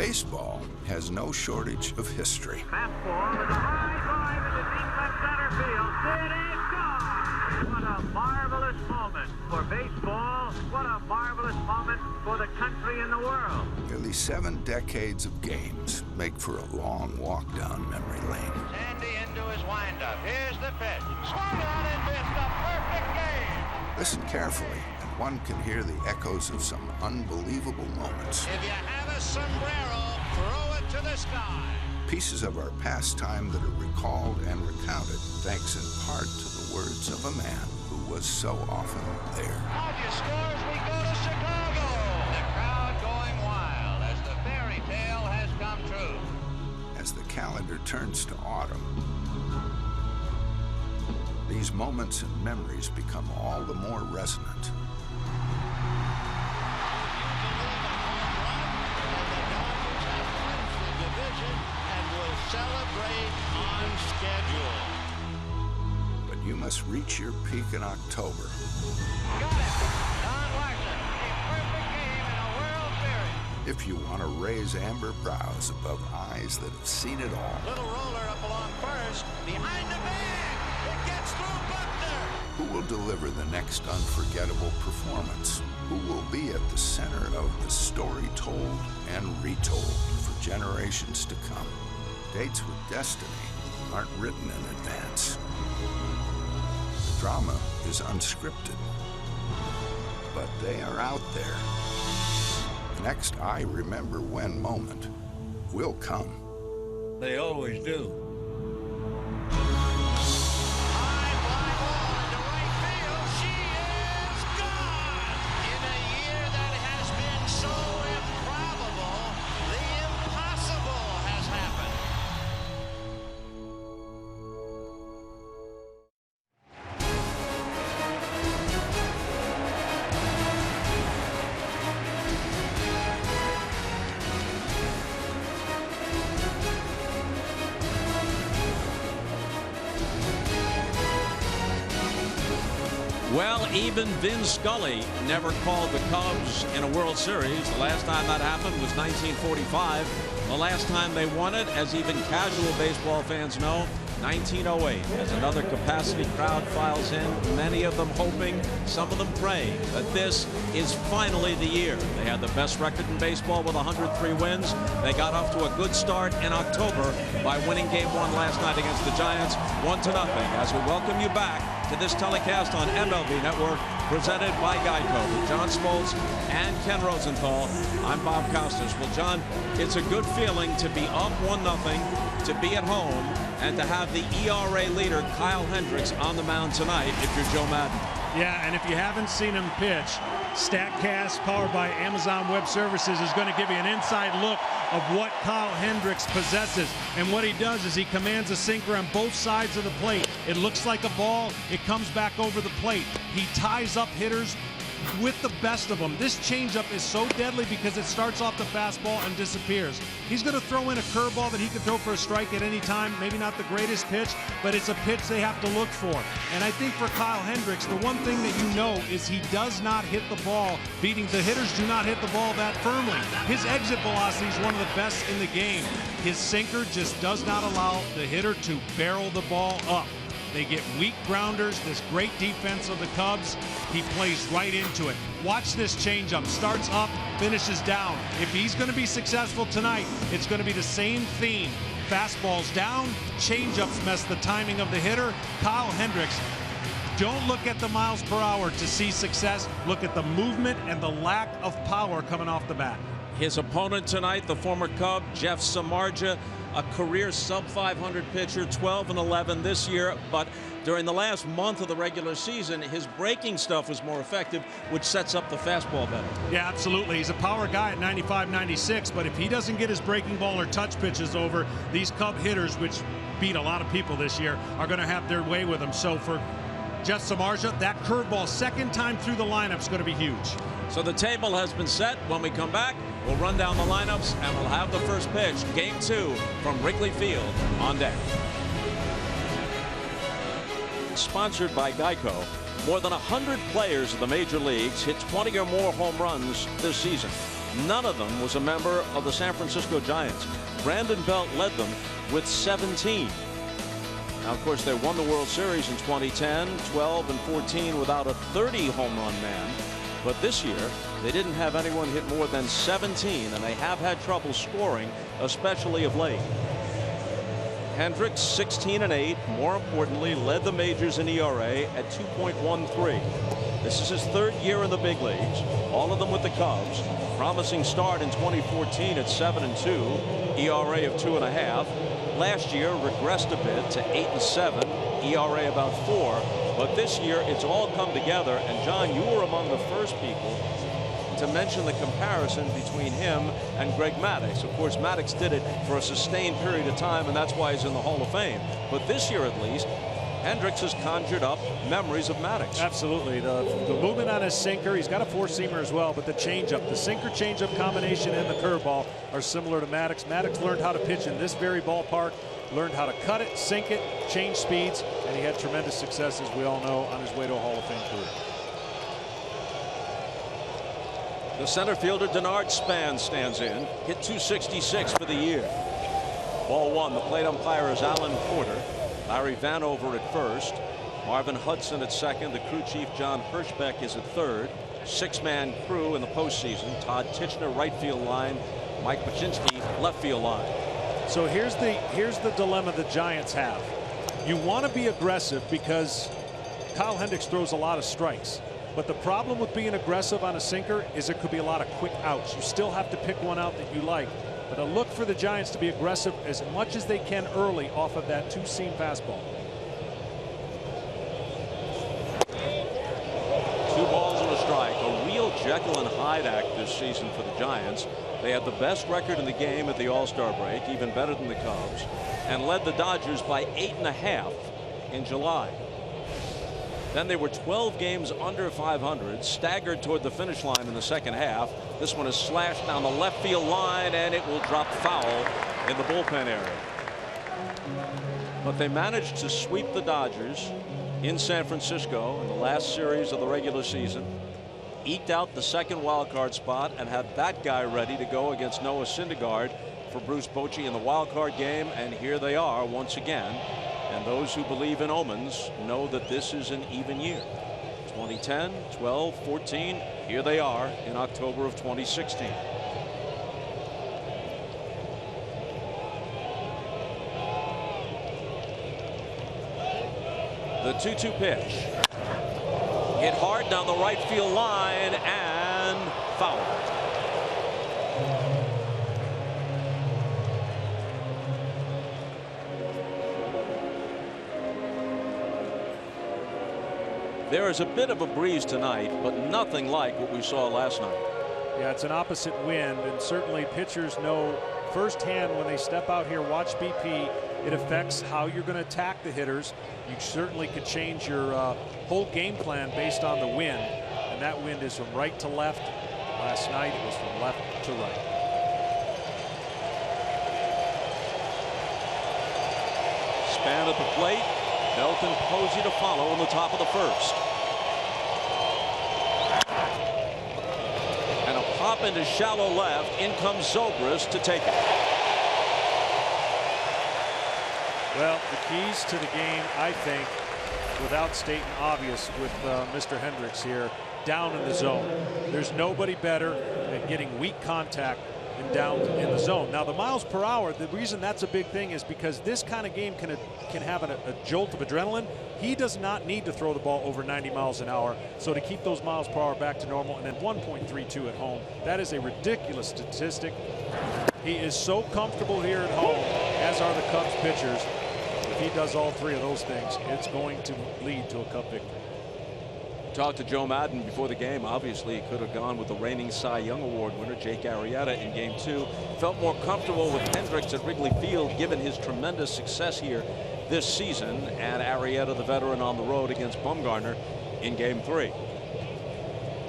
Baseball has no shortage of history. Fastball with a high drive into deep left center field. It is gone! What a marvelous moment for baseball. What a marvelous moment for the country and the world. Nearly 7 decades of games make for a long walk down memory lane. Sandy into his windup. Here's the pitch. Swung on and missed. A perfect game. Listen carefully, and one can hear the echoes of some unbelievable moments. If you have a sombrero, throw it to the sky. Pieces of our past time that are recalled and recounted, thanks in part to the words of a man who was so often there. Dodgers scores, we go to Chicago. The crowd going wild as the fairy tale has come true. As the calendar turns to autumn, these moments and memories become all the more resonant. Celebrate on schedule. But you must reach your peak in October. Got it. Don Larson, a perfect game in a World Series. If you want to raise amber brows above eyes that have seen it all. Little roller up along first, behind the bag. It gets through Buckner. Who will deliver the next unforgettable performance? Who will be at the center of the story told and retold for generations to come? Dates with destiny aren't written in advance. The drama is unscripted, but they are out there. The next I remember when moment will come. They always do. High fly ball into right field. She is gone. In a year that has been so improbable, the impossible has happened. Well, even Vin Scully never called the Cubs in a World Series. The last time that happened was 1945. The last time they won it, as even casual baseball fans know, 1908. As another capacity crowd files in, many of them hoping, some of them praying that this is finally the year. They had the best record in baseball with 103 wins. They got off to a good start in October by winning Game 1 last night against the Giants, 1-0. As we welcome you back to this telecast on MLB Network, presented by Geico, with John Smoltz and Ken Rosenthal. I'm Bob Costas. Well, John, it's a good feeling to be up 1-0, to be at home, and to have the ERA leader, Kyle Hendricks, on the mound tonight if you're Joe Madden. Yeah, and if you haven't seen him pitch, StatCast, powered by Amazon Web Services, is going to give you an inside look of what Kyle Hendricks possesses. And what he does is he commands a sinker on both sides of the plate. It looks like a ball. It comes back over the plate. He ties up hitters with the best of them. This changeup is so deadly because it starts off the fastball and disappears. He's going to throw in a curveball that he can throw for a strike at any time. Maybe not the greatest pitch, but it's a pitch they have to look for. And I think for Kyle Hendricks, the one thing that you know is he does not hit the ball. The hitters do not hit the ball that firmly. His exit velocity is one of the best in the game. His sinker just does not allow the hitter to barrel the ball up. They get weak grounders, this great defense of the Cubs. He plays right into it. Watch this changeup. Starts up, finishes down. If he's going to be successful tonight, it's going to be the same theme. Fastballs down, changeups mess the timing of the hitter. Kyle Hendricks, don't look at the miles per hour to see success. Look at the movement and the lack of power coming off the bat. His opponent tonight, the former Cub, Jeff Samardzija, a career sub-500 pitcher, 12-11 this year, but during the last month of the regular season, his breaking stuff was more effective, which sets up the fastball better. Yeah, absolutely. He's a power guy at 95, 96, but if he doesn't get his breaking ball or touch pitches over, these Cub hitters, which beat a lot of people this year, are going to have their way with him. So for Jeff Samardzija, that curveball second time through the lineup is going to be huge. So the table has been set. When we come back, we'll run down the lineups and we'll have the first pitch, Game 2 from Wrigley Field on deck. Sponsored by Geico. More than 100 players in the major leagues hit 20 or more home runs this season. None of them was a member of the San Francisco Giants. Brandon Belt led them with 17. Now, of course, they won the World Series in 2010, 12, and 14 without a 30 home run man. But this year, they didn't have anyone hit more than 17, and they have had trouble scoring, especially of late. Hendricks, 16 and 8, more importantly, led the majors in ERA at 2.13. This is his third year in the big leagues, all of them with the Cubs. Promising start in 2014 at 7 and 2, ERA of 2.5. Last year regressed a bit to 8 and 7, ERA about 4. But this year it's all come together. And John, you were among the first people to mention the comparison between him and Greg Maddux. Of course, Maddux did it for a sustained period of time, and that's why he's in the Hall of Fame. But this year, at least, Hendricks has conjured up memories of Maddux. Absolutely. The movement on his sinker, he's got a four-seamer as well, but the changeup, the sinker-changeup combination and the curveball are similar to Maddux. Maddux learned how to pitch in this very ballpark, learned how to cut it, sink it, change speeds, and he had tremendous success, as we all know, on his way to a Hall of Fame career. The center fielder Denard Span stands in, hit 266 for the year. Ball one. The plate umpire is Alan Porter. Larry Vanover at first. Marvin Hudson at second. The crew chief John Hirschbeck is at third. Six-man crew in the postseason. Todd Tichenor right field line. Mike Paczynski left field line. So here's the dilemma the Giants have. You want to be aggressive because Kyle Hendricks throws a lot of strikes. But the problem with being aggressive on a sinker is there could be a lot of quick outs. You still have to pick one out that you like. But I look for the Giants to be aggressive as much as they can early off of that two-seam fastball. 2 balls and a strike. A real Jekyll and Hyde act this season for the Giants. They had the best record in the game at the All-Star break, even better than the Cubs, and led the Dodgers by 8.5 in July. Then they were 12 games under 500, staggered toward the finish line in the second half. This one is slashed down the left field line, and it will drop foul in the bullpen area. But they managed to sweep the Dodgers in San Francisco in the last series of the regular season, eked out the second wild card spot, and had that guy ready to go against Noah Syndergaard for Bruce Bochy in the wild card game. And here they are once again. And those who believe in omens know that this is an even year. 2010, 12, 14, here they are in October of 2016. The 2-2 pitch. Hit hard down the right field line and fouled. There is a bit of a breeze tonight, but nothing like what we saw last night. Yeah, it's an opposite wind, and certainly pitchers know firsthand when they step out here, watch BP, it affects how you're going to attack the hitters. You certainly could change your whole game plan based on the wind, and that wind is from right to left. Last night it was from left to right. Span at the plate. Belt and Posey to follow in the top of the first. And a pop into shallow left. In comes Zobrist to take it. Well, the keys to the game, I think, without stating obvious with Mr. Hendricks here, down in the zone. There's nobody better at getting weak contact and down in the zone. Now, the miles per hour, the reason that's a big thing is because this kind of game can have a jolt of adrenaline. He does not need to throw the ball over 90 miles an hour. So to keep those miles per hour back to normal, and then 1.32 at home, that is a ridiculous statistic. He is so comfortable here at home, as are the Cubs pitchers. If he does all three of those things, it's going to lead to a Cup victory. Talked to Joe Madden before the game. Obviously, he could have gone with the reigning Cy Young Award winner, Jake Arrieta, in Game 2. Felt more comfortable with Hendricks at Wrigley Field, given his tremendous success here this season, and Arrieta, the veteran, on the road against Bumgarner in Game 3.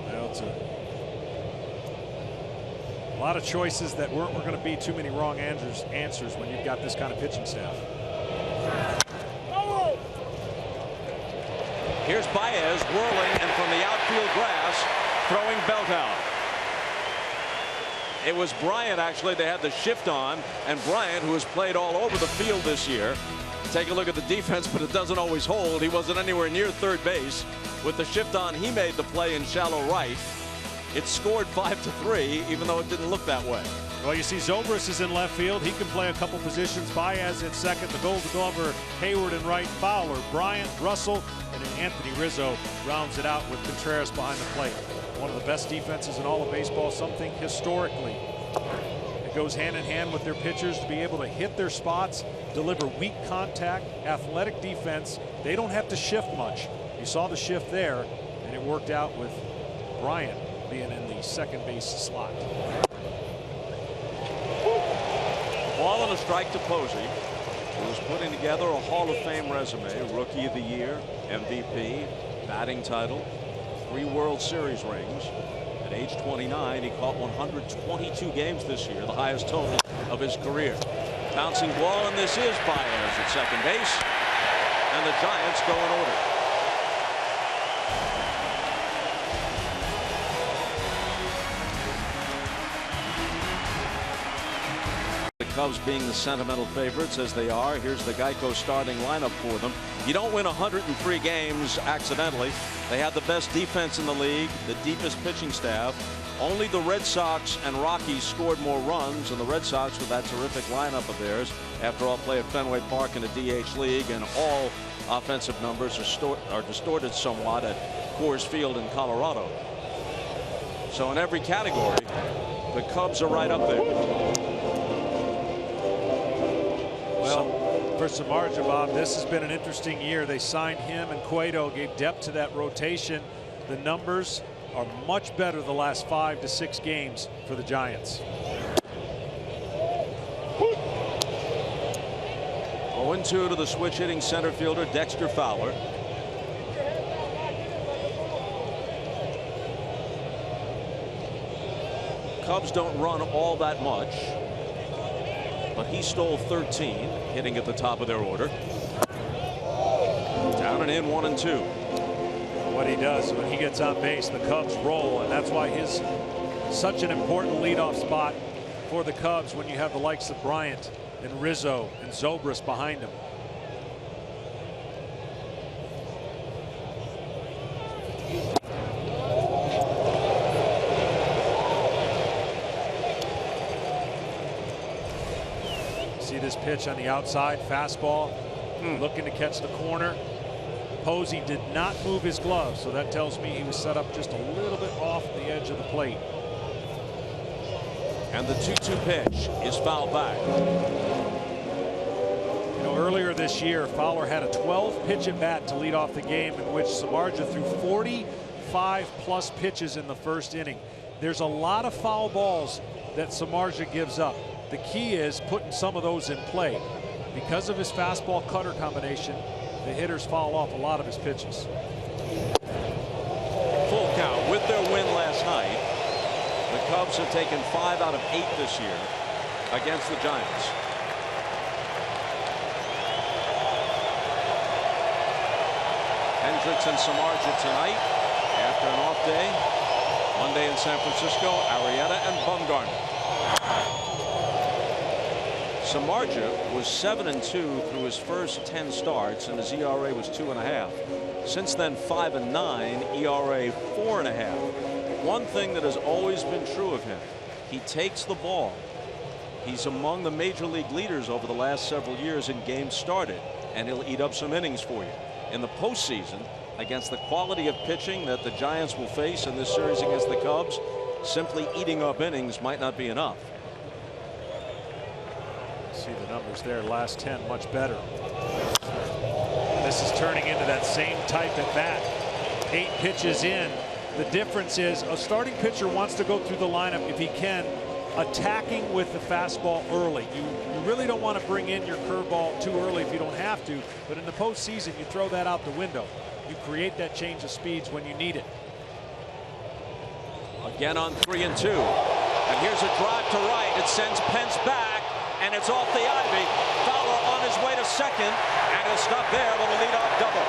Well, it's a lot of choices that weren't going to be too many wrong answers when you've got this kind of pitching staff. Here's Baez whirling, and from the outfield grass, throwing Belt out. It was Bryant, actually, they had the shift on, and Bryant, who has played all over the field this year. Take a look at the defense, but it doesn't always hold. He wasn't anywhere near third base. With the shift on, he made the play in shallow right. It scored 5-3, even though it didn't look that way. Well, you see Zobrist is in left field. He can play a couple positions. Baez in second. The Gold Glover, Hayward in right. Fowler, Bryant, Russell, and then Anthony Rizzo rounds it out with Contreras behind the plate. One of the best defenses in all of baseball, something historically. It goes hand in hand with their pitchers to be able to hit their spots, deliver weak contact, athletic defense. They don't have to shift much. You saw the shift there, and it worked out with Bryant being in the second base slot. Ball and a strike to Posey, who is putting together a Hall of Fame resume. Rookie of the Year, MVP, batting title, 3 World Series rings. At age 29, he caught 122 games this year, the highest total of his career. Bouncing ball, and this is Baez at second base, and the Giants go in order. Cubs being the sentimental favorites as they are. Here's the Geico starting lineup for them. You don't win 103 games accidentally. They have the best defense in the league, the deepest pitching staff. Only the Red Sox and Rockies scored more runs, and the Red Sox with that terrific lineup of theirs. After all, play at Fenway Park in the DH League, and all offensive numbers are distorted somewhat at Coors Field in Colorado. So in every category, the Cubs are right up there. Well, for Samardzija, Bob, this has been an interesting year. They signed him, and Cueto gave depth to that rotation. The numbers are much better the last 5 to 6 games for the Giants. 0-2 to the switch hitting center fielder Dexter Fowler. Cubs don't run all that much, but he stole 13, hitting at the top of their order. Down and in, 1-2. What he does when he gets on base, the Cubs roll, and that's why his such an important leadoff spot for the Cubs when you have the likes of Bryant and Rizzo and Zobrist behind him. See this pitch on the outside, fastball, looking to catch the corner. Posey did not move his glove, so that tells me he was set up just a little bit off the edge of the plate. And the 2-2 pitch is fouled back. You know, earlier this year, Fowler had a 12-pitch at bat to lead off the game, in which Samardzija threw 45+ pitches in the first inning. There's a lot of foul balls that Samardzija gives up. The key is putting some of those in play. Because of his fastball cutter combination, the hitters foul off a lot of his pitches. Full count with their win last night. The Cubs have taken 5 out of 8 this year against the Giants. Hendricks and Samardzija tonight after an off day. Monday in San Francisco, Arrieta and Bumgarner. Samardzija was 7-2 through his first 10 starts, and his ERA was 2.5. Since then, 5-9, ERA 4.5. One thing that has always been true of him, he takes the ball. He's among the major league leaders over the last several years in games started, and he'll eat up some innings for you. In the postseason, against the quality of pitching that the Giants will face in this series against the Cubs, simply eating up innings might not be enough. See the numbers there, last 10 much better. This is turning into that same type at bat. 8 pitches in. The difference is a starting pitcher wants to go through the lineup if he can, attacking with the fastball early. You really don't want to bring in your curveball too early if you don't have to, but in the postseason you throw that out the window. You create that change of speeds when you need it. Again on 3-2. And here's a drive to right. It sends Pence back, and it's off the ivy. Fowler on his way to second, and he'll stop there with a leadoff double.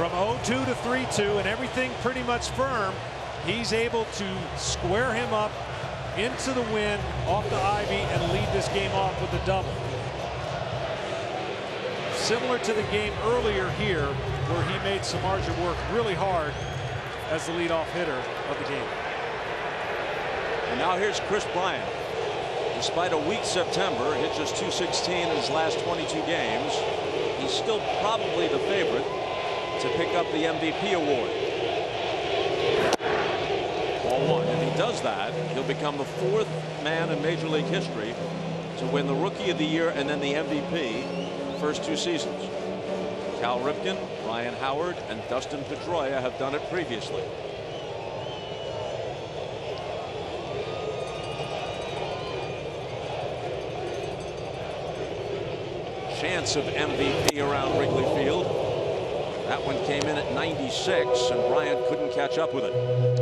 From 0-2 to 3-2 and everything pretty much firm, he's able to square him up into the win off the Ivy and lead this game off with a double. Similar to the game earlier here, where he made Samardzija work really hard as the leadoff hitter of the game. And now here's Chris Bryant. Despite a weak September, hit just .216 in his last 22 games, he's still probably the favorite to pick up the MVP award. Ball one. If he does that, he'll become the 4th man in Major League history to win the Rookie of the Year and then the MVP first 2 seasons. Cal Ripken, Ryan Howard, and Dustin Pedroia have done it previously. Chance of MVP around Wrigley Field. That one came in at 96, and Bryant couldn't catch up with it.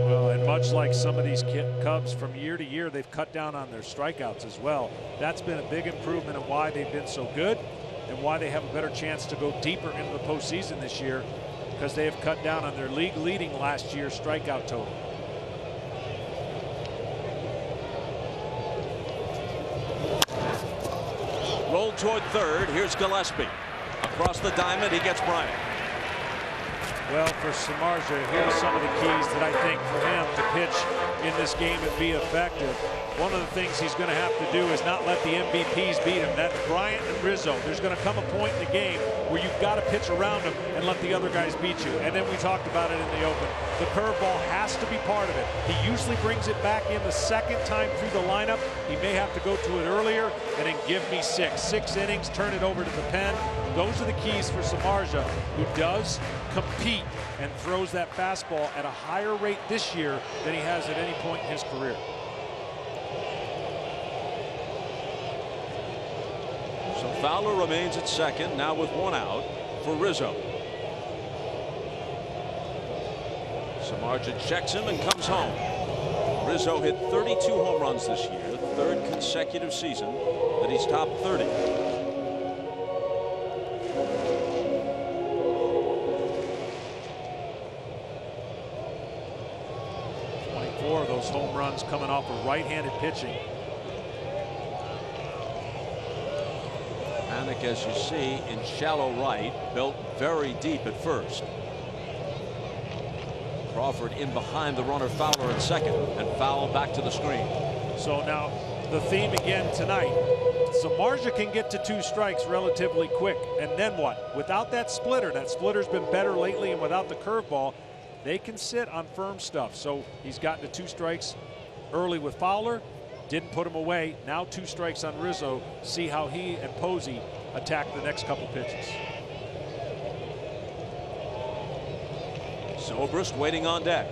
Well, and much like some of these Cubs from year to year, they've cut down on their strikeouts as well. That's been a big improvement in why they've been so good and why they have a better chance to go deeper into the postseason this year, because they have cut down on their league leading last year's strikeout total. Rolled toward third. Here's Gillespie. Across the diamond, he gets Bryant. Well, for Samardzija, here's some of the keys that I think for him to pitch in this game and be effective. One of the things he's going to have to do is not let the MVPs beat him. That's Bryant and Rizzo. There's going to come a point in the game where you've got to pitch around him and let the other guys beat you. And then we talked about it in the open. The curveball has to be part of it. He usually brings it back in the second time through the lineup. He may have to go to it earlier and then give me 6 innings, turn it over to the pen. Those are the keys for Samardzija, who does compete and throws that fastball at a higher rate this year than he has at any point in his career. So Fowler remains at second, now with 1 out for Rizzo. Samardzija checks him and comes home. Rizzo hit 32 home runs this year, 3rd consecutive season that he's topped 30. Of those home runs coming off of right-handed pitching. Panik, as you see, in shallow right, built very deep at first. Crawford in behind the runner Fowler at second, and Fowl back to the screen. So now the theme again tonight. Samardzija can get to 2 strikes relatively quick, and then what? Without that spitter's been better lately, and without the curveball, they can sit on firm stuff. So he's gotten to 2 strikes early with Fowler, didn't put him away. Now 2 strikes on Rizzo. See how he and Posey attack the next couple pitches. Zobrist waiting on deck.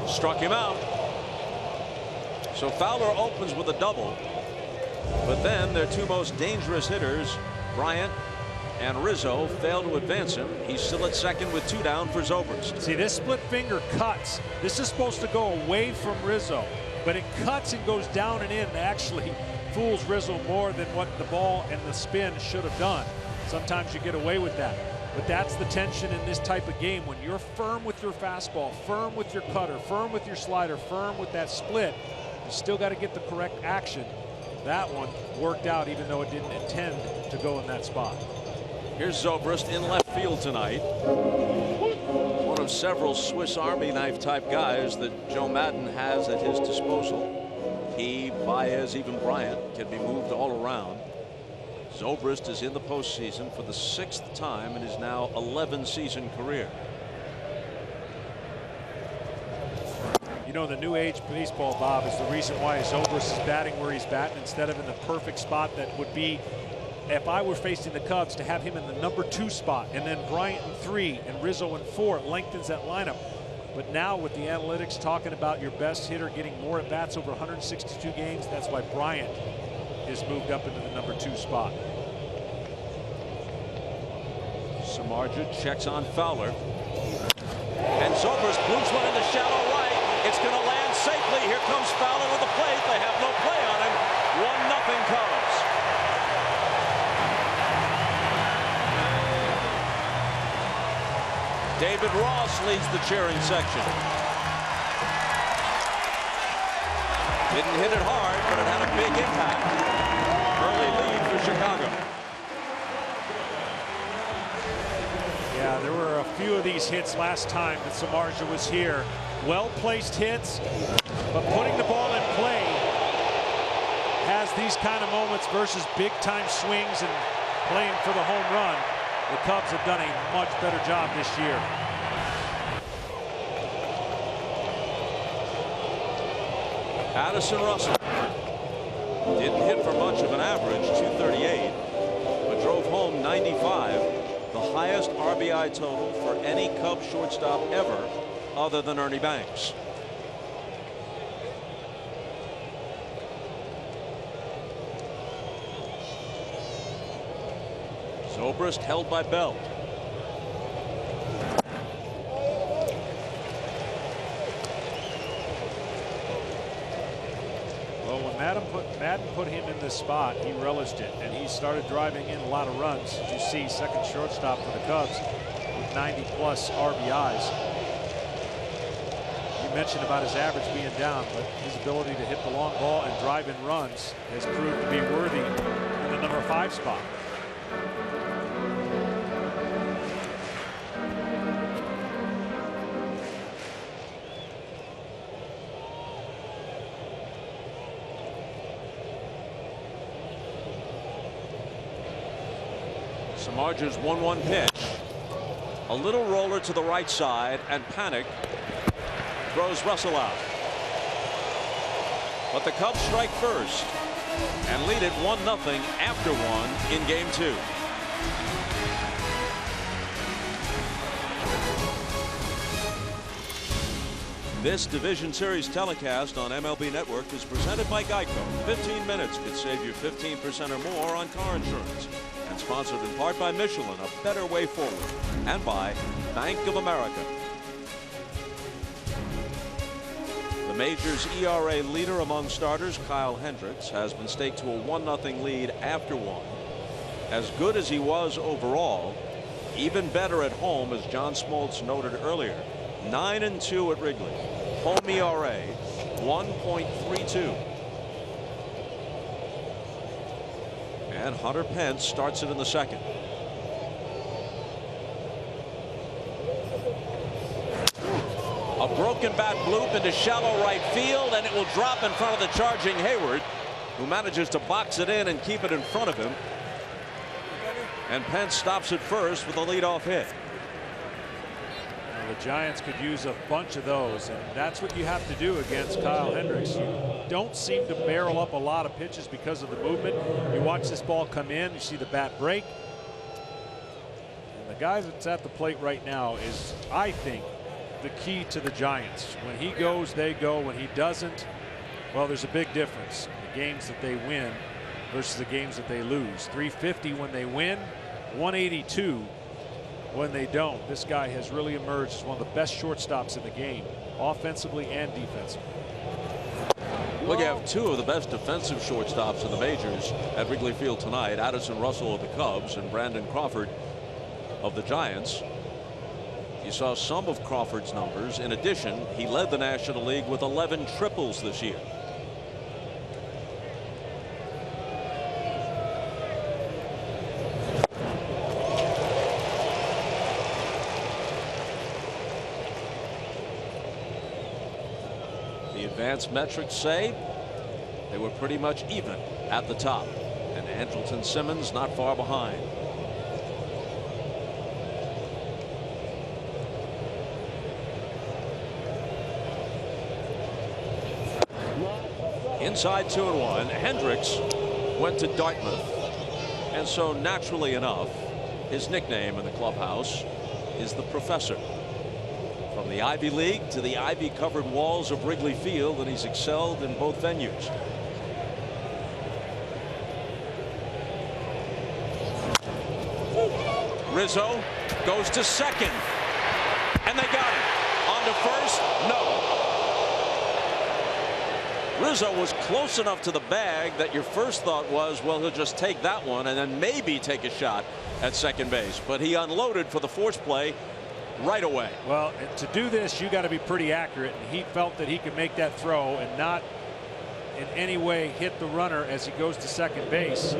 Struck him out. So Fowler opens with a double. But then their 2 most dangerous hitters, Bryant and Rizzo, fail to advance him. He's still at second with 2 down for Zobrist. See, this split finger cuts. This is supposed to go away from Rizzo, but it cuts and goes down and in and actually fools Rizzo more than what the ball and the spin should have done. Sometimes you get away with that. But that's the tension in this type of game. When you're firm with your fastball, firm with your cutter, firm with your slider, firm with that split, you still got to get the correct action. That one worked out even though it didn't intend to go in that spot. Here's Zobrist in left field tonight. One of several Swiss Army knife type guys that Joe Madden has at his disposal. He, Baez, even Bryant can be moved all around. Zobrist is in the postseason for the 6th time in his now 11-season career. You know, the new age baseball, Bob, is the reason why Zobrist is batting where he's batting instead of in the perfect spot that would be, if I were facing the Cubs, to have him in the number 2 spot and then Bryant in 3 and Rizzo in 4. It lengthens that lineup. But now with the analytics talking about your best hitter getting more at bats over 162 games, that's why Bryant is moved up into the number 2 spot. Samardzija checks on Fowler. And Zobrist moves one in the shallow right. It's going to land safely. Here comes Fowler with the plate. They have no play on him. David Ross leads the cheering section. Didn't hit it hard, but it had a big impact. Early lead for Chicago. Yeah, there were a few of these hits last time that Samardzija was here. Well-placed hits, but putting the ball in play has these kind of moments versus big-time swings and playing for the home run. The Cubs have done a much better job this year. Addison Russell didn't hit for much of an average, 238, but drove home 95, the highest RBI total for any Cubs shortstop ever other than Ernie Banks. Zobrist held by Bell. Well, when Madden put him in this spot, he relished it, and he started driving in a lot of runs. As you see, second shortstop for the Cubs with 90+ RBIs. You mentioned about his average being down, but his ability to hit the long ball and drive in runs has proved to be worthy in the number 5 spot. Samardzija's 1-1 pitch. A little roller to the right side, and Panic throws Russell out. But the Cubs strike first and lead it 1-0 after 1 in game 2. This Division Series telecast on MLB Network is presented by Geico. 15 minutes could save you 15% or more on car insurance. And sponsored in part by Michelin, a better way forward. And by Bank of America. The Majors' ERA leader among starters, Kyle Hendricks, has been staked to a 1-0 lead after 1. As good as he was overall, even better at home, as John Smoltz noted earlier. 9-2 at Wrigley. Home ERA 1.32. And Hunter Pence starts it in the second. A broken bat bloop into shallow right field, and it will drop in front of the charging Hayward, who manages to box it in and keep it in front of him. And Pence stops it first with a leadoff hit. The Giants could use a bunch of those, and that's what you have to do against Kyle Hendricks. You don't seem to barrel up a lot of pitches because of the movement. You watch this ball come in, you see the bat break. And the guy that's at the plate right now is, I think, the key to the Giants. When he goes, they go. When he doesn't, well, there's a big difference. The games that they win versus the games that they lose. 350 when they win, 182 when they don't. This guy has really emerged as one of the best shortstops in the game, offensively and defensively. Well, you have two of the best defensive shortstops in the majors at Wrigley Field tonight. Addison Russell of the Cubs and Brandon Crawford of the Giants. You saw some of Crawford's numbers. In addition, he led the National League with 11 triples this year. Advanced metrics say they were pretty much even at the top, and Andrelton Simmons not far behind. Inside 2-1, Hendricks went to Dartmouth, and so naturally enough, his nickname in the clubhouse is the Professor. From the Ivy League to the ivy-covered walls of Wrigley Field, and he's excelled in both venues. Rizzo goes to second, and they got him. On to first, no. Rizzo was close enough to the bag that your first thought was, well, he'll just take that one and then maybe take a shot at second base. But he unloaded for the force play. right away. Well, to do this, you got to be pretty accurate, and he felt that he could make that throw and not in any way hit the runner as he goes to second base.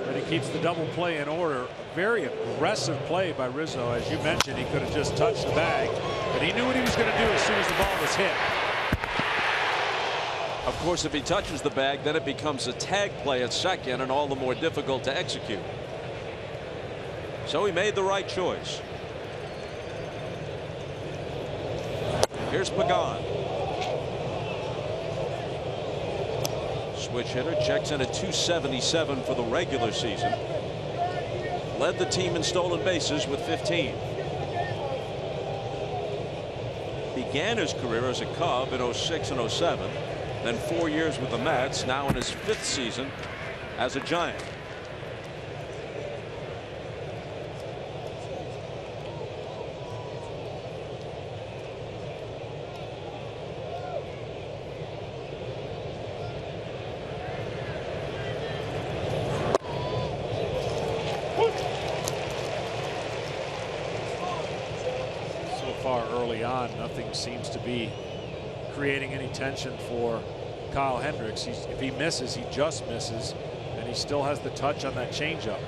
But he keeps the double play in order. Very aggressive play by Rizzo. As you mentioned, he could have just touched the bag, but he knew what he was going to do as soon as the ball was hit. Of course, if he touches the bag, then it becomes a tag play at second and all the more difficult to execute. So he made the right choice. Here's Pagan. Switch hitter, checks in at 277 for the regular season. Led the team in stolen bases with 15. Began his career as a Cub in 06 and 07. Then 4 years with the Mets, now in his 5th season as a Giant. So far early on, nothing seems to be creating any tension for Kyle Hendricks. If he misses, he just misses, and he still has the touch on that changeup.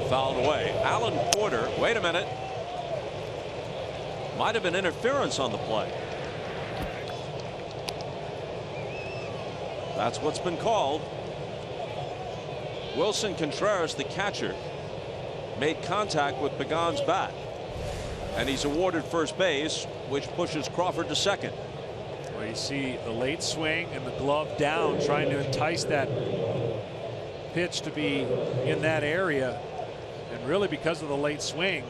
Fouled away. Alan Porter, wait a minute. Might have been interference on the play. That's what's been called. Wilson Contreras, the catcher, made contact with Pagan's bat, and he's awarded first base, which pushes Crawford to second. Well, you see the late swing and the glove down, trying to entice that pitch to be in that area, and really because of the late swing,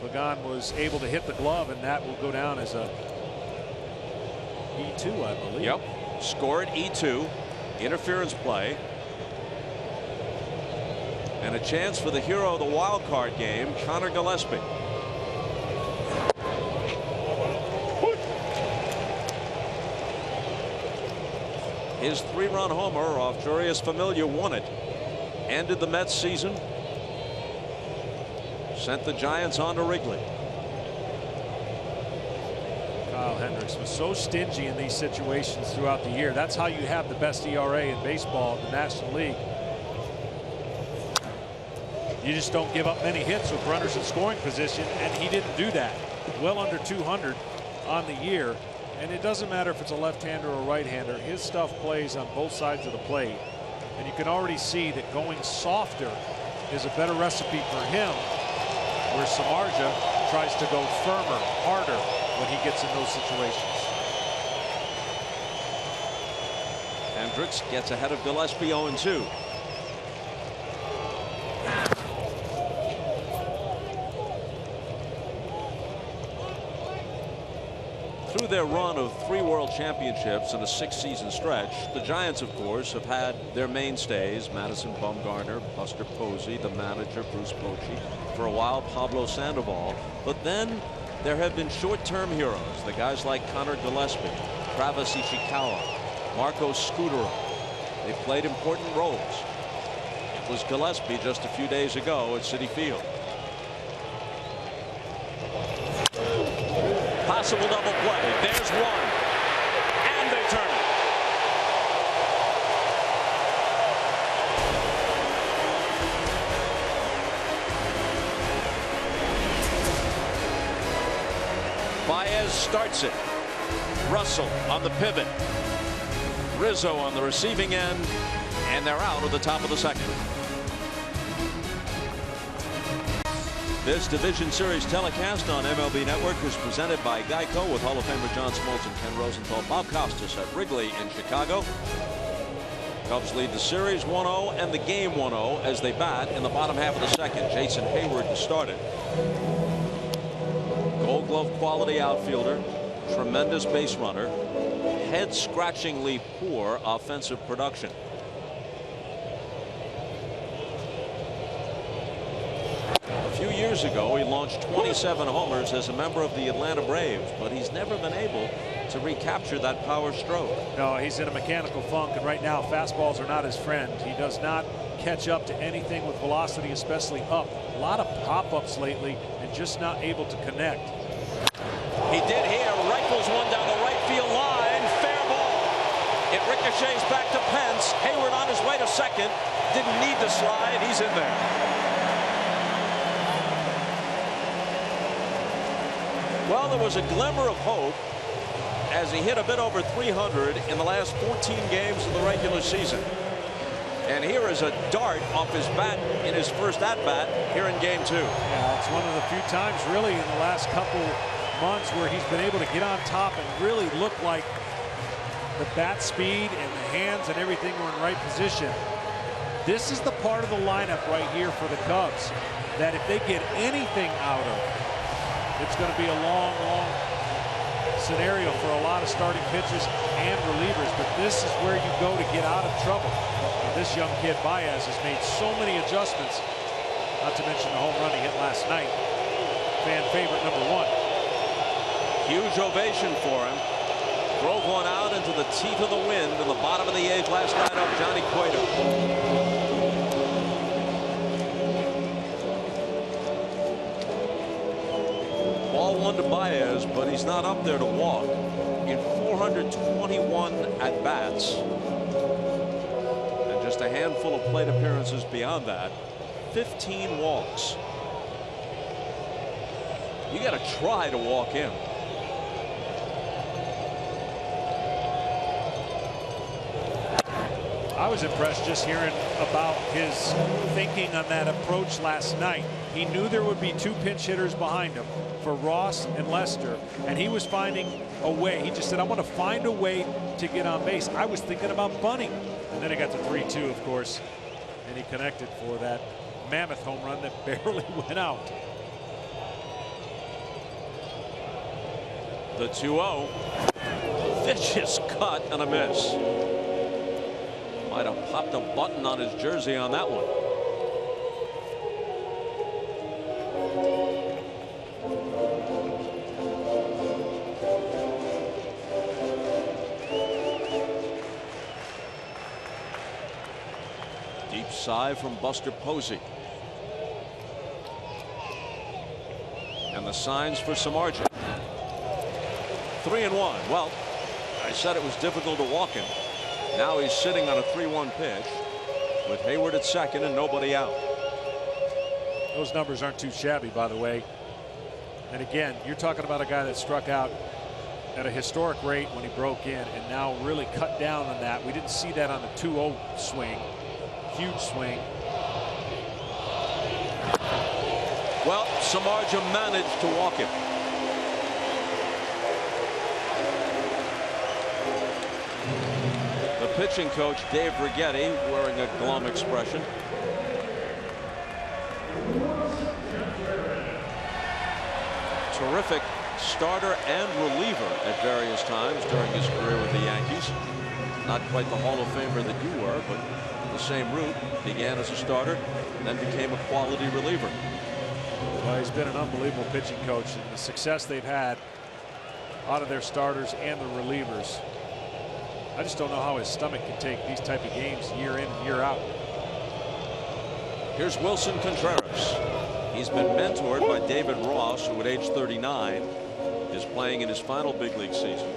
Pagan was able to hit the glove, and that will go down as a E2, I believe. Yep, scored E2, interference play. And a chance for the hero of the wild card game, Connor Gillespie. His 3-run homer off Jurius Familia won it. Ended the Mets season. Sent the Giants on to Wrigley. Kyle Hendricks was so stingy in these situations throughout the year. That's how you have the best ERA in baseball in the National League. You just don't give up many hits with runners in scoring position, and he didn't do that. Well under 200 on the year, and it doesn't matter if it's a left-hander or a right-hander. His stuff plays on both sides of the plate, and you can already see that going softer is a better recipe for him, where Samardzija tries to go firmer, harder when he gets in those situations. Hendricks gets ahead of Gillespie 0-2. Through their run of 3 world championships in a 6-season stretch, the Giants, of course, have had their mainstays, Madison Bumgarner, Buster Posey, the manager, Bruce Bochy, for a while, Pablo Sandoval. But then there have been short-term heroes, the guys like Connor Gillespie, Travis Ishikawa, Marco Scudero. They've played important roles. It was Gillespie just a few days ago at Citi Field. Possible double play. There's one. And they turn it. Baez starts it. Russell on the pivot. Rizzo on the receiving end. And they're out at the top of the second. This Division Series telecast on MLB Network is presented by Geico with Hall of Famer John Smoltz and Ken Rosenthal. Bob Costas at Wrigley in Chicago. Cubs lead the series 1-0 and the game 1-0 as they bat in the bottom half of the second. Jason Hayward to start it. Gold Glove quality outfielder, tremendous base runner, head-scratchingly poor offensive production. A few years ago, he launched 27 homers as a member of the Atlanta Braves, but he's never been able to recapture that power stroke. No, he's in a mechanical funk, and right now fastballs are not his friend. He does not catch up to anything with velocity, especially up. A lot of pop-ups lately and just not able to connect. He did here, rifles one down the right field line, fair ball. It ricochets back to Pence. Hayward on his way to second, didn't need to slide, he's in there. Well, there was a glimmer of hope as he hit a bit over 300 in the last 14 games of the regular season. And here is a dart off his bat in his first at-bat here in Game 2. Yeah, it's one of the few times really in the last couple months where he's been able to get on top and really look like the bat speed and the hands and everything were in right position. This is the part of the lineup right here for the Cubs that if they get anything out of, it's going to be a long scenario for a lot of starting pitchers and relievers. But this is where you go to get out of trouble. Now, this young kid, Baez, has made so many adjustments, not to mention the home run he hit last night. Fan favorite #1. Huge ovation for him. Drove one out into the teeth of the wind in the bottom of the 8th last night up Johnny Cueto. Ball one to Baez, but he's not up there to walk. In 421 at-bats, and just a handful of plate appearances beyond that, 15 walks. You got to try to walk him. I was impressed just hearing about his thinking on that approach last night. He knew there would be 2 pinch hitters behind him for Ross and Lester, and he was finding a way. He just said, I want to find a way to get on base. I was thinking about bunting. And then he got to 3-2, of course, and he connected for that mammoth home run that barely went out. The 2-0. Vicious cut and a miss. Might have popped a button on his jersey on that one. Deep sigh from Buster Posey. And the signs for Samardzija. 3-1. Well, I said it was difficult to walk him. Now he's sitting on a 3-1 pitch with Hayward at second and nobody out. Those numbers aren't too shabby, by the way. And again, you're talking about a guy that struck out at a historic rate when he broke in and now really cut down on that. We didn't see that on the 2-0 swing. Huge swing. Well, Samardzija managed to walk him. The pitching coach, Dave Righetti, wearing a glum expression. Terrific starter and reliever at various times during his career with the Yankees. Not quite the Hall of Famer that you were, but the same route. Began as a starter, then became a quality reliever. Well, he's been an unbelievable pitching coach, and the success they've had out of their starters and the relievers. I just don't know how his stomach can take these type of games year in and year out. Here's Wilson Contreras. He's been mentored by David Ross, who at age 39 is playing in his final big league season,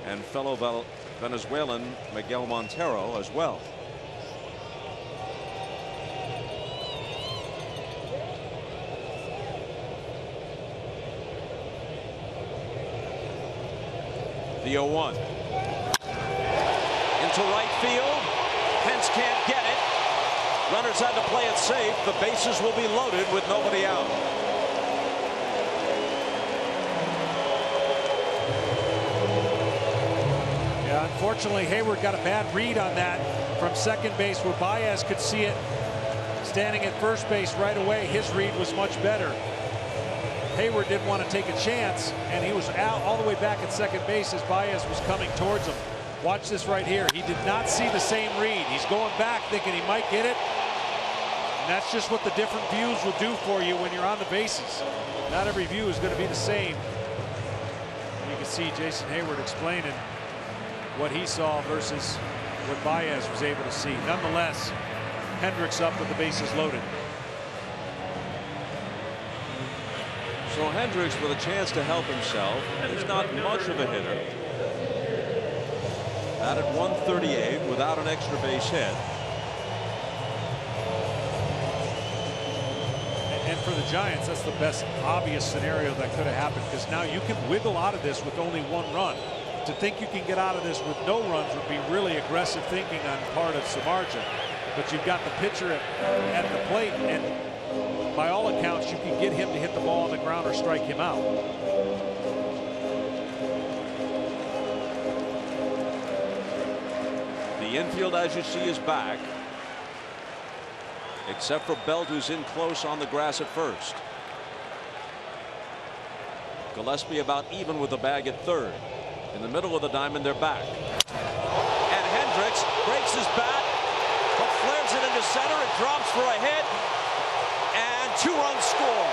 and fellow Venezuelan Miguel Montero as well. The 0-1. Into right field. Pence can't get it. Runners had to play it safe. The bases will be loaded with nobody out. Yeah, unfortunately, Hayward got a bad read on that from second base where Baez could see it standing at first base right away. His read was much better. Hayward didn't want to take a chance, and he was out all the way back at second base as Baez was coming towards him. Watch this right here. He did not see the same read. He's going back thinking he might get it. And that's just what the different views will do for you when you're on the bases. Not every view is going to be the same. And you can see Jason Hayward explaining what he saw versus what Baez was able to see. Nonetheless, Hendricks up with the bases loaded. So Hendricks with a chance to help himself. He's not much of a hitter. Batted .138 without an extra base hit. And for the Giants, that's the best obvious scenario that could have happened, because now you can wiggle out of this with only 1 run. To think you can get out of this with no runs would be really aggressive thinking on part of Samardzija. But you've got the pitcher at the plate, and by all accounts, you can get him to hit the ball on the ground or strike him out. The infield, as you see, is back, except for Belt, who's in close on the grass at first. Gillespie about even with the bag at third. In the middle of the diamond, they're back. And Hendricks breaks his bat, but flares it into center. It drops for a hit, and 2 runs score.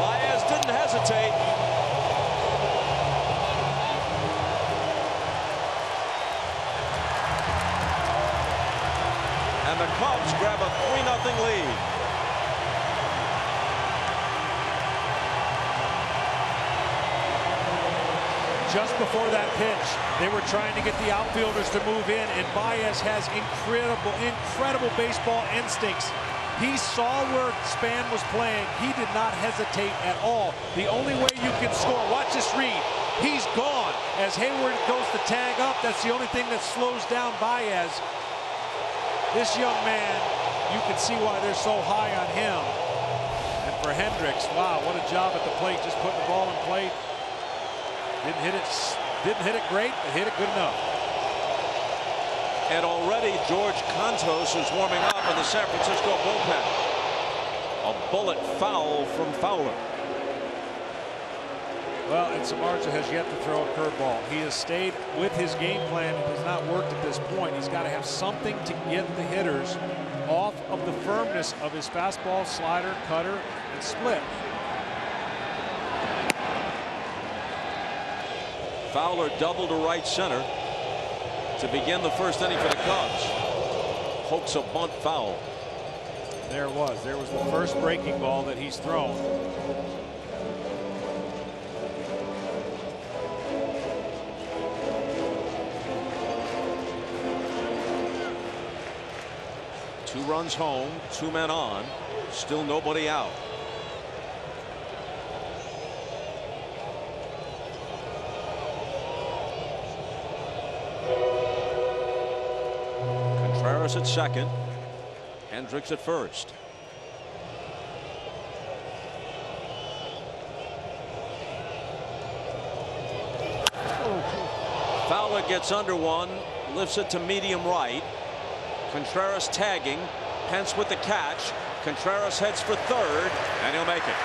Baez didn't hesitate. And the Cubs grab a 3-0 lead. Just before that pitch, they were trying to get the outfielders to move in, and Baez has incredible baseball instincts. He saw where Span was playing. He did not hesitate at all. The only way you can score, watch this read. He's gone. As Hayward goes to tag up, that's the only thing that slows down Baez. This young man, you can see why they're so high on him. And for Hendricks, wow, what a job at the plate, just putting the ball in play. Didn't hit it great, but hit it good enough. And already George Contos is warming up in the San Francisco bullpen. A bullet foul from Fowler. Well, and Samardzija has yet to throw a curveball. He has stayed with his game plan. It has not worked at this point. He's got to have something to get the hitters off of the firmness of his fastball, slider, cutter, and split. Fowler double to right center to begin the first inning for the Cubs. Pokes a bunt foul. There it was. There was the first breaking ball that he's thrown. Two runs home, 2 men on, still nobody out. Contreras at second, Hendricks at first. Fowler gets under one, lifts it to medium right. Contreras tagging, Pence with the catch. Contreras heads for third, and he'll make it.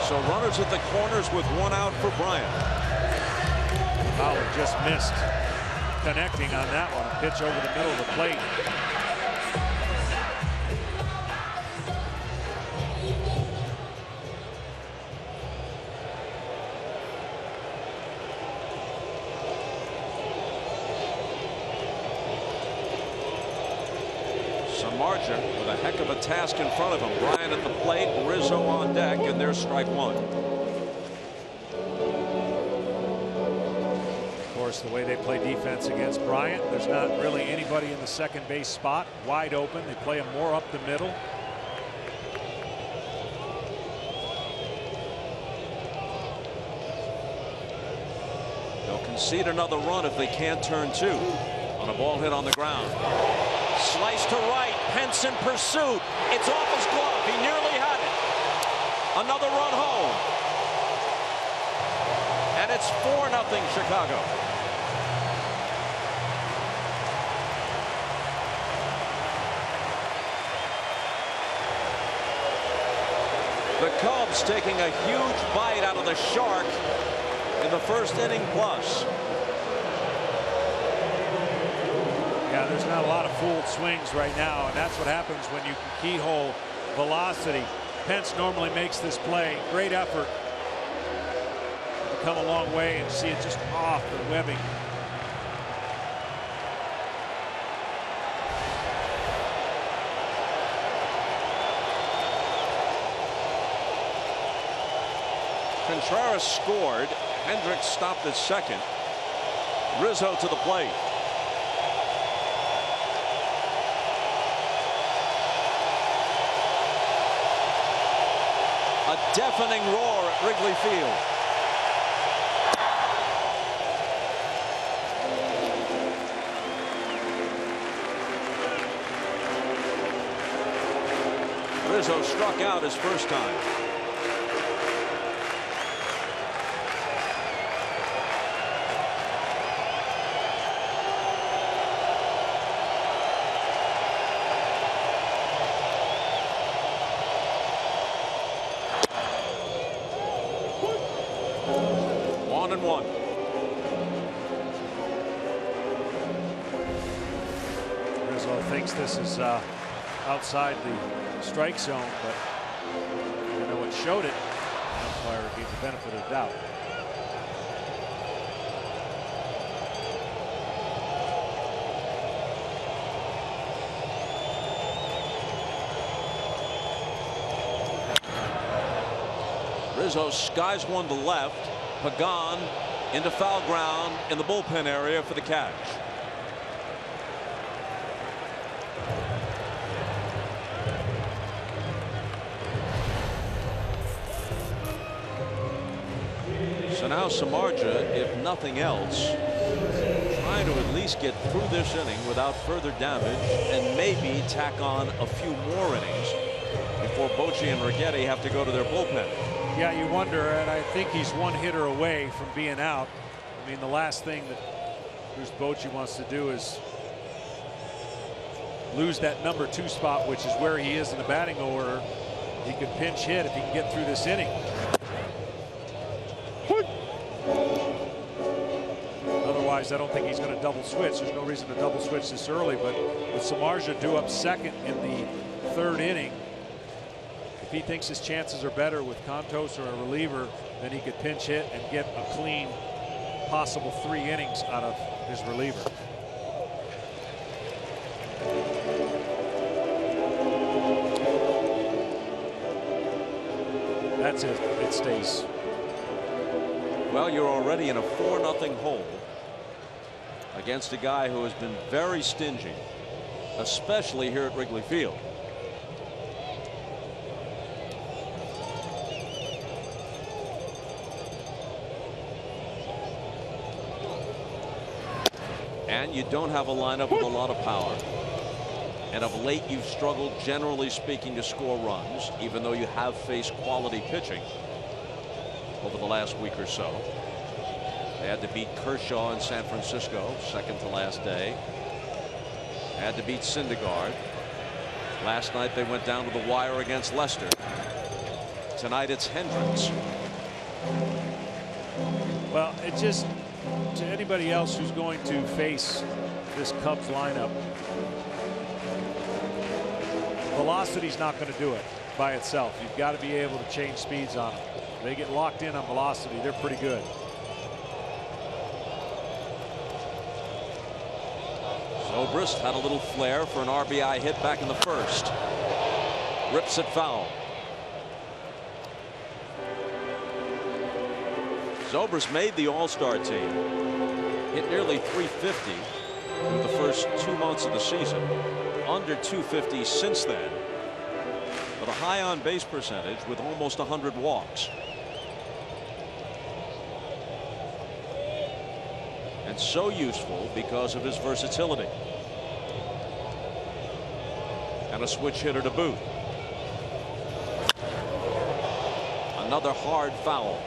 So runners at the corners with 1 out for Bryant. Fowler just missed connecting on that one. A pitch over the middle of the plate. Samardzija with a heck of a task in front of him. Bryant at the plate, Rizzo on deck, and there's strike one. Of course, the way they play defense against Bryant, there's not really anybody in the second base spot wide open. They play him more up the middle. They'll concede another run if they can't turn 2 on a ball hit on the ground. Slice to right, Pence in pursuit. It's off his glove. He nearly had it. Another run home. And it's 4-0 Chicago. The Cubs taking a huge bite out of the shark in the first inning plus. There's not a lot of fooled swings right now, and that's what happens when you keyhole velocity. Pence normally makes this play. Great effort to come a long way and see it just off the webbing. Contreras scored. Hendricks stopped at second. Rizzo to the plate. A deafening roar at Wrigley Field. Rizzo struck out his first time. One. Rizzo thinks this is outside the strike zone, but you know what showed it. The umpire gave the benefit of the doubt. Rizzo skies one to left. Pagan into foul ground in the bullpen area for the catch. So now Samardzija, if nothing else, trying to at least get through this inning without further damage and maybe tack on a few more innings before Bochy and Righetti have to go to their bullpen. Yeah, you wonder, and I think he's one hitter away from being out. I mean, the last thing that Bruce Bochy wants to do is lose that number 2 spot, which is where he is in the batting order. He could pinch hit if he can get through this inning. Otherwise, I don't think he's going to double switch. There's no reason to double switch this early, but with Samardzija due up second in the 3rd inning, if he thinks his chances are better with Contos or a reliever, then he could pinch hit and get a clean possible 3 innings out of his reliever. That's it. It stays. Well, you're already in a 4-0 hole against a guy who has been very stingy, especially here at Wrigley Field. And you don't have a lineup with a lot of power. And of late, you've struggled, generally speaking, to score runs, even though you have faced quality pitching over the last week or so. They had to beat Kershaw in San Francisco, second to last day. They had to beat Syndergaard. Last night, they went down to the wire against Lester. Tonight, it's Hendricks. Well, it just, to anybody else who's going to face this Cubs lineup, velocity's not going to do it by itself. You've got to be able to change speeds on them. They get locked in on velocity. They're pretty good. Zobrist had a little flair for an RBI hit back in the 1st. Rips it foul. Zobrist made the All-Star team. Hit nearly 350 through the first 2 months of the season. Under 250 since then. With a high on base percentage with almost 100 walks. And so useful because of his versatility. And a switch hitter to boot. Another hard foul.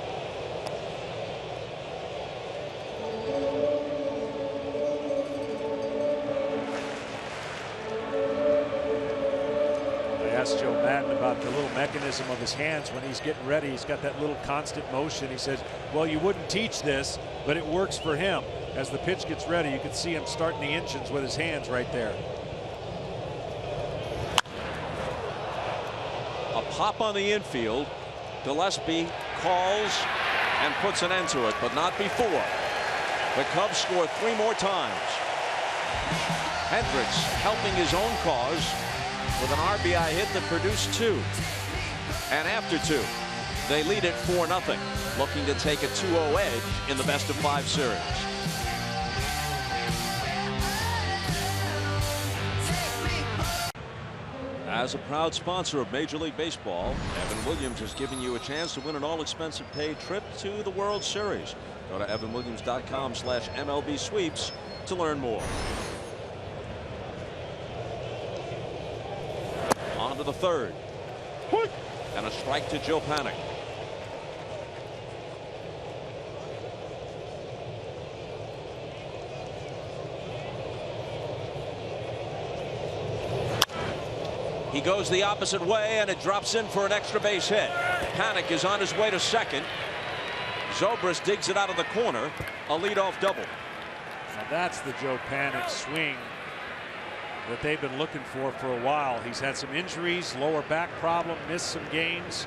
Joe Madden about the little mechanism of his hands when he's getting ready. He's got that little constant motion. He says, well, you wouldn't teach this, but it works for him. as the pitch gets ready, you can see him starting the engines with his hands right there. A pop on the infield. Gillespie calls and puts an end to it, but not before. The Cubs score 3 more times. Hendricks helping his own cause with an RBI hit that produced 2. And after 2, they lead it 4-0, looking to take a 2-0 edge in the best-of-5 series. As a proud sponsor of Major League Baseball, Evan Williams is giving you a chance to win an all-expense-paid trip to the World Series. Go to evanwilliams.com/MLB sweeps to learn more. On to the third. And a strike to Joe Panik. He goes the opposite way, and it drops in for an extra base hit. Panik is on his way to second. Zobrist digs it out of the corner. A leadoff double. Now that's the Joe Panik swing that they've been looking for a while. He's had some injuries, lower back problem, missed some games.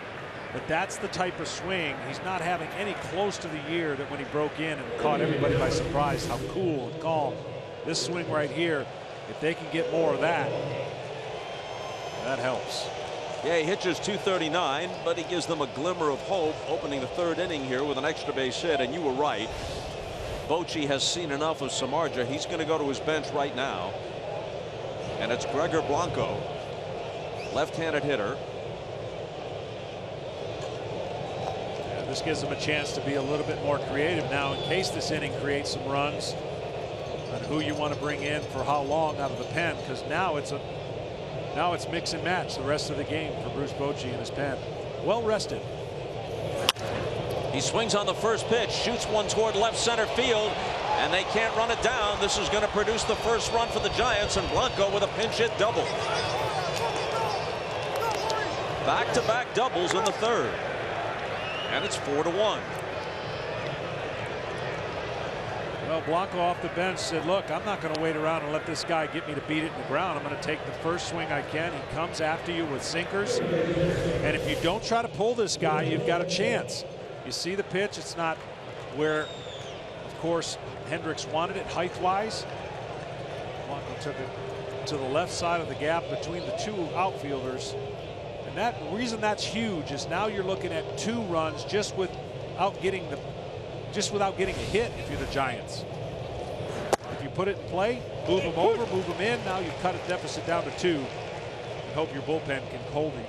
But that's the type of swing. He's not having any close to the year that when he broke in and caught everybody by surprise, how cool and calm. This swing right here, if they can get more of that, that helps. Yeah, he hitches 239, but he gives them a glimmer of hope opening the third inning here with an extra base hit. And you were right. Bochy has seen enough of Samardzija. He's going to go to his bench right now. And it's Gregor Blanco, left-handed hitter. Yeah, this gives him a chance to be a little bit more creative now in case this inning creates some runs. And who you want to bring in for how long out of the pen, because now it's mix and match the rest of the game for Bruce Bochy in his pen. Well rested. He swings on the first pitch, shoots one toward left center field, and they can't run it down. This is going to produce the first run for the Giants, and Blanco with a pinch hit double. Back-to-back doubles in the third, and it's 4-1. Well, Blanco off the bench said, look, I'm not going to wait around and let this guy get me to beat it in the ground. I'm going to take the first swing I can. He comes after you with sinkers. And if you don't try to pull this guy, you've got a chance. You see the pitch. It's not where, of course, Hendricks wanted it height-wise. Blanco took it to the left side of the gap between the 2 outfielders. And that reason that's huge is now you're looking at 2 runs just without getting a hit if you're the Giants. If you put it in play, move them over, move them in. Now you cut a deficit down to 2 and hope your bullpen can hold him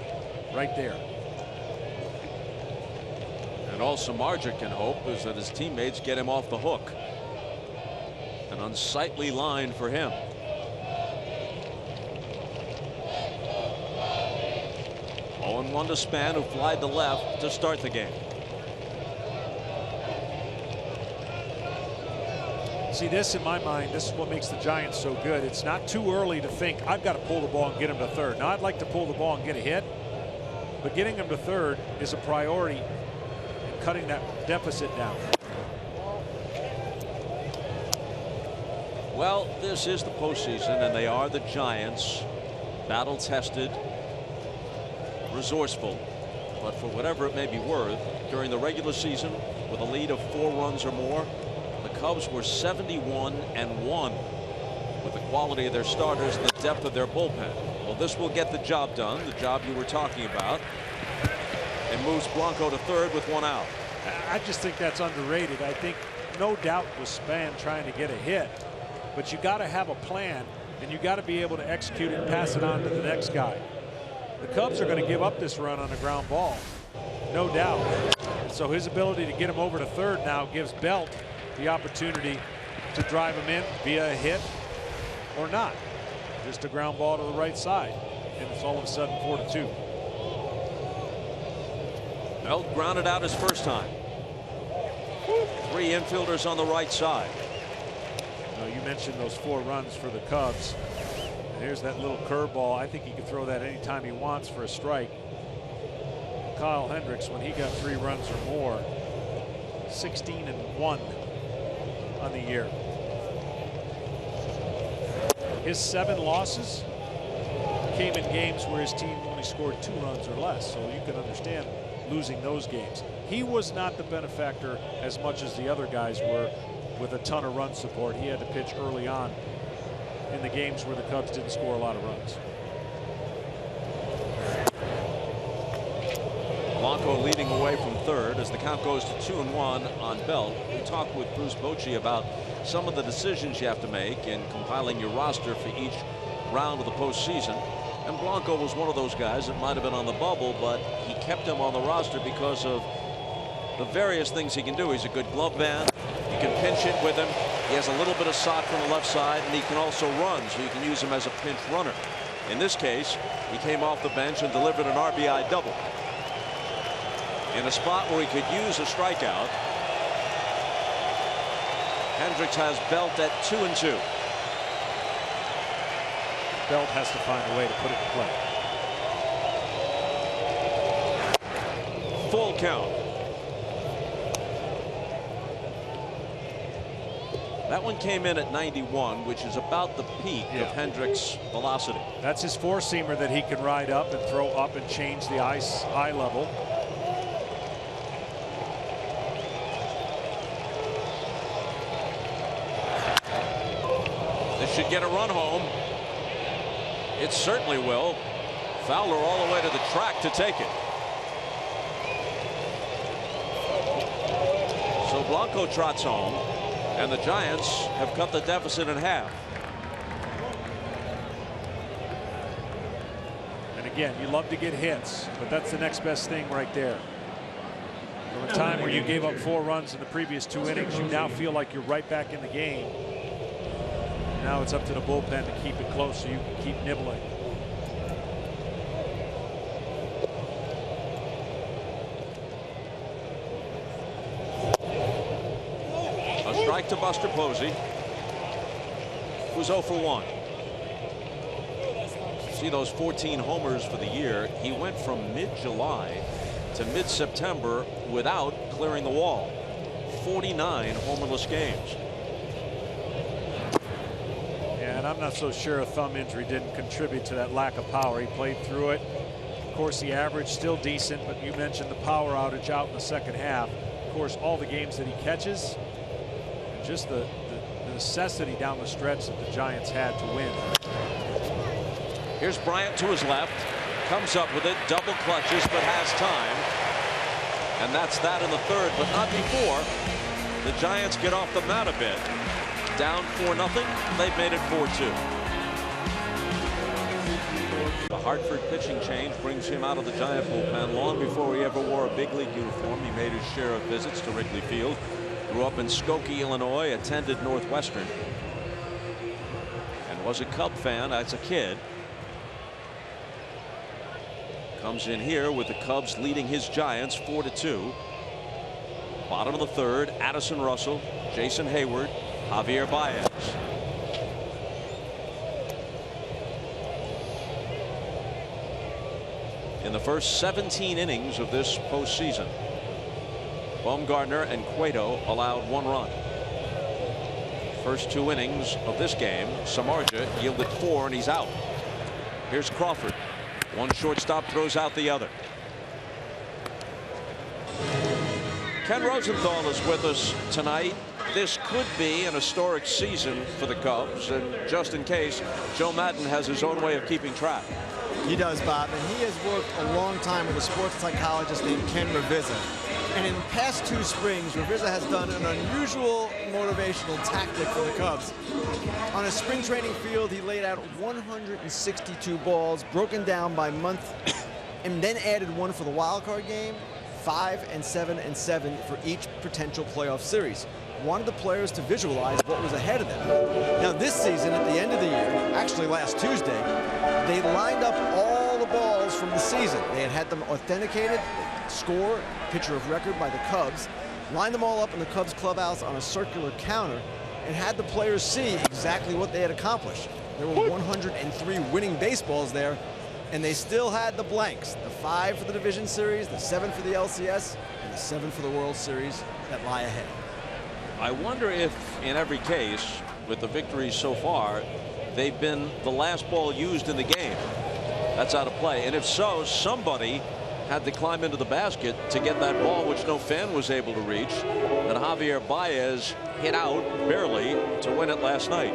right there. And all Samardzija can hope is that his teammates get him off the hook. An unsightly line for him. And 1 to Span, who flied to left to start the game. See, this in my mind, this is what makes the Giants so good. It's not too early to think I've got to pull the ball and get him to third. Now I'd like to pull the ball and get a hit, but getting him to third is a priority in cutting that deficit down. Well, this is the postseason, and they are the Giants. Battle tested, resourceful, but for whatever it may be worth, during the regular season with a lead of 4 runs or more, the Cubs were 71-1 with the quality of their starters and the depth of their bullpen. Well, this will get the job done, the job you were talking about. It moves Blanco to third with 1 out. I just think that's underrated. I think no doubt was Span trying to get a hit, but you got to have a plan and you got to be able to execute it and pass it on to the next guy. The Cubs are going to give up this run on a ground ball, no doubt. And so his ability to get him over to third now gives Belt the opportunity to drive him in via a hit or not. Just a ground ball to the right side, and it's all of a sudden 4-2. Belt grounded out his first time. 3 infielders on the right side. You mentioned those 4 runs for the Cubs. And here's that little curveball. I think he can throw that anytime he wants for a strike. Kyle Hendricks, when he got 3 runs or more, 16-1 on the year. His 7 losses came in games where his team only scored 2 runs or less, so you can understand losing those games. He was not the benefactor as much as the other guys were with a ton of run support. He had to pitch early on in the games where the Cubs didn't score a lot of runs. Blanco leading away from third as the count goes to 2-1 on Belt. We talked with Bruce Bochy about some of the decisions you have to make in compiling your roster for each round of the postseason. And Blanco was one of those guys that might have been on the bubble, but he kept him on the roster because of the various things he can do. He's a good glove man. You can pinch it with him. He has a little bit of sock from the left side, and he can also run, so you can use him as a pinch runner. In this case, he came off the bench and delivered an RBI double in a spot where he could use a strikeout. Hendricks has Belt at 2-2. Belt has to find a way to put it in play. Full count. That one came in at 91, which is about the peak of Hendricks' velocity. That's his 4-seamer that he can ride up and throw up and change the eye level. This should get a run home. It certainly will. Fowler all the way to the track to take it. So Blanco trots home, and the Giants have cut the deficit in half. And again, you love to get hits, but that's the next best thing right there. From a time where you gave up 4 runs in the previous 2 innings, you now feel like you're right back in the game. Now it's up to the bullpen to keep it close so you can keep nibbling. A strike to Buster Posey, who's 0 for 1. See those 14 homers for the year. He went from mid-July to mid-September without clearing the wall. 49 homerless games. And I'm not so sure a thumb injury didn't contribute to that lack of power. He played through it. Of course, the average still decent, but you mentioned the power outage out in the second half. Of course, all the games that he catches, and just the necessity down the stretch that the Giants had to win. Here's Bryant to his left, comes up with it, double clutches, but has time. And that's that in the third, but not before. The Giants get off the mat a bit. Down 4-0. They've made it 4-2. The Hartford pitching change brings him out of the Giant bullpen long before he ever wore a big league uniform. He made his share of visits to Wrigley Field. Grew up in Skokie, Illinois, attended Northwestern, and was a Cub fan as a kid. Comes in here with the Cubs leading his Giants 4-2. Bottom of the third, Addison Russell, Jason Hayward, Javier Baez. In the first 17 innings of this postseason, Baumgartner and Cueto allowed 1 run. First 2 innings of this game, Samardzija yielded 4 and he's out. Here's Crawford. One shortstop throws out the other. Ken Rosenthal is with us tonight. This could be an historic season for the Cubs, and just in case, Joe Madden has his own way of keeping track. He does, Bob, and he has worked a long time with a sports psychologist named Ken Ravizza. And in the past 2 springs, Ravizza has done an unusual motivational tactic for the Cubs. On a spring training field, he laid out 162 balls, broken down by month, and then added 1 for the wild card game, 5 and 7 and 7 for each potential playoff series. Wanted the players to visualize what was ahead of them. Now this season, at the end of the year, actually last Tuesday, they lined up all the balls from the season. They had them authenticated, score, pitcher of record by the Cubs, lined them all up in the Cubs clubhouse on a circular counter, and had the players see exactly what they had accomplished. There were 103 winning baseballs there, and they still had the blanks, the 5 for the division series, the 7 for the LCS, and the 7 for the World Series that lie ahead. I wonder if in every case with the victories so far they've been the last ball used in the game. That's out of play. And if so, somebody had to climb into the basket to get that ball, which no fan was able to reach, that Javier Baez hit out barely to win it last night.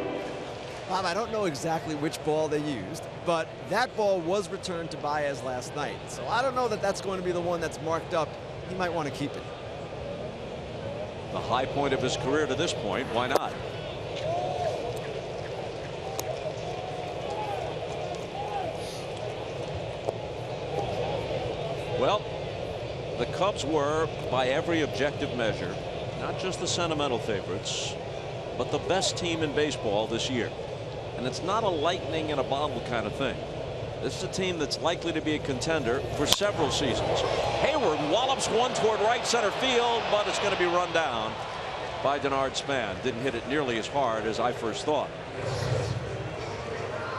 Bob, I don't know exactly which ball they used, but that ball was returned to Baez last night. So I don't know that that's going to be the one that's marked up. He might want to keep it. The high point of his career to this point. Why not? Well, the Cubs were, by every objective measure, not just the sentimental favorites, but the best team in baseball this year. And it's not a lightning in a bottle kind of thing. This is a team that's likely to be a contender for several seasons. Hayward wallops one toward right center field, but it's going to be run down by Denard Span. Didn't hit it nearly as hard as I first thought.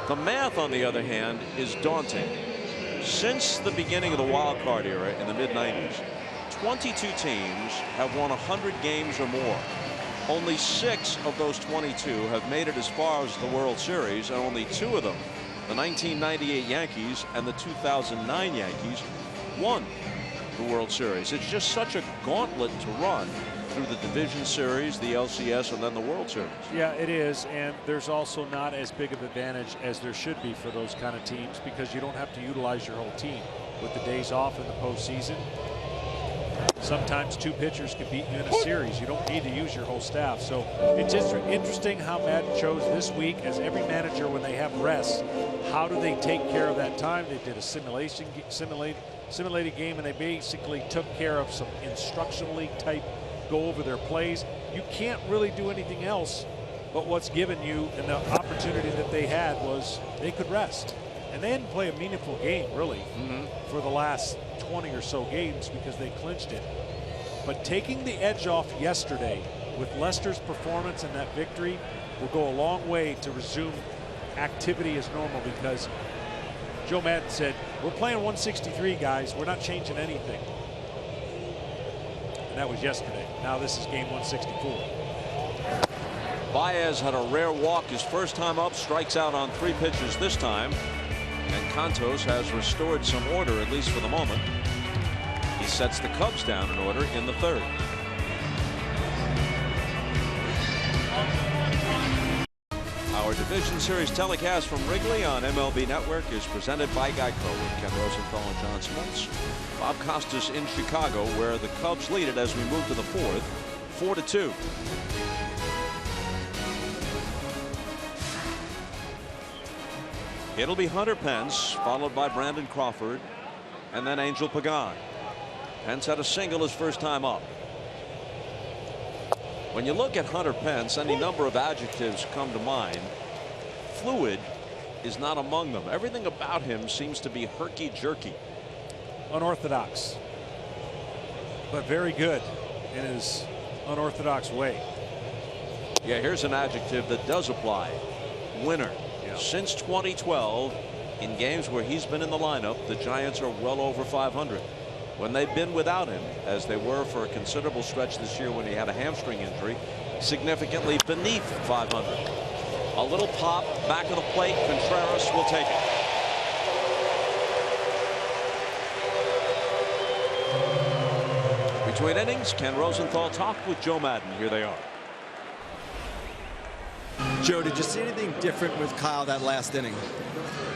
The math, on the other hand, is daunting. Since the beginning of the wild card era in the mid-90s, 22 teams have won 100 games or more. Only 6 of those 22 have made it as far as the World Series, and only 2 of them, the 1998 Yankees and the 2009 Yankees, won the World Series. It's just such a gauntlet to run through the Division Series, the LCS, and then the World Series. Yeah, it is, and there's also not as big of an advantage as there should be for those kind of teams, because you don't have to utilize your whole team with the days off in the postseason. Sometimes 2 pitchers can beat you in a series. You don't need to use your whole staff. So it's just interesting how Madden chose this week, as every manager, when they have rest, how do they take care of that time? They did a simulated game, and they basically took care of some instructionally type go over their plays. You can't really do anything else, but what's given you, and the opportunity that they had was they could rest. And they didn't play a meaningful game, really, for the last 20 or so games, because they clinched it. But taking the edge off yesterday with Lester's performance and that victory will go a long way to resume activity as normal, because Joe Madden said, we're playing 163, guys. We're not changing anything. And that was yesterday. Now this is game 164. Baez had a rare walk his first time up, strikes out on 3 pitches this time. And Cantos has restored some order, at least for the moment. He sets the Cubs down in order in the 3rd. Our Division Series telecast from Wrigley on MLB Network is presented by Geico, with Ken Rosenthal and John Smoltz. Bob Costas in Chicago, where the Cubs lead it as we move to the 4th, 4-2. It'll be Hunter Pence, followed by Brandon Crawford, and then Angel Pagan. Pence had a single his first time up. When you look at Hunter Pence, any number of adjectives come to mind. Fluid is not among them. Everything about him seems to be herky-jerky. Unorthodox, but very good in his unorthodox way. Yeah, here's an adjective that does apply. Winner. Since 2012, in games where he's been in the lineup, the Giants are well over 500. When they've been without him, as they were for a considerable stretch this year when he had a hamstring injury, significantly beneath 500. A little pop, back of the plate, Contreras will take it. Between innings, Ken Rosenthal talked with Joe Madden. Here they are. Joe, did you see anything different with Kyle that last inning?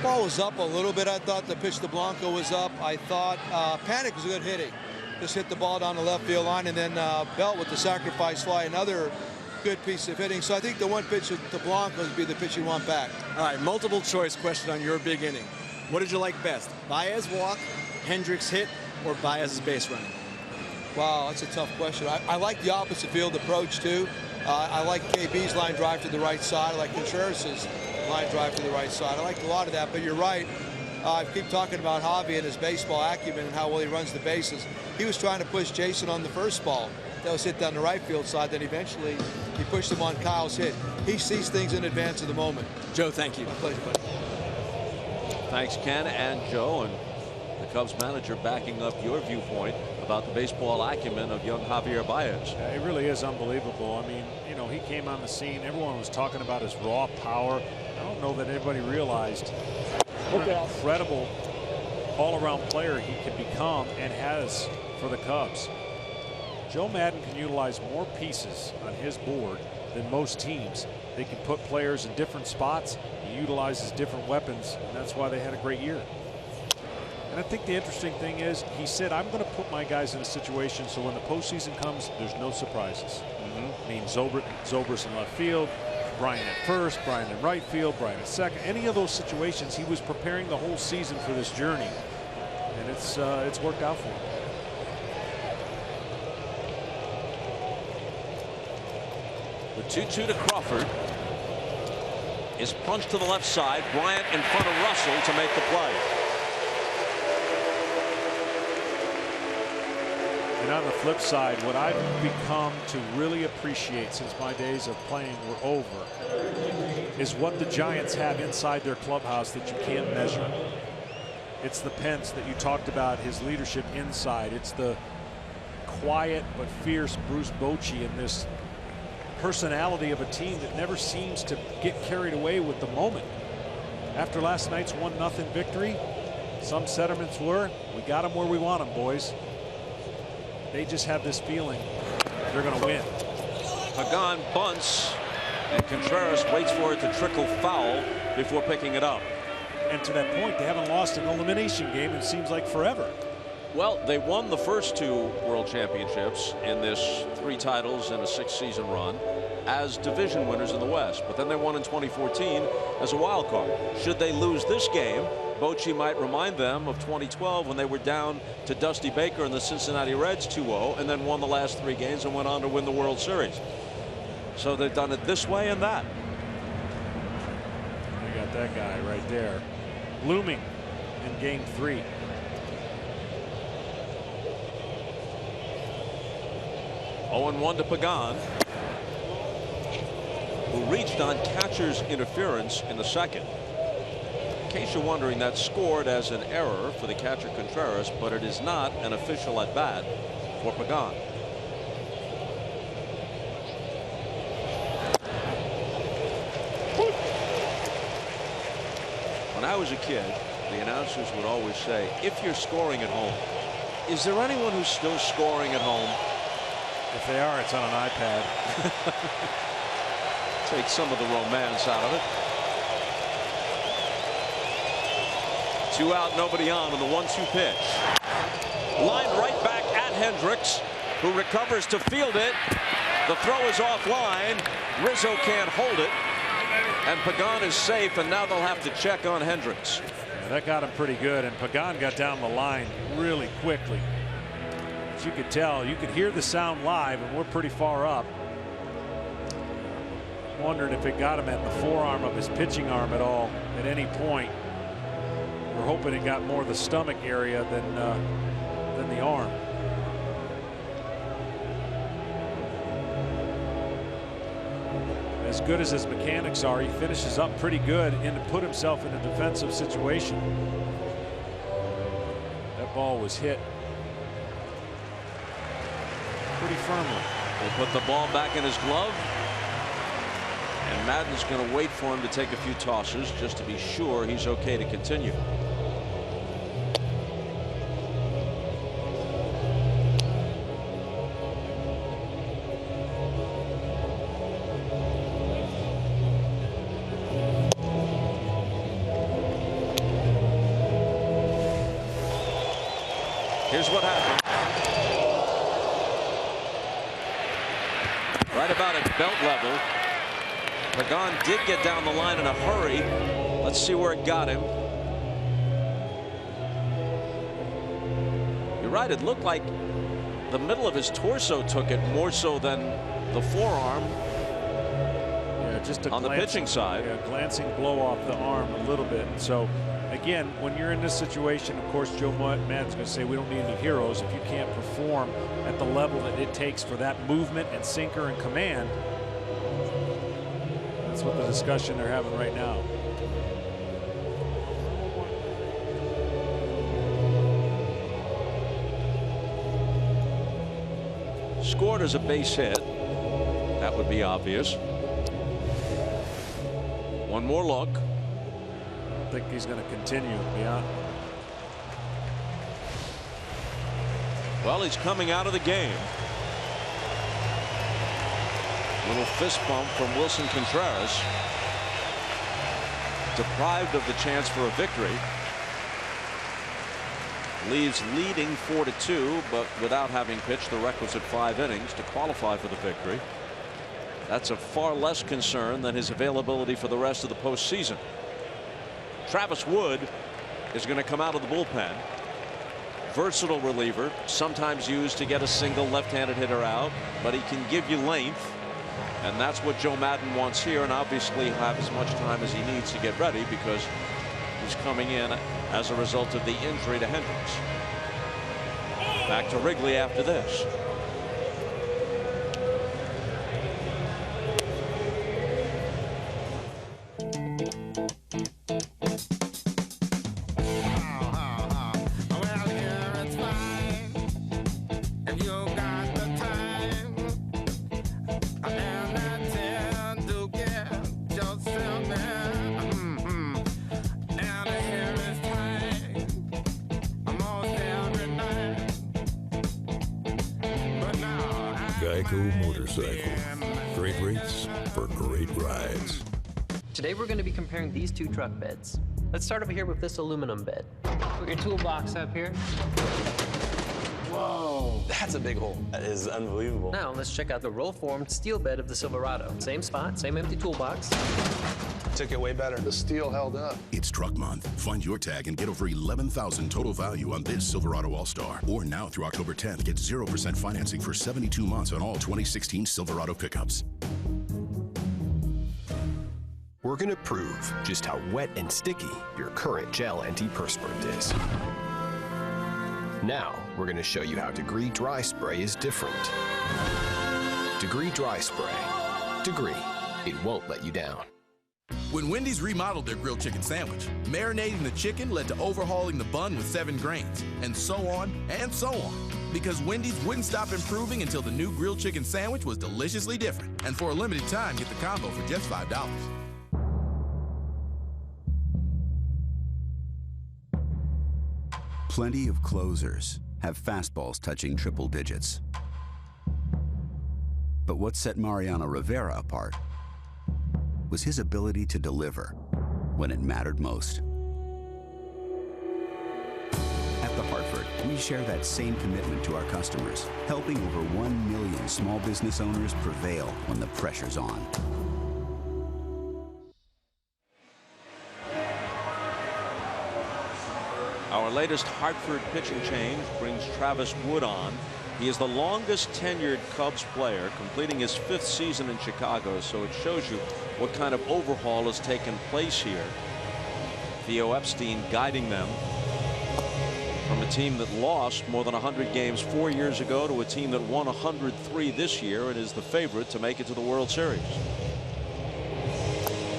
Ball was up a little bit. I thought the pitch to Blanco was up. I thought Panic was a good hitting. Just hit the ball down the left field line, and then Belt with the sacrifice fly, another good piece of hitting. So I think the one pitch to Blanco would be the pitch you want back. All right, multiple choice question on your big inning. What did you like best? Baez walk, Hendricks hit, or Baez's base running? Wow, that's a tough question. I like the opposite field approach, too. I like KB's line drive to the right side. I like Contreras' line drive to the right side. I like a lot of that, but you're right. I keep talking about Javi and his baseball acumen and how well he runs the bases. He was trying to push Jason on the first ball. That was hit down the right field side. Then eventually he pushed him on Kyle's hit. He sees things in advance of the moment. Joe, thank you. My pleasure, buddy. Thanks, Ken and Joe. And The Cubs manager backing up your viewpoint about the baseball acumen of young Javier Baez. Yeah, it really is unbelievable. I mean, you know, he came on the scene. Everyone was talking about his raw power. I don't know that anybody realized what an incredible all-around player he can become and has for the Cubs. Joe Maddon can utilize more pieces on his board than most teams. They can put players in different spots. He utilizes different weapons, and that's why they had a great year. And I think the interesting thing is he said, I'm going to put my guys in a situation so when the postseason comes, there's no surprises. I mean, Zobrist in left field, Brian at first, Brian in right field, Brian at second. Any of those situations, he was preparing the whole season for this journey, and it's worked out for him. The 2-2 to Crawford is punched to the left side. Bryant in front of Russell to make the play. And on the flip side, what I've become to really appreciate since my days of playing were over is what the Giants have inside their clubhouse that you can't measure. It's the Pence that you talked about, his leadership inside. It's the quiet but fierce Bruce Bochy and this personality of a team that never seems to get carried away with the moment. After last night's 1-0 victory, some sentiments were, we got them where we want them, boys. They just have this feeling they're going to win. Pagan bunts, and Contreras waits for it to trickle foul before picking it up. And to that point, they haven't lost an elimination game, it seems like forever. Well, they won the first 2 World Championships in this 3 titles and a 6-season run as division winners in the West. But then they won in 2014 as a wild card. Should they lose this game, Bochy might remind them of 2012 when they were down to Dusty Baker and the Cincinnati Reds 2-0 and then won the last 3 games and went on to win the World Series. So they've done it this way and that. You got that guy right there looming in game 3. Oh, 0-1 to Pagan, who reached on catcher's interference in the second. In case you're wondering, that's scored as an error for the catcher Contreras, but it is not an official at bat for Pagan. When I was a kid, the announcers would always say, if you're scoring at home, is there anyone who's still scoring at home? If they are, it's on an iPad. Take some of the romance out of it. 2 out, nobody on the 1-2 pitch. Lined right back at Hendricks, who recovers to field it. The throw is offline. Rizzo can't hold it. And Pagan is safe, and now they'll have to check on Hendricks. Yeah, that got him pretty good, and Pagan got down the line really quickly. As you could tell, you could hear the sound live, and we're pretty far up. Wondering if it got him at the forearm of his pitching arm at all at any point. We're hoping it got more the stomach area than the arm. As good as his mechanics are, he finishes up pretty good and to put himself in a defensive situation. That ball was hit pretty firmly. They put the ball back in his glove, and Madden's going to wait for him to take a few tosses just to be sure he's okay to continue. Here's what happened. Right about at belt level. Pagan did get down the line in a hurry. Let's see where it got him. You're right, it looked like the middle of his torso took it more so than the forearm. Yeah, just on the pitching side. Yeah, glancing blow off the arm a little bit. So again, when you're in this situation, of course, Joe Maddon's going to say we don't need any heroes. If you can't perform at the level that it takes for that movement and sinker and command, that's what the discussion they're having right now. Scored as a base hit. That would be obvious. One more look. I think he's going to continue beyond. Well, he's coming out of the game. Little fist bump from Wilson Contreras. Deprived of the chance for a victory. Leaves leading 4-2, but without having pitched the requisite 5 innings to qualify for the victory. That's a far less concern than his availability for the rest of the postseason. Travis Wood is going to come out of the bullpen. Versatile reliever, sometimes used to get a single left-handed hitter out, but he can give you length, and that's what Joe Maddon wants here, and obviously have as much time as he needs to get ready because he's coming in as a result of the injury to Hendricks. Back to Wrigley after this. Motorcycle. Great rates for great rides. Today we're going to be comparing these 2 truck beds. Let's start over here with this aluminum bed. Put your toolbox up here. Whoa, that's a big hole. That is unbelievable. Now let's check out the roll-formed steel bed of the Silverado. Same spot, same empty toolbox. Took it way better. The steel held up. It's Truck Month. Find your tag and get over $11,000 total value on this Silverado All-Star. Or now through October 10th, get 0% financing for 72 months on all 2016 Silverado pickups. We're going to prove just how wet and sticky your current gel antiperspirant is. Now, we're going to show you how Degree Dry Spray is different. Degree Dry Spray. Degree. It won't let you down. When Wendy's remodeled their grilled chicken sandwich, marinating the chicken led to overhauling the bun with 7 grains, and so on and so on. Because Wendy's wouldn't stop improving until the new grilled chicken sandwich was deliciously different. And for a limited time, get the combo for just $5. Plenty of closers have fastballs touching triple digits. But what set Mariano Rivera apart was his ability to deliver when it mattered most. At The Hartford, we share that same commitment to our customers, helping over 1 million small business owners prevail when the pressure's on. Our latest Hartford pitching change brings Travis Wood on. He is the longest tenured Cubs player, completing his 5th season in Chicago, so it shows you what kind of overhaul has taken place here. Theo Epstein guiding them from a team that lost more than 100 games 4 years ago to a team that won 103 this year and is the favorite to make it to the World Series.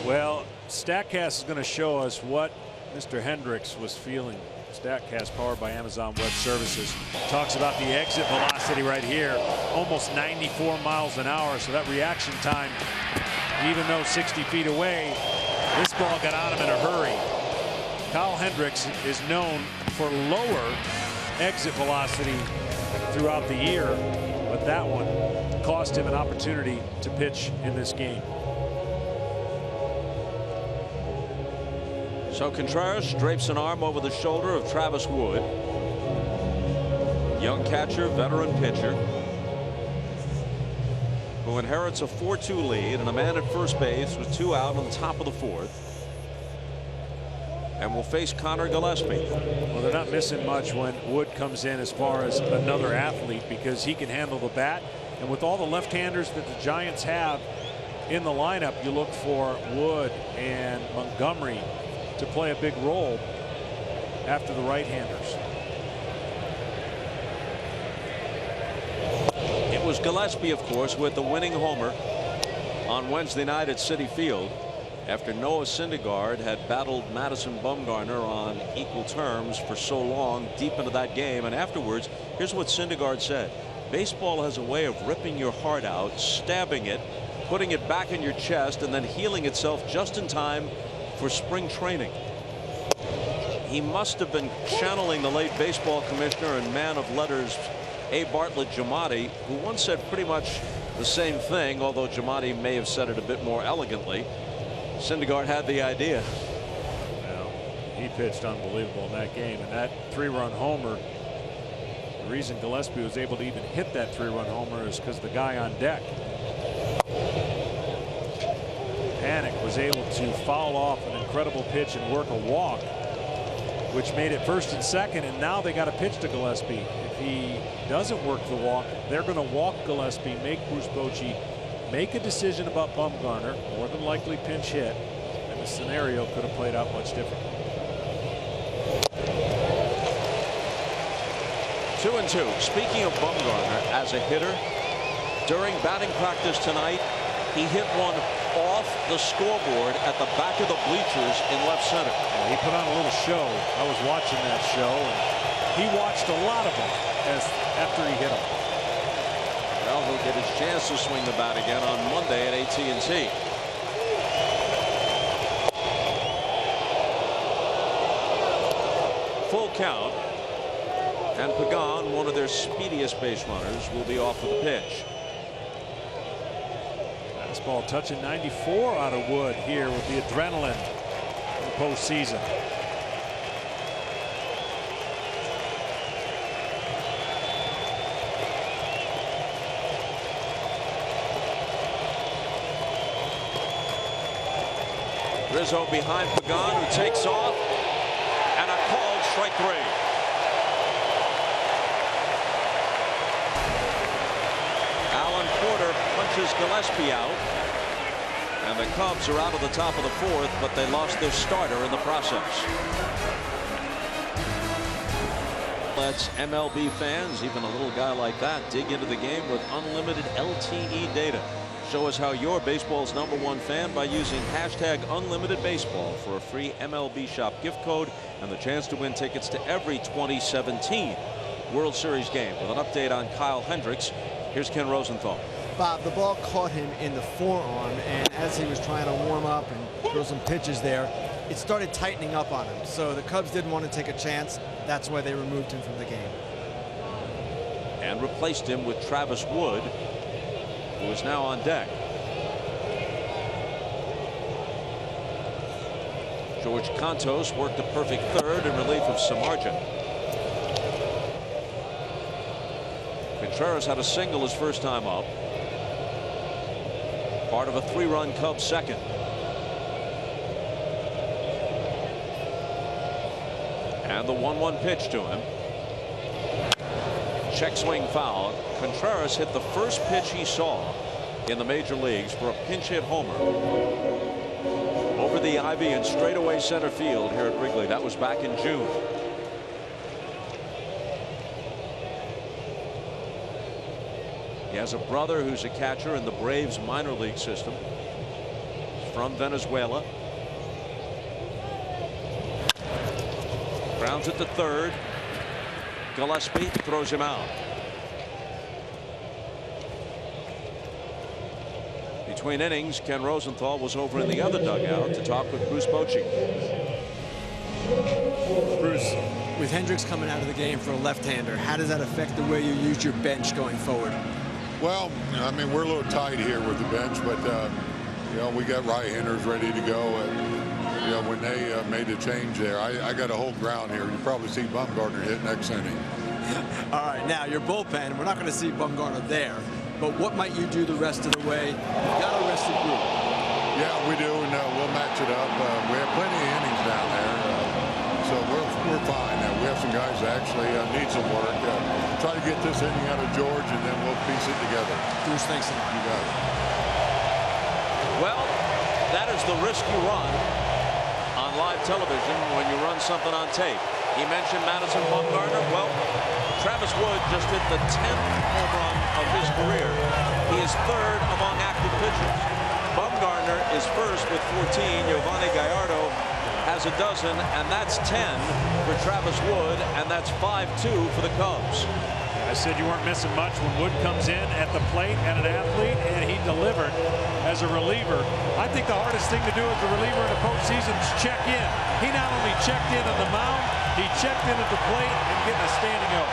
Well, StatCast is going to show us what Mr. Hendricks was feeling. StatCast, powered by Amazon Web Services, talks about the exit velocity right here, almost 94 miles an hour. So that reaction time, even though 60 feet away, this ball got on him in a hurry. Kyle Hendricks is known for lower exit velocity throughout the year, but that one cost him an opportunity to pitch in this game. So Contreras drapes an arm over the shoulder of Travis Wood. Young catcher, veteran pitcher, who inherits a 4-2 lead and a man at first base with 2 out on the top of the 4th. And will face Connor Gillespie. Well, they're not missing much when Wood comes in as far as another athlete, because he can handle the bat. And with all the left-handers that the Giants have in the lineup, you look for Wood and Montgomery to play a big role after the right-handers. It was Gillespie, of course, with the winning homer on Wednesday night at Citi Field after Noah Syndergaard had battled Madison Bumgarner on equal terms for so long deep into that game. And afterwards, here's what Syndergaard said. Baseball has a way of ripping your heart out, stabbing it, putting it back in your chest, and then healing itself just in time for spring training. He must have been channeling the late baseball commissioner and man of letters A. Bartlett Giamatti, who once said pretty much the same thing, although Giamatti may have said it a bit more elegantly. Syndergaard had the idea. Well, he pitched unbelievable in that game, and that 3-run homer, the reason Gillespie was able to even hit that 3-run homer is because the guy on deck, Panik, was able to foul off an incredible pitch and work a walk, which made it first and second, and now they got a pitch to Gillespie. If he doesn't work the walk, they're going to walk Gillespie, make Bruce Bochy make a decision about Bumgarner, more than likely pinch hit, and the scenario could have played out much differently. 2-2. Speaking of Bumgarner as a hitter, during batting practice tonight, he hit one off the scoreboard at the back of the bleachers in left center. Well, he put on a little show. I was watching that show, and he watched a lot of them after he hit them. Well, he'll get his chance to swing the bat again on Monday at AT&T. Full count, and Pagan, one of their speediest base runners, will be off with the pitch. Fastball touching 94 out of Wood here with the adrenaline in the postseason. Rizzo behind Pagan, who takes off, and a called strike 3. Alan Porter punches Gillespie out, and the Cubs are out of the top of the 4th, but they lost their starter in the process. Let's MLB fans, even a little guy like that, dig into the game with unlimited LTE data. Show us how you're baseball's #1 fan by using #UnlimitedBaseball for a free MLB Shop gift code and the chance to win tickets to every 2017 World Series game. With an update on Kyle Hendricks, here's Ken Rosenthal. Bob, the ball caught him in the forearm, and as he was trying to warm up and throw some pitches there, it started tightening up on him. So the Cubs didn't want to take a chance. That's why they removed him from the game. And replaced him with Travis Wood, who is now on deck. George Contos worked a perfect third in relief of Samardzija. Contreras had a single his first time up, part of a 3-run Cubs second. And the 1-1 pitch to him. Check swing foul. Contreras hit the first pitch he saw in the major leagues for a pinch hit homer over the ivy and straightaway center field here at Wrigley. That was back in June. He has a brother who's a catcher in the Braves minor league system. He's from Venezuela. Grounds at the third. Gillespie throws him out. Between innings, Ken Rosenthal was over in the other dugout to talk with Bruce Bochy. Bruce, with Hendricks coming out of the game for a left-hander, how does that affect the way you use your bench going forward? Well, I mean, we're a little tight here with the bench, but you know, we got right-handers ready to go. You know, when they made the change there, I got to hold ground here. You probably see Bumgarner hit next inning. All right, now your bullpen, we're not going to see Bumgarner there, but what might you do the rest of the way? You've got a rested group. Yeah, we do, and we'll match it up. We have plenty of innings down there, so we're fine. We have some guys that actually need some work. Try to get this inning out of George, and then we'll piece it together. Bruce, thanks a lot. You got it. Well, that is the risk you run on live television when you run something on tape. He mentioned Madison Bumgarner. Well, Travis Wood just hit the 10th home run of his career. He is third among active pitchers. Bumgarner is first with 14. Giovanni Gallardo has a dozen, and that's 10 for Travis Wood, and that's 5-2 for the Cubs. I said you weren't missing much when Wood comes in at the plate and an athlete, and he delivered as a reliever. I think the hardest thing to do as a reliever in the postseason is check in. He not only checked in on the mound, he checked in at the plate and getting a standing out.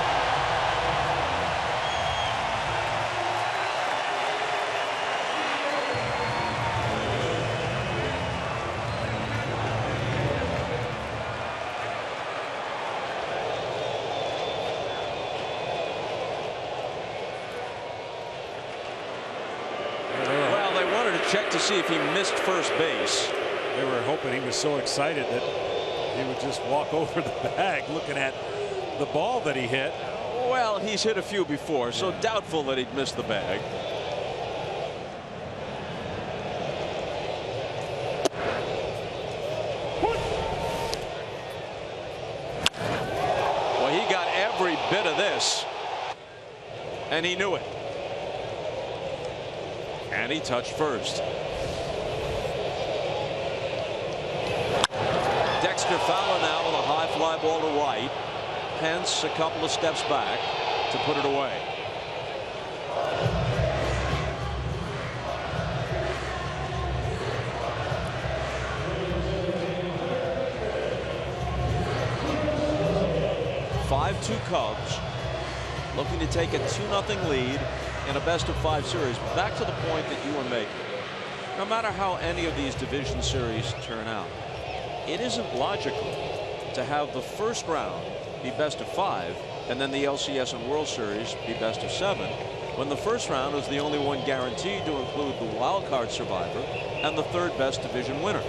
Check to see if he missed first base. They were hoping he was so excited that he would just walk over the bag looking at the ball that he hit. Well, he's hit a few before, so doubtful that he'd missed the bag. Well, he got every bit of this, and he knew it. And he touched first. Dexter Fowler now with a high fly ball to right. Hence a couple of steps back to put it away. (5-2) Cubs looking to take a 2-0 lead in a best-of-5 series. Back to the point that you were making. No matter how any of these division series turn out, it isn't logical to have the first round be best-of-5 and then the LCS and World Series be best-of-7, when the first round is the only one guaranteed to include the wild card survivor and the third best division winner.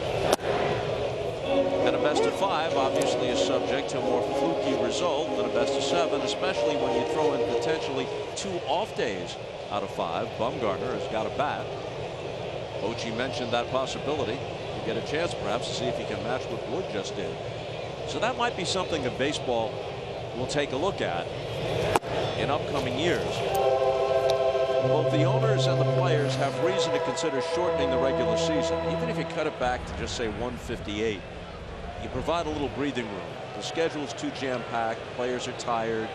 And a best-of-5 obviously is subject to a more fluky result than a best-of-7, especially when you throw in potentially 2 off days out of 5. Bumgarner has got a bat. Ochi mentioned that possibility to get a chance perhaps to see if he can match what Wood just did. So that might be something that baseball will take a look at in upcoming years. Both the owners and the players have reason to consider shortening the regular season. Even if you cut it back to just say 158, you provide a little breathing room. The schedule is too jam-packed. Players are tired.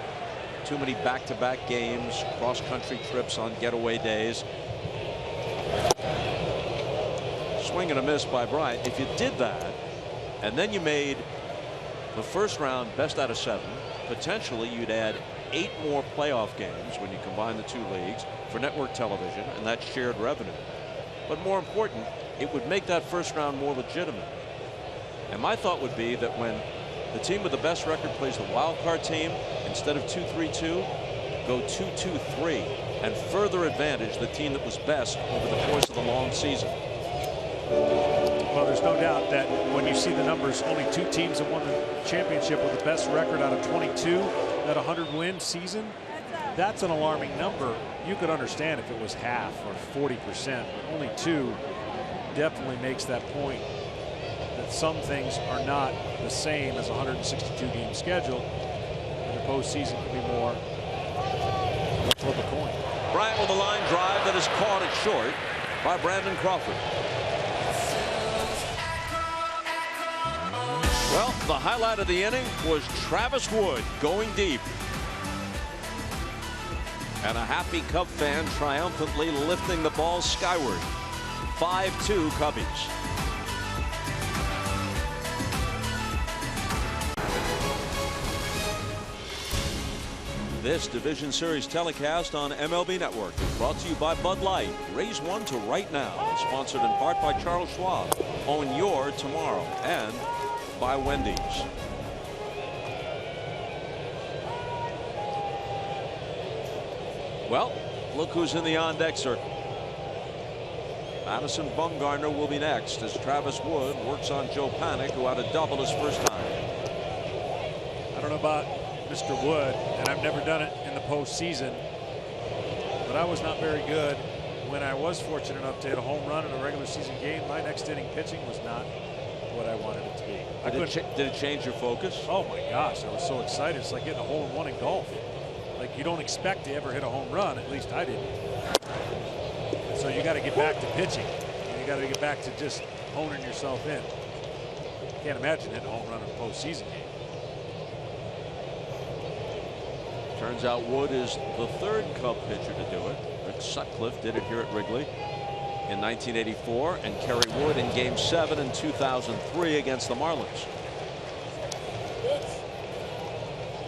Too many back-to-back games, cross-country trips on getaway days. Swing and a miss by Bryant. If you did that, and then you made the first round best out of 7, potentially you'd add 8 more playoff games when you combine the 2 leagues for network television and that shared revenue. But more important, it would make that first round more legitimate. And my thought would be that when the team with the best record plays the wild card team, instead of 2-3-2, go 2-2-3 and further advantage the team that was best over the course of the long season. Well, there's no doubt that when you see the numbers, only 2 teams have won the championship with the best record out of 22, that 100-win season, that's an alarming number. You could understand if it was half or 40%, but only 2 definitely makes that point that some things are not the same as a 162-game schedule, and the postseason can be more flip a coin. Bryant with a line drive that is caught at short by Brandon Crawford. Well, the highlight of the inning was Travis Wood going deep. And a happy Cub fan triumphantly lifting the ball skyward. 5-2 Cubbies. This Division Series telecast on MLB Network is brought to you by Bud Light. Raise one to right now. Sponsored in part by Charles Schwab. Own your tomorrow. And by Wendy's. Well, look who's in the on-deck circle. Madison Bumgarner will be next as Travis Wood works on Joe Panik, who had a double his first time. I don't know about Mr. Wood, and I've never done it in the postseason, but I was not very good when I was fortunate enough to hit a home run in a regular season game. My next inning pitching was not what I wanted it to be. Did it change your focus? Oh my gosh, I was so excited. It's like hitting a hole-in-one in golf. Like, you don't expect to ever hit a home run, at least I didn't. So you got to get back to pitching. And you got to get back to just honing yourself in. Can't imagine hitting a home run in a postseason game. Turns out Wood is the third Cub pitcher to do it. Rick Sutcliffe did it here at Wrigley in 1984, and Kerry Wood in Game 7 in 2003 against the Marlins.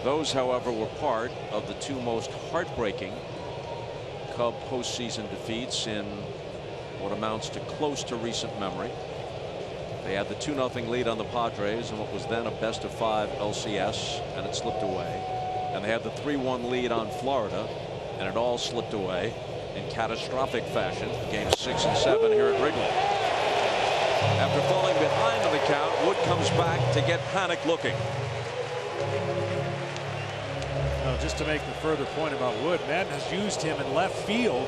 Those, however, were part of the two most heartbreaking Cub postseason defeats in what amounts to close to recent memory. They had the 2-0 lead on the Padres in what was then a best-of-5 LCS, and it slipped away. And they had the 3-1 lead on Florida, and it all slipped away in catastrophic fashion. Games 6 and 7 here at Wrigley. After falling behind on the count, Wood comes back to get panic looking. Now, just to make the further point about Wood, Madden has used him in left field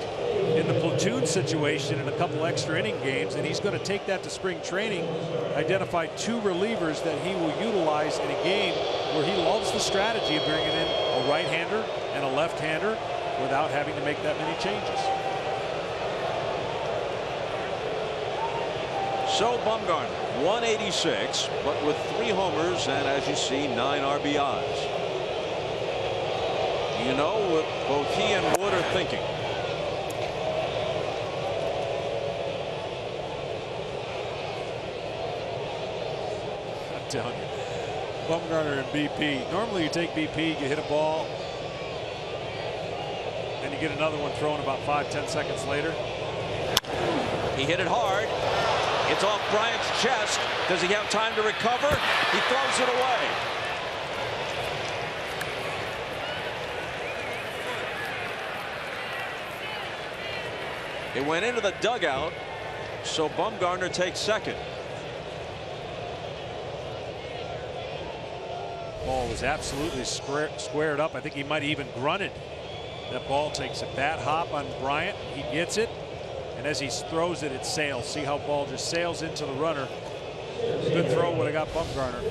in the platoon situation in a couple extra inning games, and he's going to take that to spring training, identify 2 relievers that he will utilize in a game where he loves the strategy of bringing in a right-hander and a left-hander without having to make that many changes. So Bumgarner, 186, but with 3 homers and, as you see, 9 RBIs. You know what both he and Wood are thinking. I'm telling you, Bumgarner and BP. Normally you take BP, you hit a ball, and you get another one thrown about 5-10 seconds later. He hit it hard. It's off Bryant's chest. Does he have time to recover? He throws it away. It went into the dugout, so Bumgarner takes second. Ball was absolutely squared up. I think he might have even grunted. That ball takes a bat hop on Bryant. He gets it, and as he throws it, it sails. See how ball just sails into the runner. Good throw would have got Bumgarner.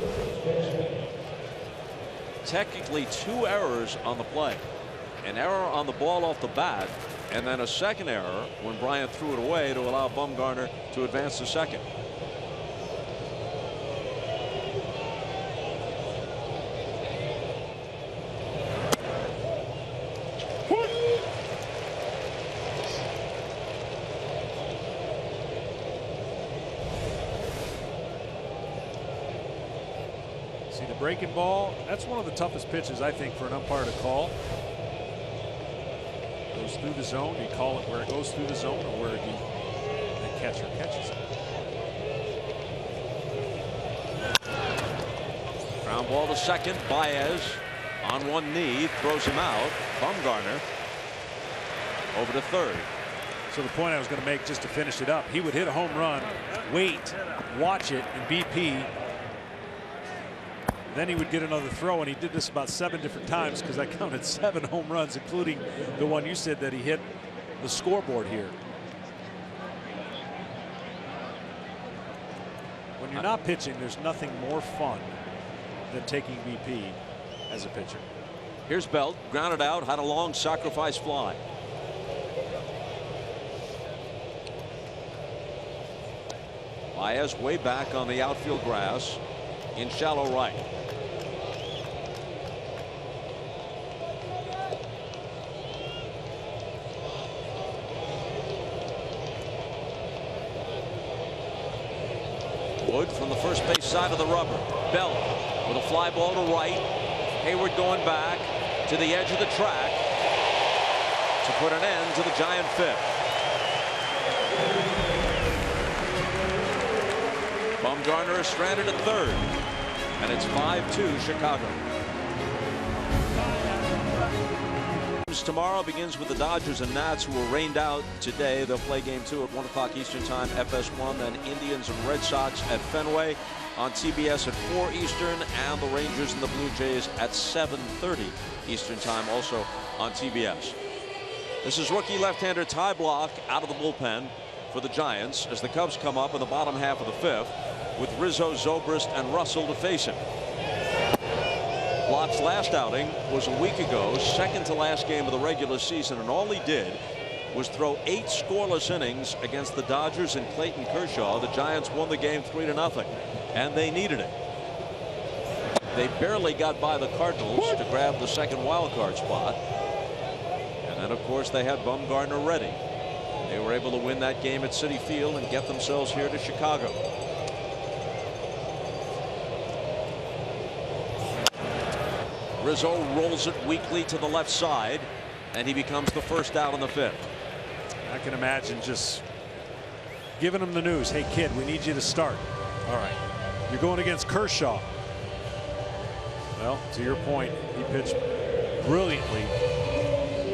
Technically 2 errors on the play. An error on the ball off the bat, and then a second error when Bryant threw it away to allow Bumgarner to advance to second. See the breaking ball? That's one of the toughest pitches, I think, for an umpire to call. Goes through the zone. Do you call it where it goes through the zone, or where the catcher catches it? Ground ball to second. Baez on one knee, throws him out. Bumgarner over to third. So the point I was going to make, just to finish it up, he would hit a home run, wait, watch it, and BP. Then he would get another throw, and he did this about 7 different times, because I counted 7 home runs, including the one you said that he hit the scoreboard here. When you're not pitching, there's nothing more fun than taking BP as a pitcher. Here's Belt, grounded out, had a long sacrifice fly. Baez way back on the outfield grass in shallow right. Wood from the first base side of the rubber. Belt with a fly ball to right. Hayward going back to the edge of the track to put an end to the Giant fifth. Bumgarner is stranded at third, and it's 5-2 Chicago. Tomorrow begins with the Dodgers and Nats, who were rained out today. They'll play game 2 at 1 o'clock Eastern time, FS1. Then Indians and Red Sox at Fenway on TBS at 4 Eastern, and the Rangers and the Blue Jays at 7:30 Eastern time, also on TBS. This is rookie left-hander Ty Blach out of the bullpen for the Giants as the Cubs come up in the bottom half of the 5th with Rizzo, Zobrist, and Russell to face him. Blach's last outing was a week ago, second to last game of the regular season, and all he did was throw 8 scoreless innings against the Dodgers and Clayton Kershaw. The Giants won the game 3-0, and they needed it. They barely got by the Cardinals to grab the second wild card spot. And then, of course, they had Bumgarner ready. They were able to win that game at Citi Field and get themselves here to Chicago. Rizzo rolls it weakly to the left side, and he becomes the first out in the 5th. I can imagine just giving him the news. Hey, kid, we need you to start. All right. You're going against Kershaw. Well, to your point, he pitched brilliantly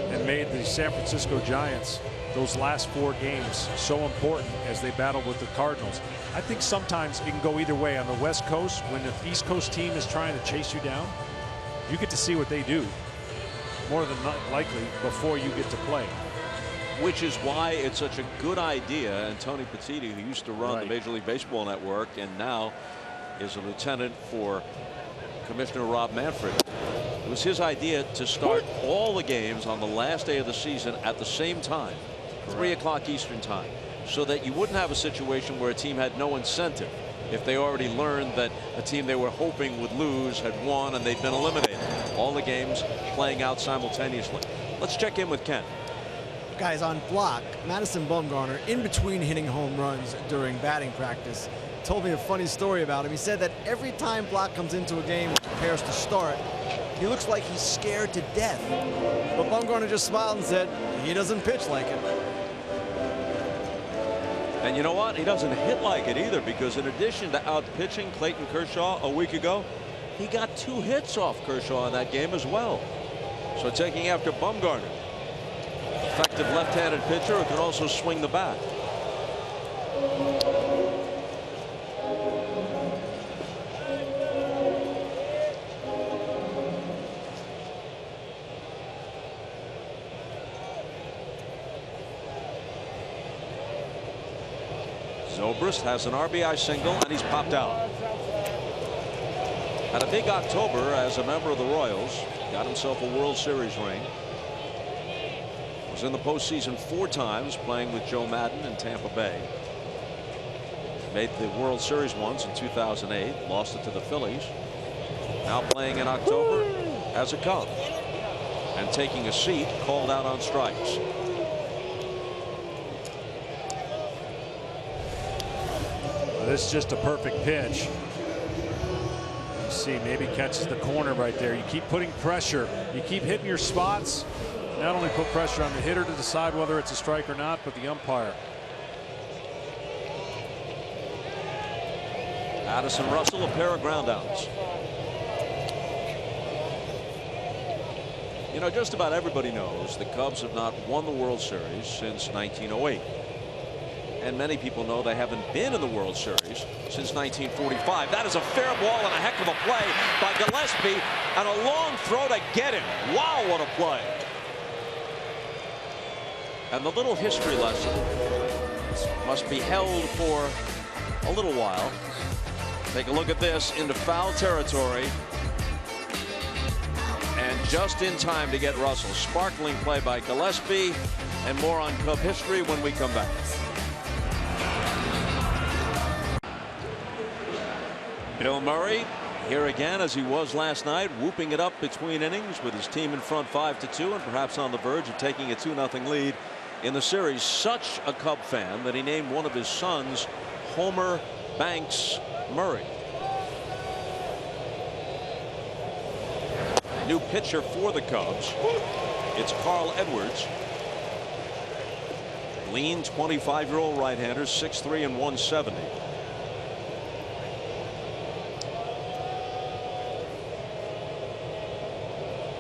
and made the San Francisco Giants, those last 4 games, so important as they battled with the Cardinals. I think sometimes it can go either way. On the West Coast, when the East Coast team is trying to chase you down, you get to see what they do more than likely before you get to play. Which is why it's such a good idea. And Tony Petitti, who used to run the Major League Baseball Network and now is a lieutenant for Commissioner Rob Manfred, it was his idea to start all the games on the last day of the season at the same time, 3 o'clock Eastern time, so that you wouldn't have a situation where a team had no incentive if they already learned that a team they were hoping would lose had won and they'd been eliminated. All the games playing out simultaneously. Let's check in with Ken. Guys, on block, Madison Bumgarner, in between hitting home runs during batting practice, told me a funny story about him. He said that every time Block comes into a game and prepares to start, he looks like he's scared to death. But Bumgarner just smiled and said he doesn't pitch like it. And you know what? He doesn't hit like it either, because in addition to out pitching Clayton Kershaw a week ago, he got 2 hits off Kershaw in that game as well. So taking after Bumgarner, effective left-handed pitcher who can also swing the bat. Zobrist has an RBI single, and he's popped out. Had a big October as a member of the Royals. Got himself a World Series ring. Was in the postseason 4 times, playing with Joe Madden in Tampa Bay. Made the World Series once in 2008. Lost it to the Phillies. Now playing in October as a Cub. And taking a seat, called out on strikes. This is just a perfect pitch. You see, maybe catches the corner right there. You keep putting pressure. You keep hitting your spots. Not only put pressure on the hitter to decide whether it's a strike or not, but the umpire. Addison Russell, a pair of groundouts. You know, just about everybody knows the Cubs have not won the World Series since 1908. And many people know they haven't been in the World Series since 1945. That is a fair ball and a heck of a play by Gillespie, and a long throw to get him. Wow, what a play. And the little history lesson must be held for a little while. Take a look at this into foul territory. And just in time to get Russell. Sparkling play by Gillespie, and more on Cub history when we come back. Bill Murray here again as he was last night, whooping it up between innings with his team in front 5-2 and perhaps on the verge of taking a 2-0 lead in the series. Such a Cub fan that he named one of his sons Homer Banks Murray. New pitcher for the Cubs. It's Carl Edwards. Lean 25-year-old right-hander, 6'3" and 170.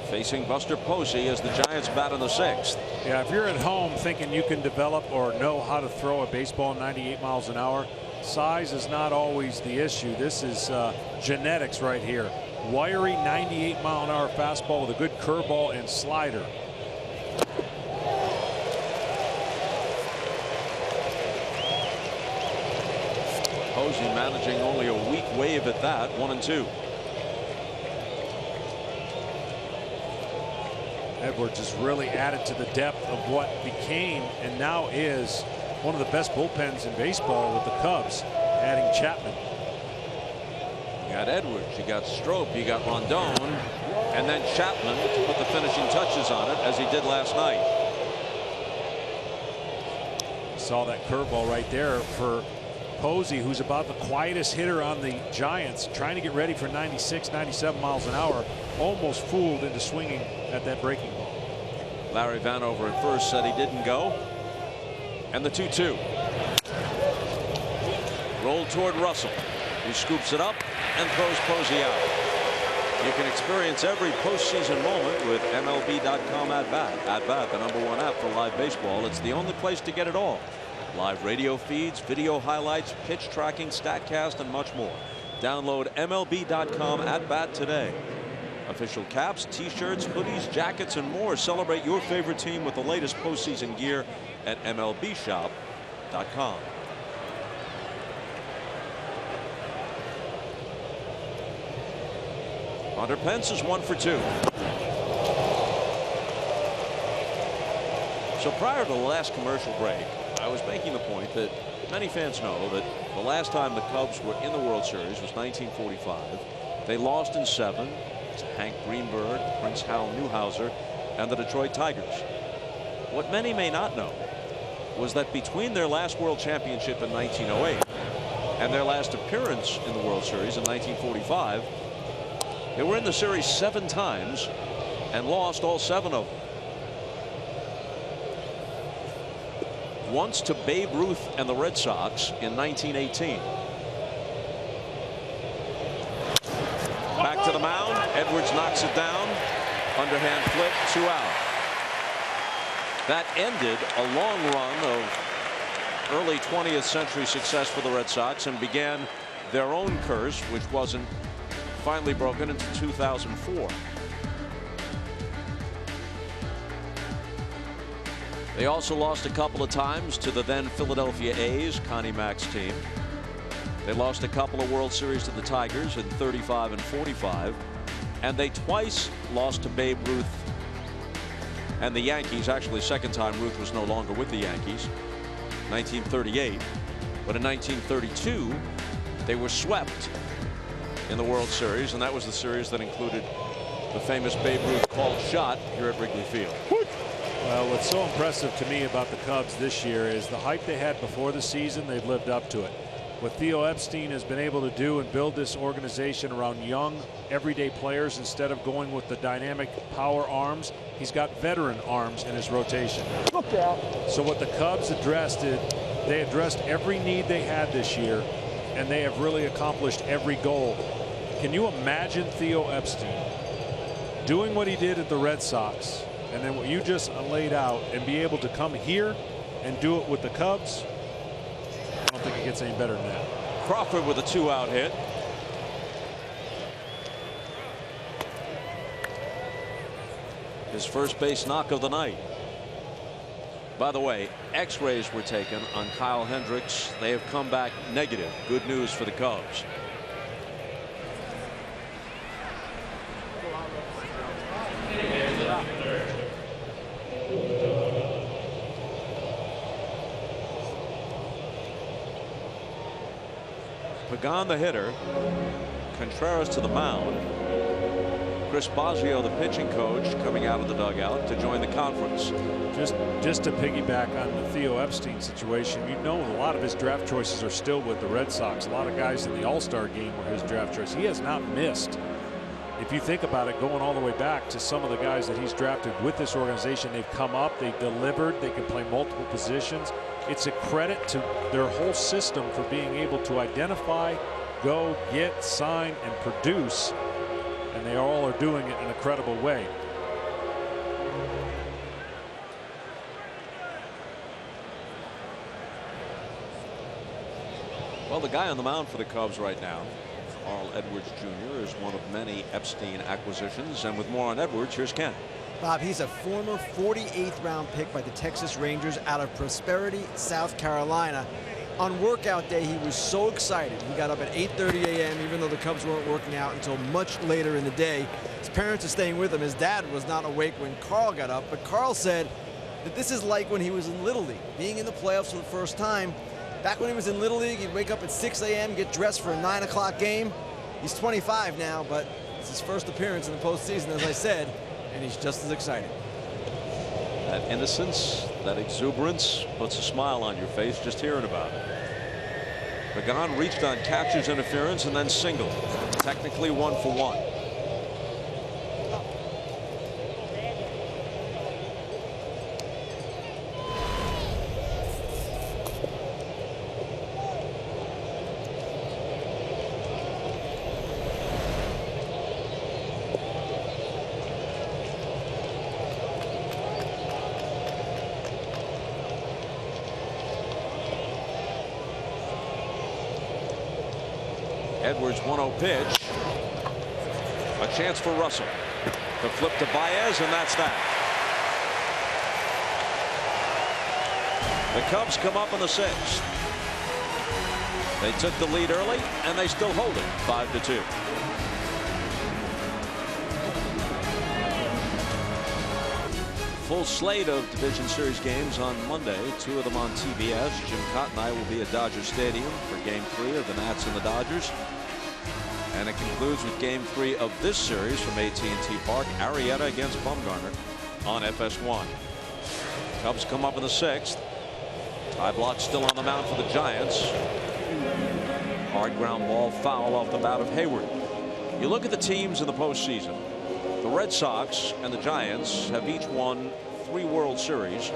Facing Buster Posey as the Giants bat in the 6th. Yeah, if you're at home thinking you can develop or know how to throw a baseball 98 miles an hour, size is not always the issue. This is genetics right here. Wiry 98-mile-an-hour fastball with a good curveball and slider. Posey managing only a weak wave at that. 1-2. Edwards has really added to the depth of what became and now is one of the best bullpens in baseball with the Cubs, adding Chapman. got Edwards, you got Strop, you got Rondon, and then Chapman to put the finishing touches on it, as he did last night. Saw that curveball right there for Posey, who's about the quietest hitter on the Giants, trying to get ready for 96, 97 miles an hour. Almost fooled into swinging at that breaking ball. Larry Vanover at first said he didn't go. And the 2-2. Rolled toward Russell, who scoops it up and throws Posey out. You can experience every postseason moment with MLB.com at bat. At bat, the #1 app for live baseball. It's the only place to get it all. Live radio feeds, video highlights, pitch tracking, StatCast, and much more. Download MLB.com at bat today. Official caps, t-shirts, hoodies, jackets, and more. Celebrate your favorite team with the latest postseason gear at MLBshop.com. Hunter Pence is 1 for 2. So prior to the last commercial break, I was making the point that many fans know that the last time the Cubs were in the World Series was 1945. They lost in 7 to Hank Greenberg, Prince Hal Newhouser, and the Detroit Tigers. What many may not know was that between their last World Championship in 1908 and their last appearance in the World Series in 1945, they were in the series 7 times and lost all 7 of them. Once to Babe Ruth and the Red Sox in 1918. Back to the mound. Edwards knocks it down. Underhand flip, 2 out. That ended a long run of early 20th century success for the Red Sox and began their own curse, which wasn't finally broken into 2004. They also lost a couple of times to the then Philadelphia A's, Connie Mack's team. They lost a couple of World Series to the Tigers in 35 and 45. And they twice lost to Babe Ruth and the Yankees. Actually, second time Ruth was no longer with the Yankees, 1938. But in 1932, they were swept in the World Series, and that was the series that included the famous Babe Ruth called shot here at Wrigley Field. Well, what's so impressive to me about the Cubs this year is the hype they had before the season. They've lived up to it. What Theo Epstein has been able to do and build this organization around young, everyday players instead of going with the dynamic power arms, he's got veteran arms in his rotation. Look out. So what the Cubs addressed is they addressed every need they had this year, and they have really accomplished every goal. Can you imagine Theo Epstein doing what he did at the Red Sox and then what you just laid out and be able to come here and do it with the Cubs? I don't think it gets any better than that. Crawford with a 2-out hit. His first base knock of the night. By the way, x-rays were taken on Kyle Hendricks. They have come back negative. Good news for the Cubs. Pagan the hitter, Contreras to the mound, Chris Bosio, the pitching coach, coming out of the dugout to join the conference. Just to piggyback on the Theo Epstein situation, you know a lot of his draft choices are still with the Red Sox. A lot of guys in the All-Star game were his draft choice. He has not missed. If you think about it, going all the way back to some of the guys that he's drafted with this organization, they've come up, they've delivered, they can play multiple positions. It's a credit to their whole system for being able to identify, go, get, sign, and produce. And they all are doing it in a credible way. Well, the guy on the mound for the Cubs right now, Carl Edwards Jr., is one of many Epstein acquisitions. And with more on Edwards, here's Ken. Bob, he's a former 48th round pick by the Texas Rangers out of Prosperity, South Carolina. On workout day, he was so excited. He got up at 8:30 a.m. even though the Cubs weren't working out until much later in the day. His parents are staying with him. His dad was not awake when Carl got up, but Carl said that this is like when he was in Little League, being in the playoffs for the first time. Back when he was in Little League, he'd wake up at 6 a.m., get dressed for a 9 o'clock game. He's 25 now, but it's his first appearance in the postseason, as I said, and he's just as excited. That innocence, that exuberance puts a smile on your face just hearing about it. Pagan reached on catcher's interference and then singled. Technically 1 for 1. Edwards 1-0 pitch. A chance for Russell. The flip to Baez, and that's that. The Cubs come up in the 6th. They took the lead early, and they still hold it 5-2. Full slate of Division Series games on Monday. 2 of them on TBS. Jim Cott and I will be at Dodger Stadium for Game 3 of the Nats and the Dodgers. And it concludes with Game 3 of this series from AT&T Park. Arrieta against Bumgarner on FS1. Cubs come up in the 6th. Ty Blott still on the mound for the Giants. Hard ground ball foul off the bat of Hayward. You look at the teams in the postseason. The Red Sox and the Giants have each won 3 World Series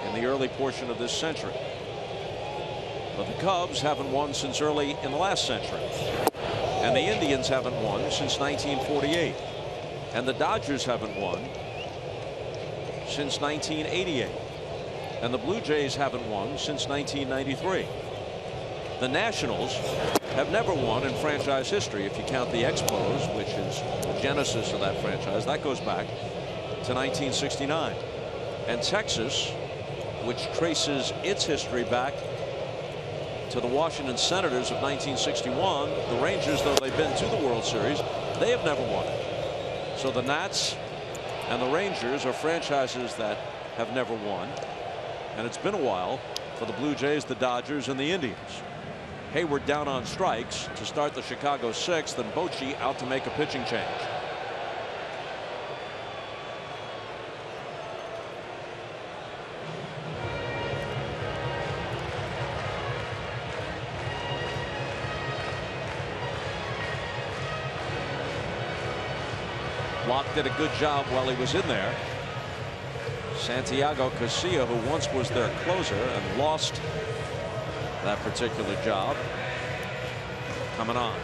in the early portion of this century. But the Cubs haven't won since early in the last century. And the Indians haven't won since 1948. And the Dodgers haven't won since 1988. And the Blue Jays haven't won since 1993. The Nationals have never won in franchise history if you count the Expos, which is the genesis of that franchise. That goes back to 1969. And Texas, which traces its history back to the Washington Senators of 1961. The Rangers, though they've been to the World Series, they have never won it. So the Nats and the Rangers are franchises that have never won. And it's been a while for the Blue Jays, the Dodgers, and the Indians. Hayward down on strikes to start the Chicago 6th, and Bochy out to make a pitching change. Locke did a good job while he was in there. Santiago Casilla, who once was their closer and lost that particular job, coming on.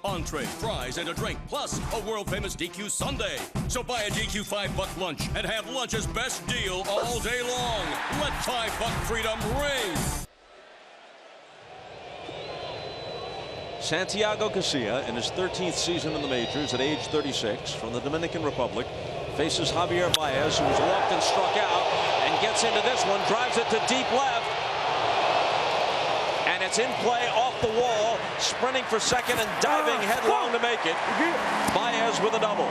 Entree, fries, and a drink, plus a world-famous DQ Sundae. So buy a DQ $5 lunch and have lunch's best deal all day long. Let $5 freedom ring. Santiago Casilla, in his 13th season in the majors at age 36, from the Dominican Republic, faces Javier Baez, who was walked and struck out, and gets into this one, drives it to deep left, and it's in play off the wall, sprinting for second and diving headlong to make it. Baez with a double.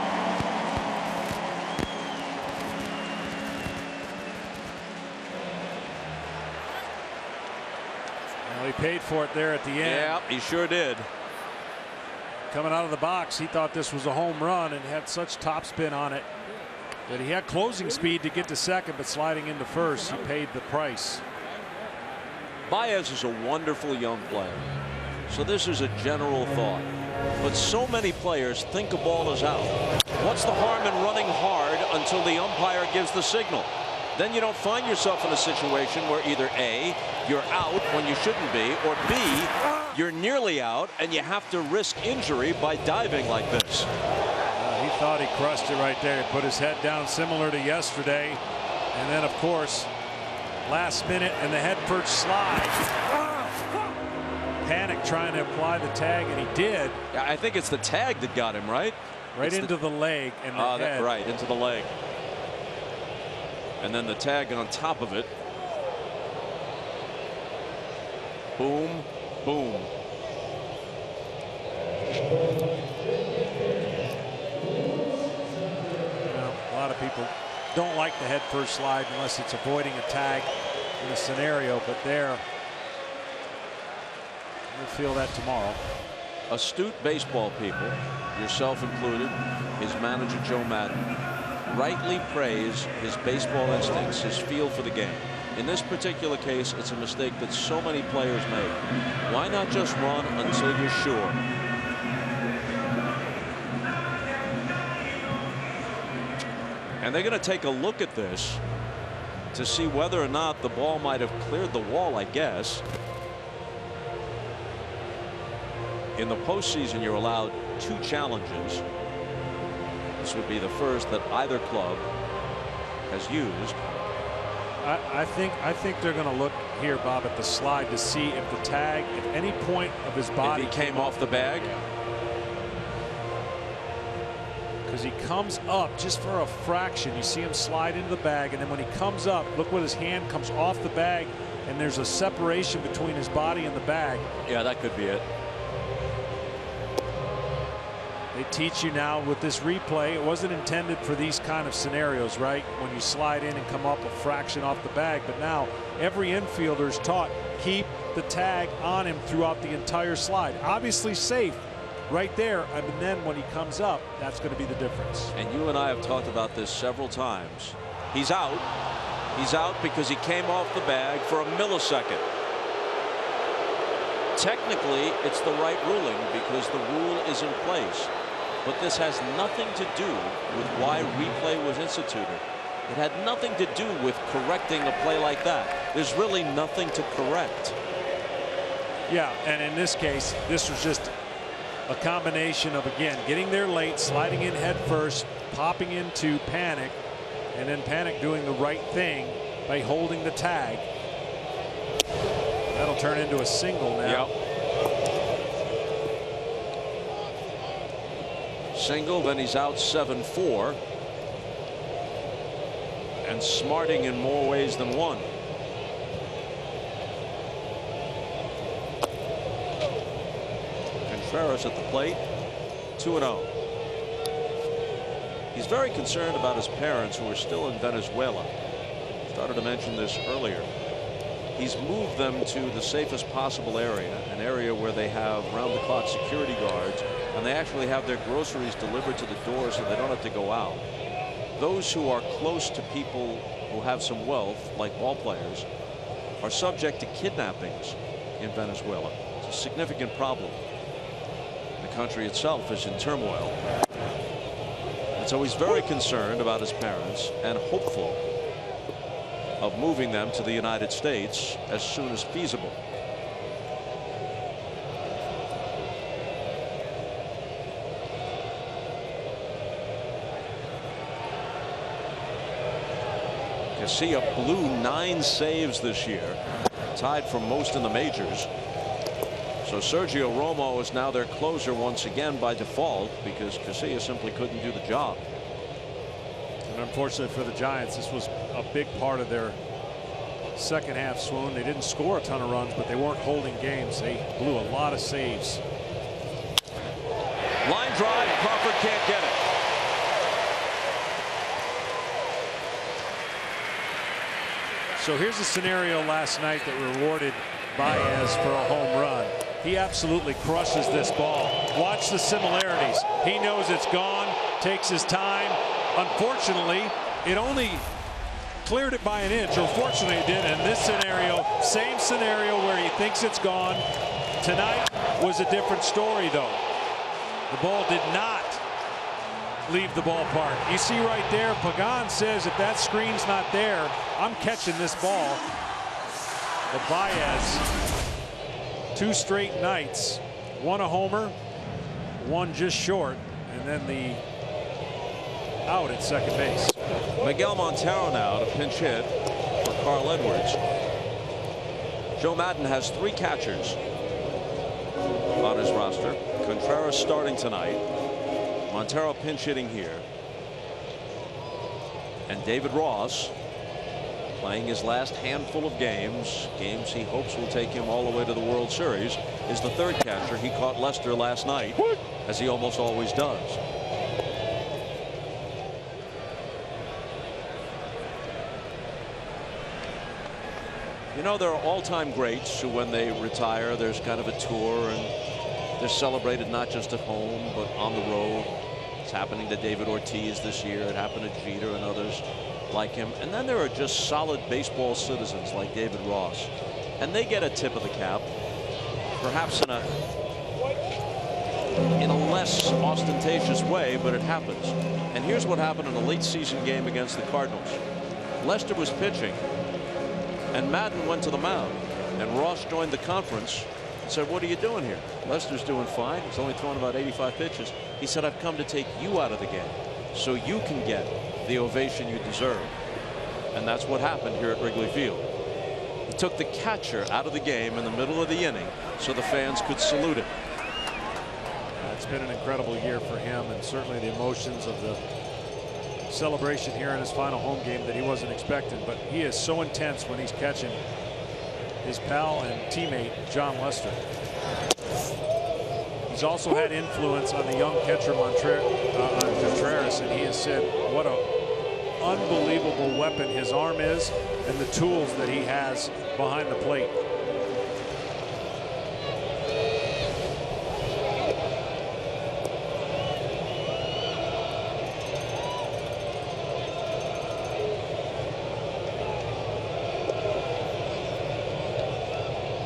Well, he paid for it there at the end. Yeah, he sure did. Coming out of the box, he thought this was a home run and had such topspin on it that he had closing speed to get to second, but sliding into first, he paid the price. Baez is a wonderful young player. So this is a general thought. But so many players think a ball is out. What's the harm in running hard until the umpire gives the signal? Then you don't find yourself in a situation where either A, you're out when you shouldn't be, or B, you're nearly out and you have to risk injury by diving like this. He thought he crushed it right there. He put his head down similar to yesterday. And then, of course, last minute and the head first slide. Panic trying to apply the tag, and he did. Yeah, I think it's the tag that got him, right? Right into the leg and the head. Right, into the leg. And then the tag on top of it. Boom, boom. A lot of people don't like the head first slide unless it's avoiding a tag. in the scenario, but there, we'll feel that tomorrow. Astute baseball people, yourself included, his manager Joe Madden, rightly praise his baseball instincts, his feel for the game. In this particular case, it's a mistake that so many players make. Why not just run until you're sure? And they're going to take a look at this to see whether or not the ball might have cleared the wall, I guess. In the postseason, you're allowed 2 challenges. This would be the first that either club has used. I think they're going to look here, Bob, at the slide to see if the tag, at any point of his body, if he came off the bag. Because he comes up just for a fraction. You see him slide into the bag, and then when he comes up, look what his hand comes off the bag, and there's a separation between his body and the bag. Yeah, that could be it. They teach you now with this replay, it wasn't intended for these kind of scenarios, right? When you slide in and come up a fraction off the bag, but now every infielder is taught, keep the tag on him throughout the entire slide. Obviously safe right there, and then when he comes up, that's going to be the difference. And you and I have talked about this several times. He's out. He's out because he came off the bag for a millisecond. Technically, it's the right ruling because the rule is in place. But this has nothing to do with why replay was instituted. It had nothing to do with correcting a play like that. There's really nothing to correct. Yeah, and in this case, this was just a combination of, again, getting there late, sliding in head first, popping into Panic, and then Panic doing the right thing by holding the tag. That'll turn into a single now. Yep. Single, then he's out 7-4. And smarting in more ways than one. Contreras at the plate, 2-0. He's very concerned about his parents who are still in Venezuela. Started to mention this earlier. He's moved them to the safest possible area, an area where they have round-the-clock security guards, and they actually have their groceries delivered to the door so they don't have to go out. Those who are close to people who have some wealth, like ball players, are subject to kidnappings in Venezuela. It's a significant problem. The country itself is in turmoil. And so he's very concerned about his parents and hopeful of moving them to the United States as soon as feasible. Garcia blew 9 saves this year, tied for most in the majors. So Sergio Romo is now their closer once again by default because Garcia simply couldn't do the job. And unfortunately for the Giants, this was a big part of their second half swoon. They didn't score a ton of runs, but they weren't holding games. They blew a lot of saves. Line drive, Crawford can't get it. So here's a scenario last night that rewarded Baez for a home run. He absolutely crushes this ball. Watch the similarities. He knows it's gone, takes his time. Unfortunately, it only cleared it by an inch. Unfortunately, it did. And this scenario, same scenario where he thinks it's gone. Tonight was a different story, though. The ball did not leave the ballpark. You see right there, Pagan says if that screen's not there, I'm catching this ball. But Baez, 2 straight nights, 1 a homer, 1 just short, and then the out at second base. Miguel Montero now to pinch hit for Carl Edwards. Joe Madden has 3 catchers on his roster. Contreras starting tonight. Montero pinch hitting here. And David Ross playing his last handful of games he hopes will take him all the way to the World Series, is the 3rd catcher. He caught Lester last night, as he almost always does. You know, there are all-time greats who, when they retire, there's kind of a tour, and they're celebrated not just at home, but on the road. It's happening to David Ortiz this year. It happened to Jeter and others like him. And then there are just solid baseball citizens like David Ross. And they get a tip of the cap, perhaps in a less ostentatious way, but it happens. And here's what happened in a late season game against the Cardinals. Lester was pitching, and Madden went to the mound, and Ross joined the conference and said, "What are you doing here?" "Lester's doing fine. He's only thrown about 85 pitches. He said, "I've come to take you out of the game so you can get the ovation you deserve." And that's what happened here at Wrigley Field. He took the catcher out of the game in the middle of the inning so the fans could salute him. It's been an incredible year for him, and certainly the emotions of the celebration here in his final home game that he wasn't expecting. But he is so intense when he's catching his pal and teammate John Lester. He's also had influence on the young catcher Contreras, and he has said what a unbelievable weapon his arm is and the tools that he has behind the plate.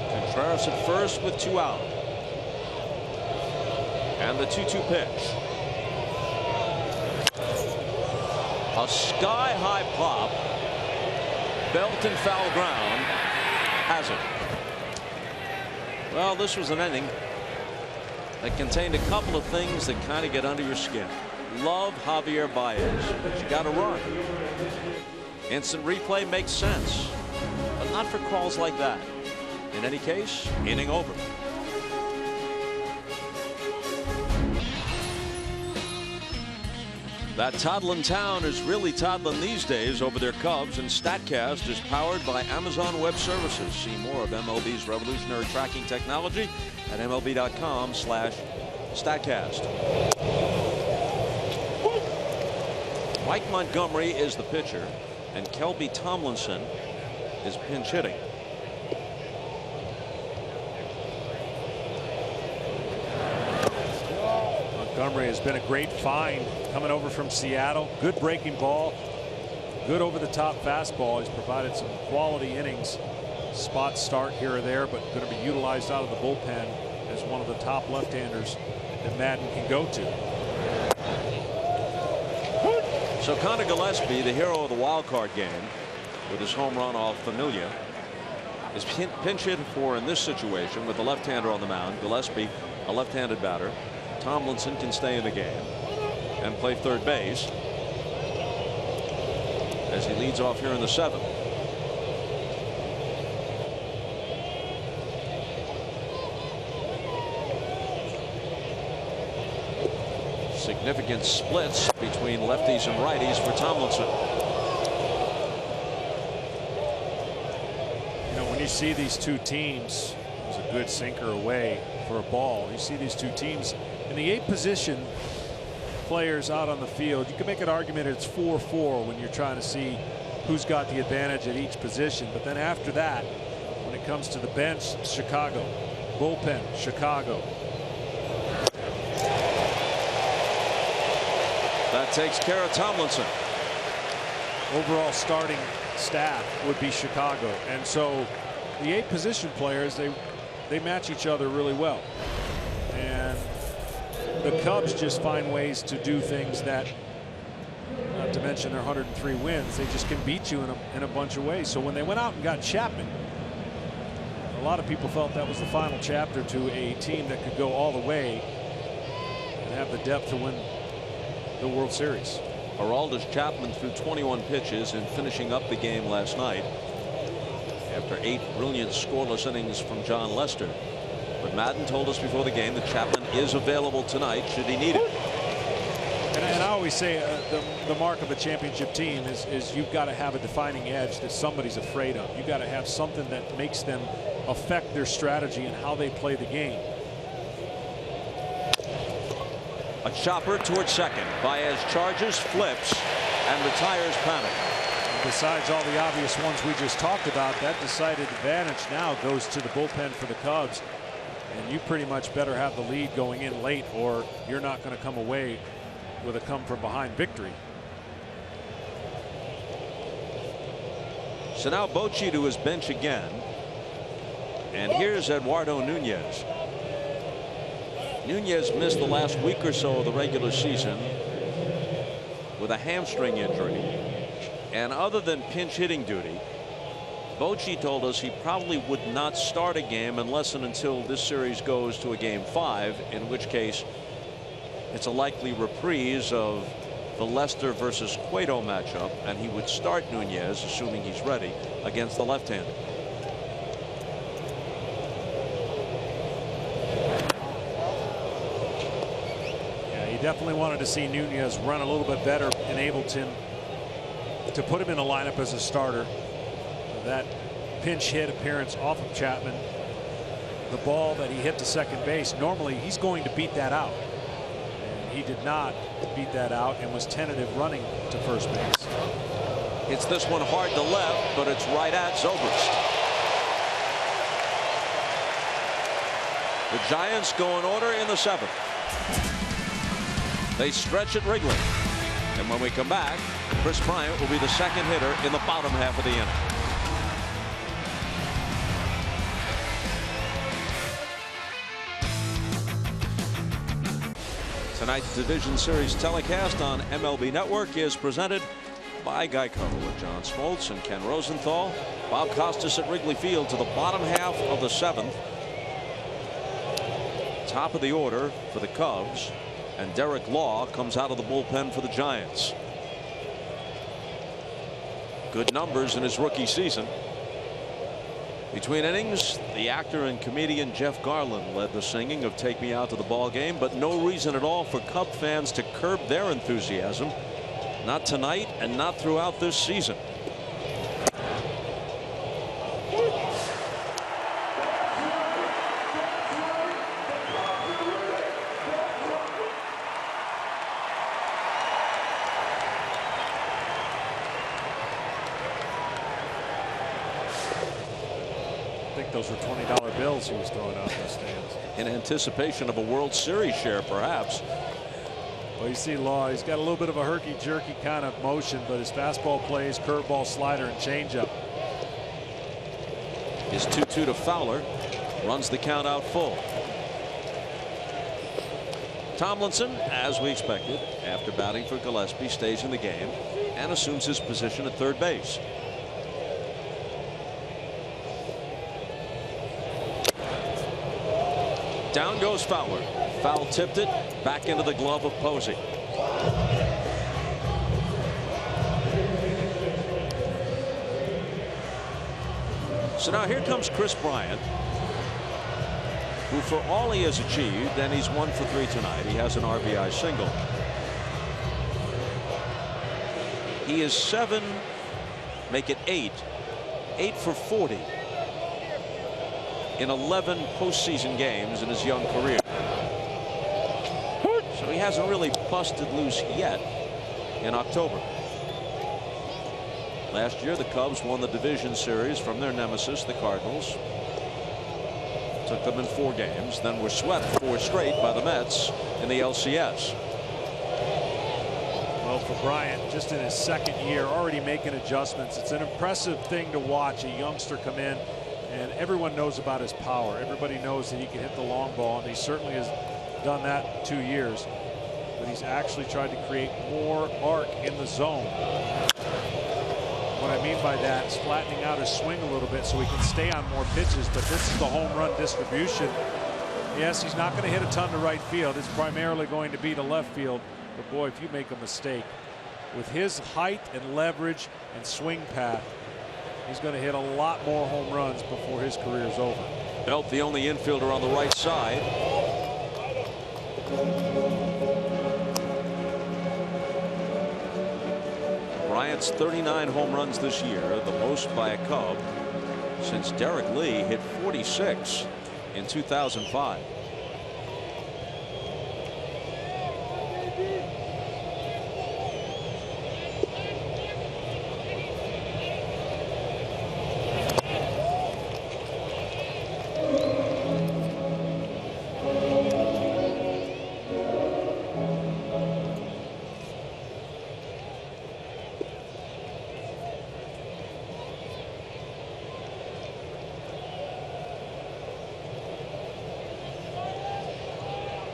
Contreras at first with 2 out. And the 2-2 pitch. A sky-high pop. Belt and foul ground. Has it. Well, this was an inning that contained a couple of things that kind of get under your skin. Love Javier Baez, but you got to run. Instant replay makes sense, but not for calls like that. In any case, inning over. That toddling town is really toddling these days over their Cubs, and StatCast is powered by Amazon Web Services. See more of MLB's revolutionary tracking technology at MLB.com/StatCast. Mike Montgomery is the pitcher, and Kelby Tomlinson is pinch hitting. Montgomery has been a great find coming over from Seattle. Good breaking ball, good over-the-top fastball. He's provided some quality innings. Spot start here or there, but going to be utilized out of the bullpen as one of the top left-handers that Madden can go to. So Conor Gillespie, the hero of the wild card game, with his home run off Familia, is pinch hit for in this situation with the left-hander on the mound. Gillespie, a left-handed batter. Tomlinson can stay in the game and play third base as he leads off here in the 7th. Significant splits between lefties and righties for Tomlinson. You know, when you see these two teams, it was a good sinker away for a ball. You see these two teams in the 8 position players out on the field. You can make an argument it's 4-4 when you're trying to see who's got the advantage at each position. But then after that, when it comes to the bench, Chicago. Bullpen, Chicago. That takes care of Tomlinson. Overall starting staff would be Chicago. And so the 8 position players, they match each other really well. And the Cubs just find ways to do things that, not to mention their 103 wins, they just can beat you in a bunch of ways. So when they went out and got Chapman, a lot of people felt that was the final chapter to a team that could go all the way and have the depth to win the World Series. Aroldis Chapman threw 21 pitches in finishing up the game last night after 8 brilliant scoreless innings from John Lester. But Madden told us before the game that Chapman is available tonight should he need it. And I always say the mark of a championship team is you've got to have a defining edge that somebody's afraid of. You've got to have something that makes them affect their strategy and how they play the game. A chopper towards second. Baez charges, flips, and retires Panic. besides all the obvious ones we just talked about, that decided advantage now goes to the bullpen for the Cubs. And you pretty much better have the lead going in late, or you're not going to come away with a come-from-behind victory. So now Bochy to his bench again. And here's Eduardo Nunez. Nunez missed the last week or so of the regular season with a hamstring injury. And other than pinch hitting duty, Bochy told us he probably would not start a game unless and until this series goes to a game 5, in which case it's a likely reprise of the Lester versus Cueto matchup, and he would start Nunez, assuming he's ready, against the left-hander. Yeah, he definitely wanted to see Nunez run a little bit better, enabled him to put him in the lineup as a starter. That pinch hit appearance off of Chapman, the ball that he hit to second base, normally he's going to beat that out. And he did not beat that out and was tentative running to first base. Hits this one hard to left, but it's right at Zobrist. The Giants go in order in the 7th. They stretch at Wrigley. And when we come back, Chris Bryant will be the second hitter in the bottom half of the inning. Tonight's Division Series telecast on MLB Network is presented by Geico with John Smoltz and Ken Rosenthal. Bob Costas at Wrigley Field to the bottom half of the 7th. Top of the order for the Cubs, and Derek Law comes out of the bullpen for the Giants. Good numbers in his rookie season. Between innings, the actor and comedian Jeff Garlin led the singing of "Take Me Out to the Ball Game," but no reason at all for Cub fans to curb their enthusiasm. Not tonight and not throughout this season. Those were $20 bills he was throwing out in the stands. In anticipation of a World Series share, perhaps. Well, you see Law, he's got a little bit of a herky-jerky kind of motion, but his fastball plays, curveball, slider, and changeup. His 2-2 to Fowler runs the count out full. Tomlinson, as we expected, after batting for Gillespie, stays in the game and assumes his position at third base. Down goes Fowler. Foul tipped it back into the glove of Posey. So now here comes Chris Bryant, who, for all he has achieved, and he's 1 for 3 tonight, he has an RBI single. He is 7, make it 8 for 40. In 11 postseason games in his young career. So he hasn't really busted loose yet in October. Last year the Cubs won the division series from their nemesis, the Cardinals. Took them in 4 games, then were swept 4 straight by the Mets in the LCS. Well, for Bryant, just in his 2nd year, already making adjustments. It's an impressive thing to watch a youngster come in. And everyone knows about his power. Everybody knows that he can hit the long ball, and he certainly has done that in 2 years. But he's actually tried to create more arc in the zone. What I mean by that is flattening out his swing a little bit so he can stay on more pitches. But this is the home run distribution. Yes, he's not going to hit a ton to right field. It's primarily going to be to left field. But boy, if you make a mistake with his height and leverage and swing path, he's going to hit a lot more home runs before his career is over. Belt, the only infielder on the right side. Bryant's 39 home runs this year, the most by a Cub since Derek Lee hit 46 in 2005.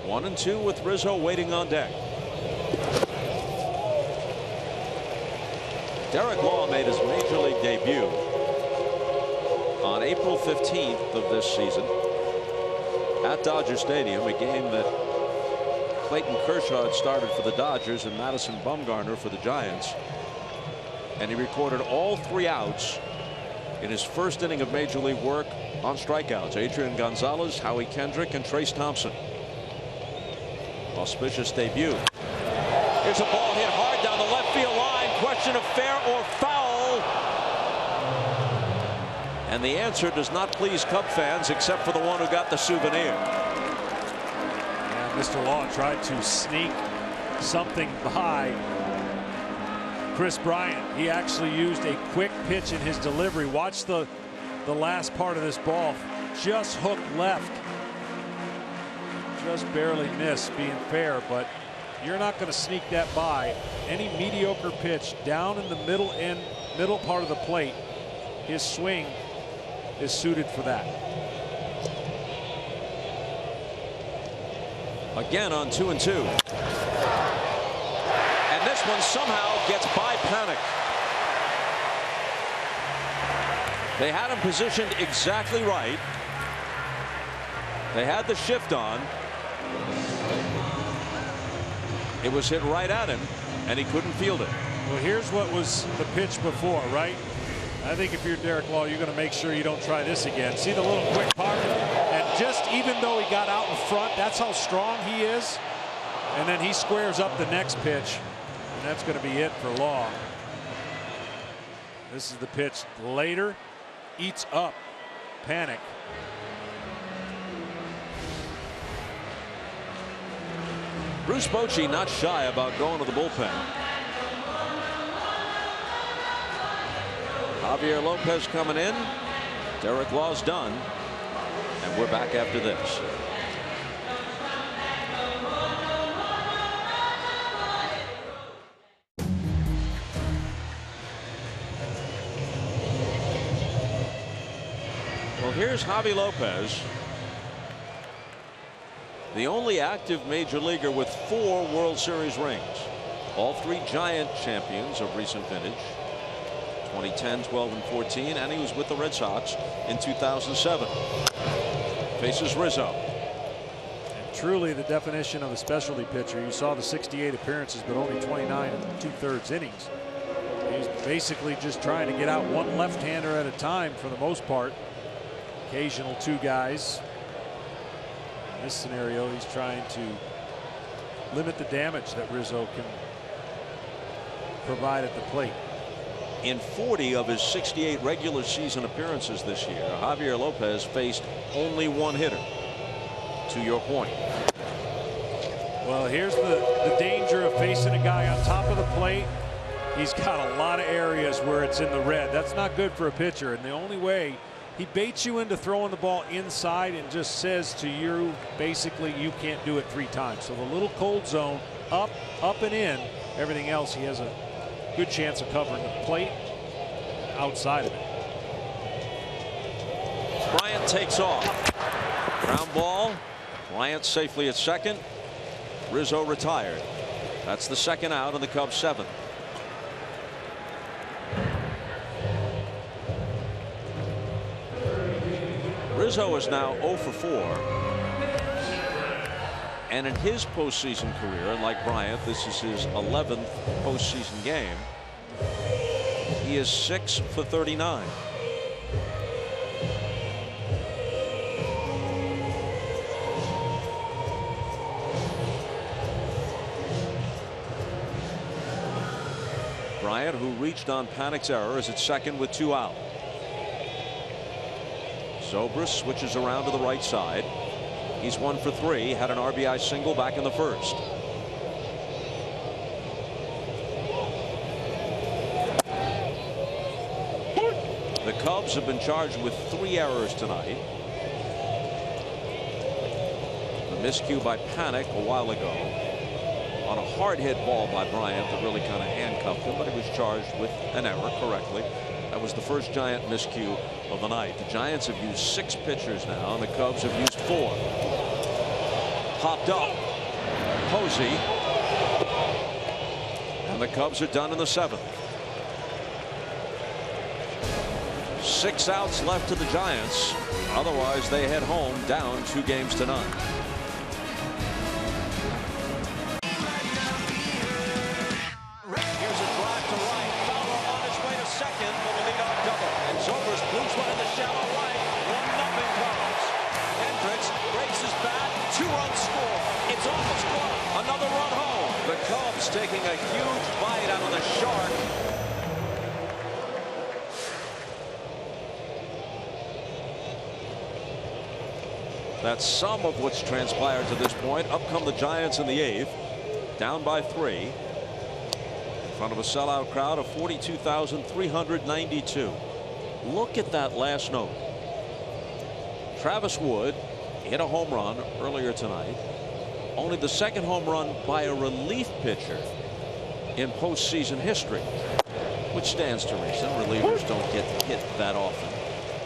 1-2 with Rizzo waiting on deck. Derek Law made his major league debut on April 15th of this season at Dodger Stadium, a game that Clayton Kershaw had started for the Dodgers and Madison Bumgarner for the Giants. And he recorded all 3 outs in his first inning of major league work on strikeouts. Adrian Gonzalez, Howie Kendrick, and Trace Thompson. Auspicious debut. Here's a ball hit hard down the left field line. Question of fair or foul. And the answer does not please Cub fans, except for the one who got the souvenir. Yeah, Mr. Law tried to sneak something by Chris Bryant. He actually used a quick pitch in his delivery. Watch the last part of this ball. Just hooked left. Just barely missed, being fair, but you're not going to sneak that by. Any mediocre pitch down in the middle part of the plate, his swing is suited for that. Again on 2-2. And this one somehow gets by Panic. They had him positioned exactly right. They had the shift on. It was hit right at him, and he couldn't field it. Well, here's what was the pitch before, right? I think if you're Derek Law, you're going to make sure you don't try this again. See the little quick part? And just even though he got out in front, that's how strong he is. And then he squares up the next pitch, and that's going to be it for Law. This is the pitch later. Eats up Panic. Bruce Bochy not shy about going to the bullpen. Javier Lopez coming in. Derek Law's done. And we're back after this. Well, here's Javi Lopez, the only active major leaguer with 4 World Series rings. All 3 Giant champions of recent vintage. 2010, 12, and 14, and he was with the Red Sox in 2007. Faces Rizzo. And truly the definition of a specialty pitcher. You saw the 68 appearances, but only 29 2/3 innings. He's basically just trying to get out one left-hander at a time for the most part. Occasional 2 guys. In this scenario, he's trying to limit the damage that Rizzo can provide at the plate. In 40 of his 68 regular season appearances this year, Javier Lopez faced only 1 hitter. To your point. Well, here's the danger of facing a guy on top of the plate. He's got a lot of areas where it's in the red. That's not good for a pitcher, and the only way he baits you into throwing the ball inside and just says to you, basically, you can't do it 3 times. So the little cold zone, up, and in. Everything else, he has a good chance of covering the plate, outside of it. Bryant takes off. Ground ball. Bryant safely at second. Rizzo retired. That's the 2nd out in the Cubs' 7th. Rizzo is now 0 for 4. And in his postseason career, like Bryant, this is his 11th postseason game. He is 6 for 39. Bryant, who reached on Panic's error, is at second with 2 out. Zobrist switches around to the right side. He's 1 for 3, had an RBI single back in the 1st. The Cubs have been charged with 3 errors tonight. The miscue by Panic a while ago on a hard hit ball by Bryant that really kind of handcuffed him, but he was charged with an error correctly. That was the first Giant miscue of the night. The Giants have used 6 pitchers now, and the Cubs have used 4. popped up. Posey. And the Cubs are done in the 7th. 6 outs left to the Giants. Otherwise, they head home down 2-0. Here's a drive to right. Fowler on his way to second for the leadoff double. And Zobrist moves one in the shallow right. 1-0 Cubs. Hendricks breaks his bat. 2-run score. It's off his glove. Another run home. The Cubs taking a huge bite out of the shark. That's some of what's transpired to this point. Up come the Giants in the 8th, down by 3, in front of a sellout crowd of 42,392. Look at that last note. Travis Wood hit a home run earlier tonight. Only the 2nd home run by a relief pitcher in postseason history, which stands to reason. Relievers don't get hit that often.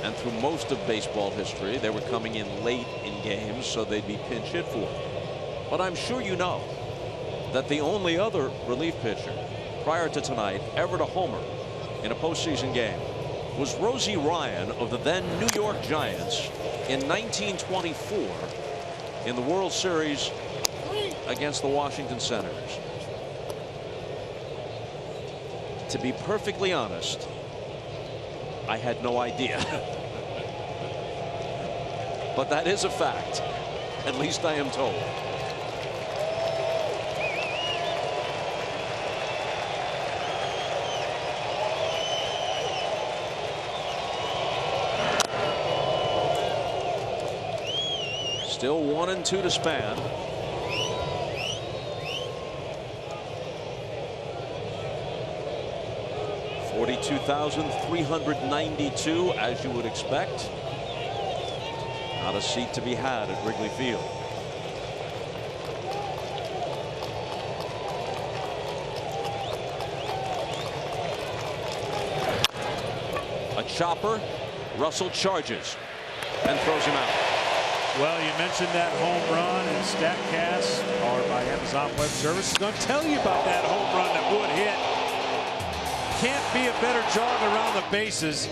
And through most of baseball history, they were coming in late in games, so they'd be pinch hit for. But I'm sure you know that the only other relief pitcher prior to tonight ever to homer in a postseason game was Rosie Ryan of the then New York Giants in 1924 in the World Series against the Washington Senators. To be perfectly honest, I had no idea. But that is a fact. At least I am told. Still 1-2 to Span. $42,392, as you would expect. Not a seat to be had at Wrigley Field. A chopper. Russell charges and throws him out. Well, you mentioned that home run, and StatCast, powered by Amazon Web Services, going to tell you about that home run that Wood hit. Can't be a better jog around the bases.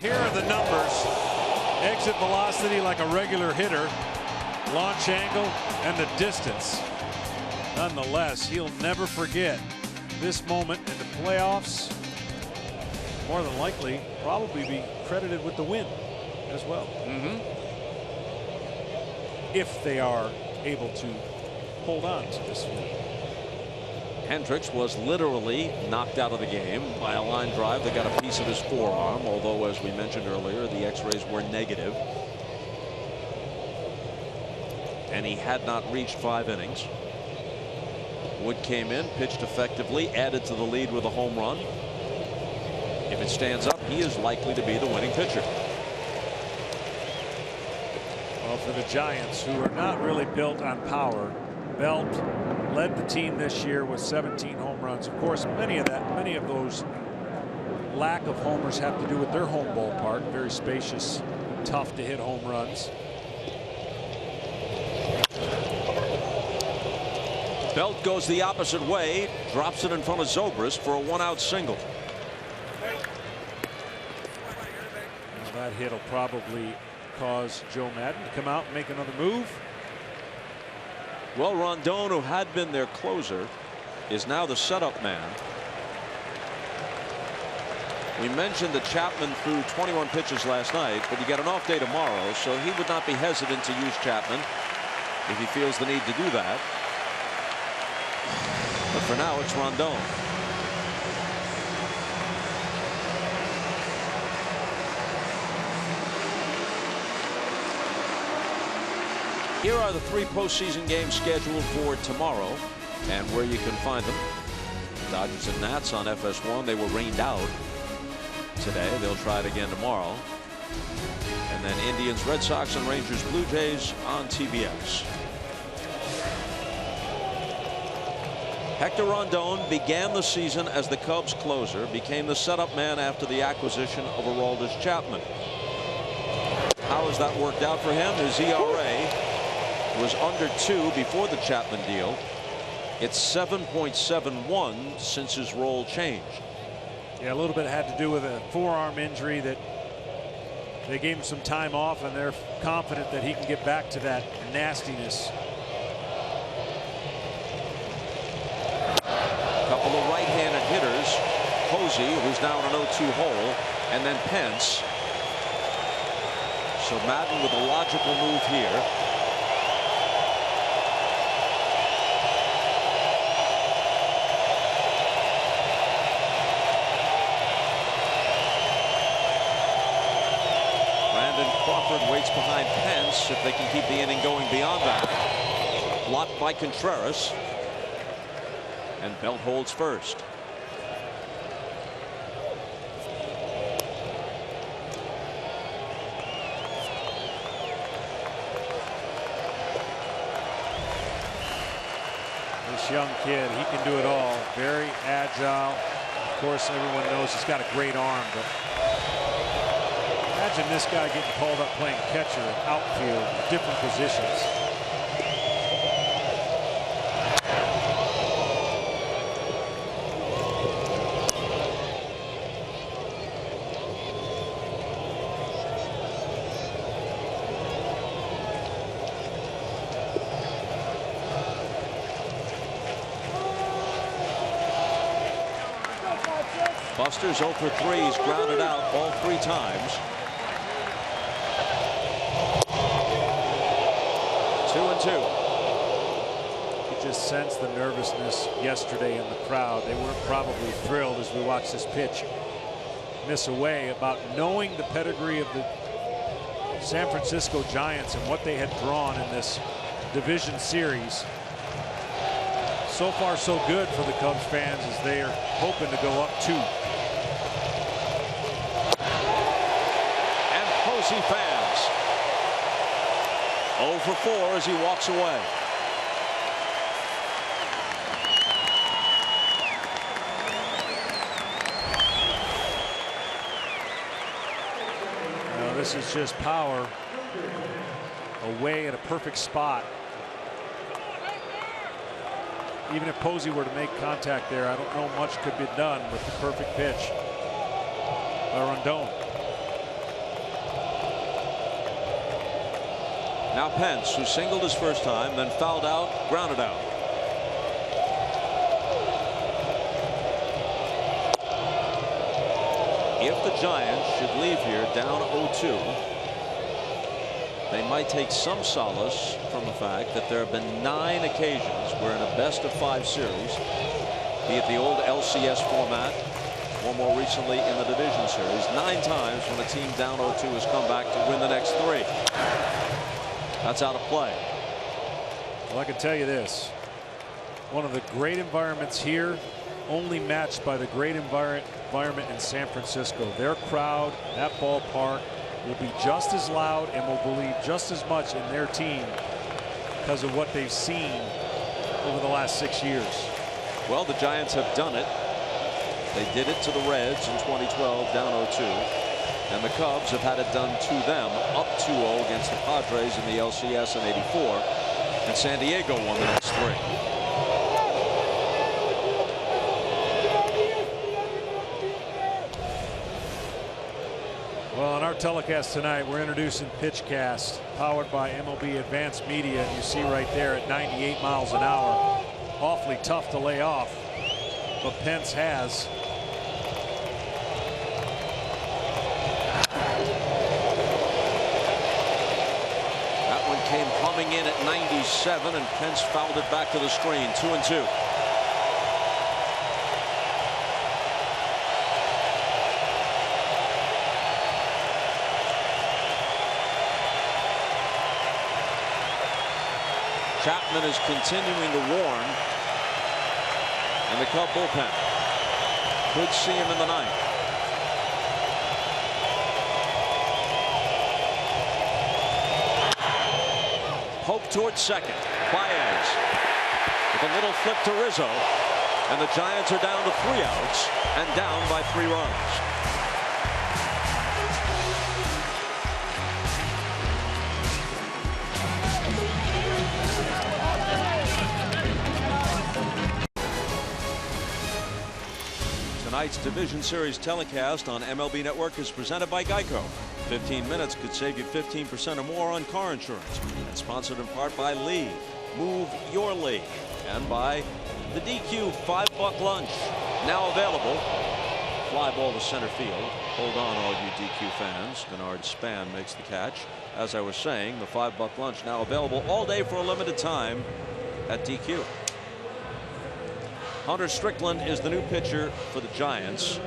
Here are the numbers. Exit velocity like a regular hitter, launch angle, and the distance. Nonetheless, he'll never forget this moment in the playoffs. More than likely, probably be credited with the win as well. If they are able to hold on to this lead. Hendricks was literally knocked out of the game by a line drive that got a piece of his forearm, although, as we mentioned earlier, the x-rays were negative. And he had not reached 5 innings. Wood came in, pitched effectively, added to the lead with a home run. If it stands up, he is likely to be the winning pitcher. Well, for the Giants, who are not really built on power, Belt led the team this year with 17 home runs. Of course, many of those lack of homers have to do with their home ballpark. Very spacious, tough to hit home runs. Belt goes the opposite way, drops it in front of Zobrist for a 1-out single. Now that hit will probably cause Joe Madden to come out and make another move. Well, Rondon, who had been their closer, is now the setup man. We mentioned that Chapman threw 21 pitches last night, but you get an off day tomorrow, so he would not be hesitant to use Chapman if he feels the need to do that. But for now, it's Rondon. Here are the 3 postseason games scheduled for tomorrow and where you can find them. Dodgers and Nats on FS1. They were rained out today. They'll try it again tomorrow. And then Indians, Red Sox, and Rangers, Blue Jays on TBS. Hector Rondon began the season as the Cubs closer, became the setup man after the acquisition of Aroldis Chapman. How has that worked out for him? His ERA was under 2 before the Chapman deal. It's 7.71 since his role changed. Yeah, a little bit had to do with a forearm injury that they gave him some time off, and they're confident that he can get back to that nastiness. A couple of right-handed hitters. Posey, who's now in an 0-2 hole, and then Pence. So Madden with a logical move here. Crawford waits behind Pence if they can keep the inning going beyond that. Blocked by Contreras. And Belt holds first. This young kid, he can do it all. Very agile. Of course, everyone knows he's got a great arm, but imagine this guy getting called up playing catcher and outfield, different positions. Buster's 0 for 3. He's grounded out all 3 times. 2-2. You just sense the nervousness yesterday in the crowd. They weren't probably thrilled as we watched this pitch miss away, about knowing the pedigree of the San Francisco Giants and what they had drawn in this division series. So far, so good for the Cubs fans as they are hoping to go up 2. And Posey fans 0 for 4 as he walks away. Now, this is just power away at a perfect spot. Even if Posey were to make contact there, I don't know much could be done with the perfect pitch by Rondon. Now Pence, who singled his first time, then fouled out, grounded out. If the Giants should leave here down 0-2, they might take some solace from the fact that there have been 9 occasions where in a best-of-5 series, be it the old LCS format or more recently in the division series, 9 times when a team down 0-2 has come back to win the next 3. That's out of play. Well, I can tell you this. One of the great environments here, only matched by the great environment in San Francisco. Their crowd, that ballpark, will be just as loud and will believe just as much in their team because of what they've seen over the last 6 years. Well, the Giants have done it. They did it to the Reds in 2012, down 0-2. And the Cubs have had it done to them, up 2-0 against the Padres in the LCS in '84. And San Diego won the next 3. Well, on our telecast tonight, we're introducing PitchCast, powered by MLB Advanced Media. And you see right there at 98 miles an hour, awfully tough to lay off, but Pence has. That one came coming in at 97, and Pence fouled it back to the screen. 2-2. Chapman is continuing to warn, and the Cub bullpen could see him in the 9th. Poke towards second. Baez with a little flip to Rizzo, and the Giants are down to 3 outs and down by 3 runs. Tonight's Division Series telecast on MLB Network is presented by Geico. 15 minutes could save you 15% or more on car insurance. And sponsored in part by Lee. Move your Lee. And by the DQ $5 lunch. Now available. Fly ball to center field. Hold on, all you DQ fans. Denard Span makes the catch. As I was saying, the $5 lunch now available all day for a limited time at DQ. Hunter Strickland is the new pitcher for the Giants.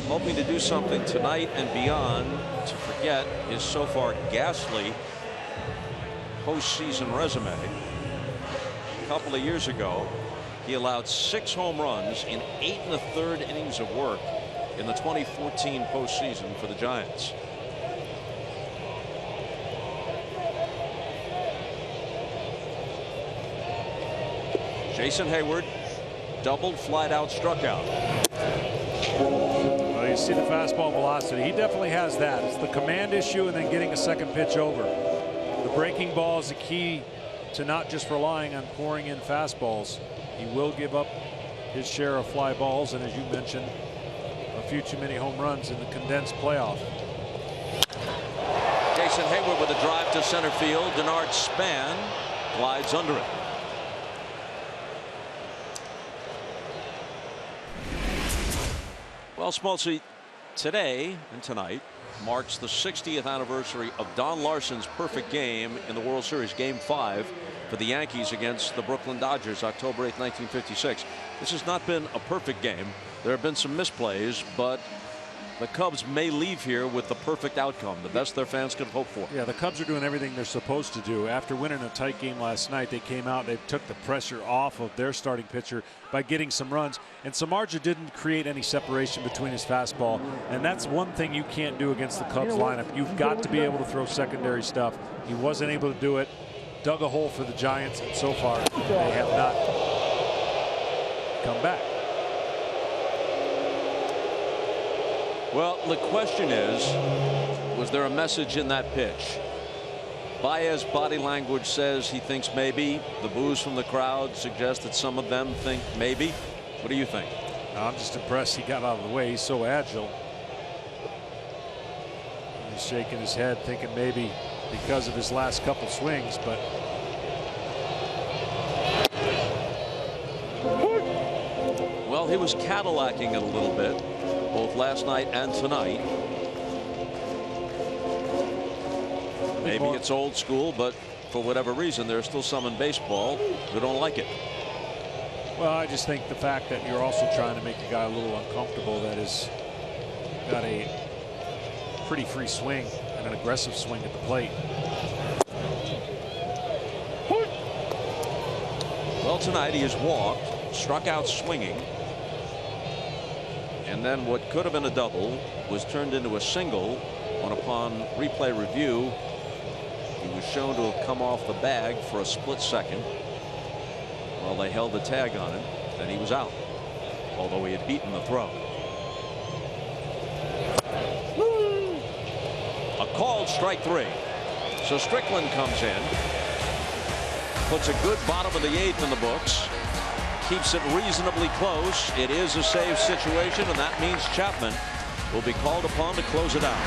Hoping to do something tonight and beyond to forget his so far ghastly postseason resume. A couple of years ago, he allowed 6 home runs in 8 1/3 innings of work in the 2014 postseason for the Giants. Jason Hayward doubled, flied out, struck out. Well, you see the fastball velocity. He definitely has that. It's the command issue and then getting a second pitch over. The breaking ball is the key to not just relying on pouring in fastballs. He will give up his share of fly balls, and as you mentioned, a few too many home runs in the condensed playoff. Jason Hayward with a drive to center field. Denard Span glides under it. Well, Smoltzy, today and tonight marks the 60th anniversary of Don Larsen's perfect game in the World Series, Game 5 for the Yankees against the Brooklyn Dodgers, October 8, 1956. This has not been a perfect game. There have been some misplays, but the Cubs may leave here with the perfect outcome, the best their fans could hope for. Yeah, the Cubs are doing everything they're supposed to do. After winning a tight game last night, they came out, they took the pressure off of their starting pitcher by getting some runs. And Samardzija didn't create any separation between his fastball. And that's one thing you can't do against the Cubs lineup. You've got to be able to throw secondary stuff. He wasn't able to do it. Dug a hole for the Giants, and so far they have not come back. Well, the question is, was there a message in that pitch? Baez's body language says he thinks maybe. The boos from the crowd suggest that some of them think maybe. What do you think? I'm just impressed he got out of the way. He's so agile. He's shaking his head thinking maybe because of his last couple swings, but well, he was Cadillacing it a little bit, both last night and tonight. Maybe it's old school, but for whatever reason, there's still some in baseball who don't like it. Well, I just think the fact that you're also trying to make a guy a little uncomfortable that has got a pretty free swing and an aggressive swing at the plate. Well, tonight he has walked, struck out swinging, and then what could have been a double was turned into a single when, upon replay review, he was shown to have come off the bag for a split second while they held the tag on him. Then he was out, although he had beaten the throw. A called strike 3. So Strickland comes in, puts a good bottom of the 8th in the books, keeps it reasonably close. It is a save situation, and that means Chapman will be called upon to close it out.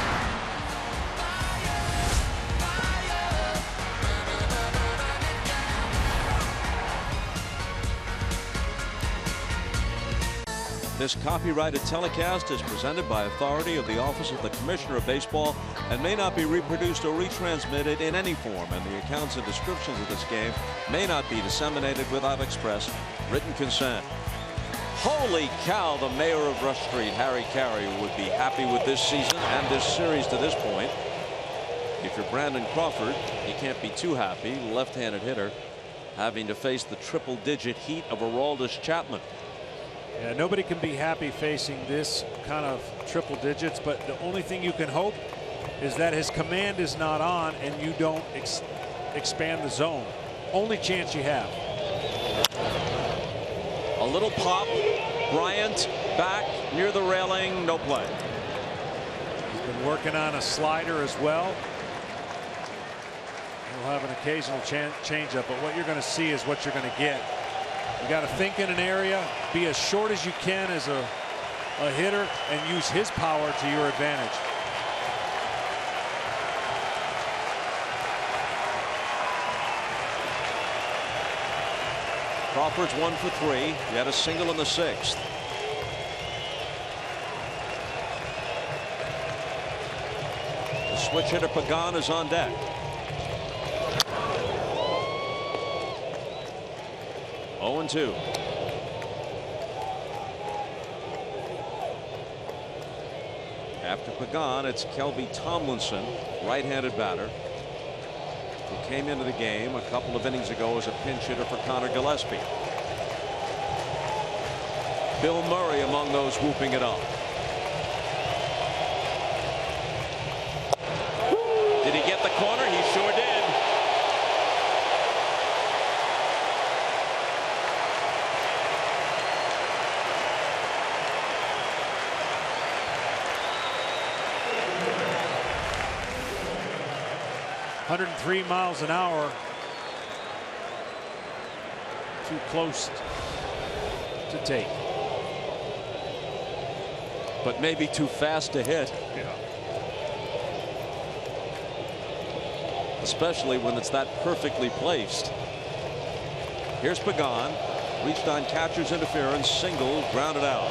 This copyrighted telecast is presented by authority of the Office of the Commissioner of Baseball and may not be reproduced or retransmitted in any form, and the accounts and descriptions of this game may not be disseminated without express written consent. Holy cow, the mayor of Rush Street, Harry Carey, would be happy with this season and this series to this point. If you're Brandon Crawford, you can't be too happy. Left-handed hitter having to face the triple-digit heat of Aroldis Chapman. Yeah, nobody can be happy facing this kind of triple digits, but the only thing you can hope is that his command is not on and you don't expand the zone. Only chance you have. A little pop. Bryant back near the railing. No play. He's been working on a slider as well. He'll have an occasional changeup, but what you're going to see is what you're going to get. You got to think in an area, be as short as you can as a hitter and use his power to your advantage. Crawford's 1 for 3. He had a single in the 6th. The switch hitter Pagan is on deck. Oh and 2. After Pagan, it's Kelby Tomlinson, right-handed batter, who came into the game a couple of innings ago as a pinch hitter for Connor Gillespie. Bill Murray among those whooping it up. Did he get the corner? He sure did. .103 miles an hour. Too close to take. But maybe too fast to hit. Yeah. Especially when it's that perfectly placed. Here's Pagan. Reached on catcher's interference. Single. Grounded out.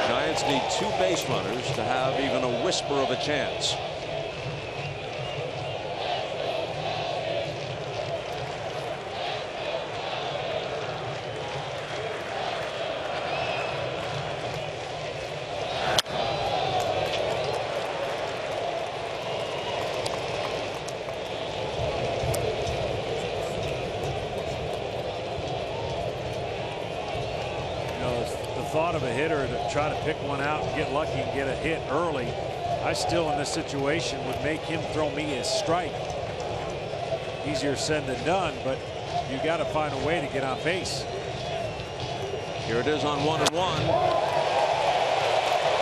Giants need 2 base runners to have even a whisper of a chance. Thought of a hitter to try to pick one out and get lucky and get a hit early. I still in this situation would make him throw me a strike. Easier said than done, but you got to find a way to get on base. Here it is on 1-1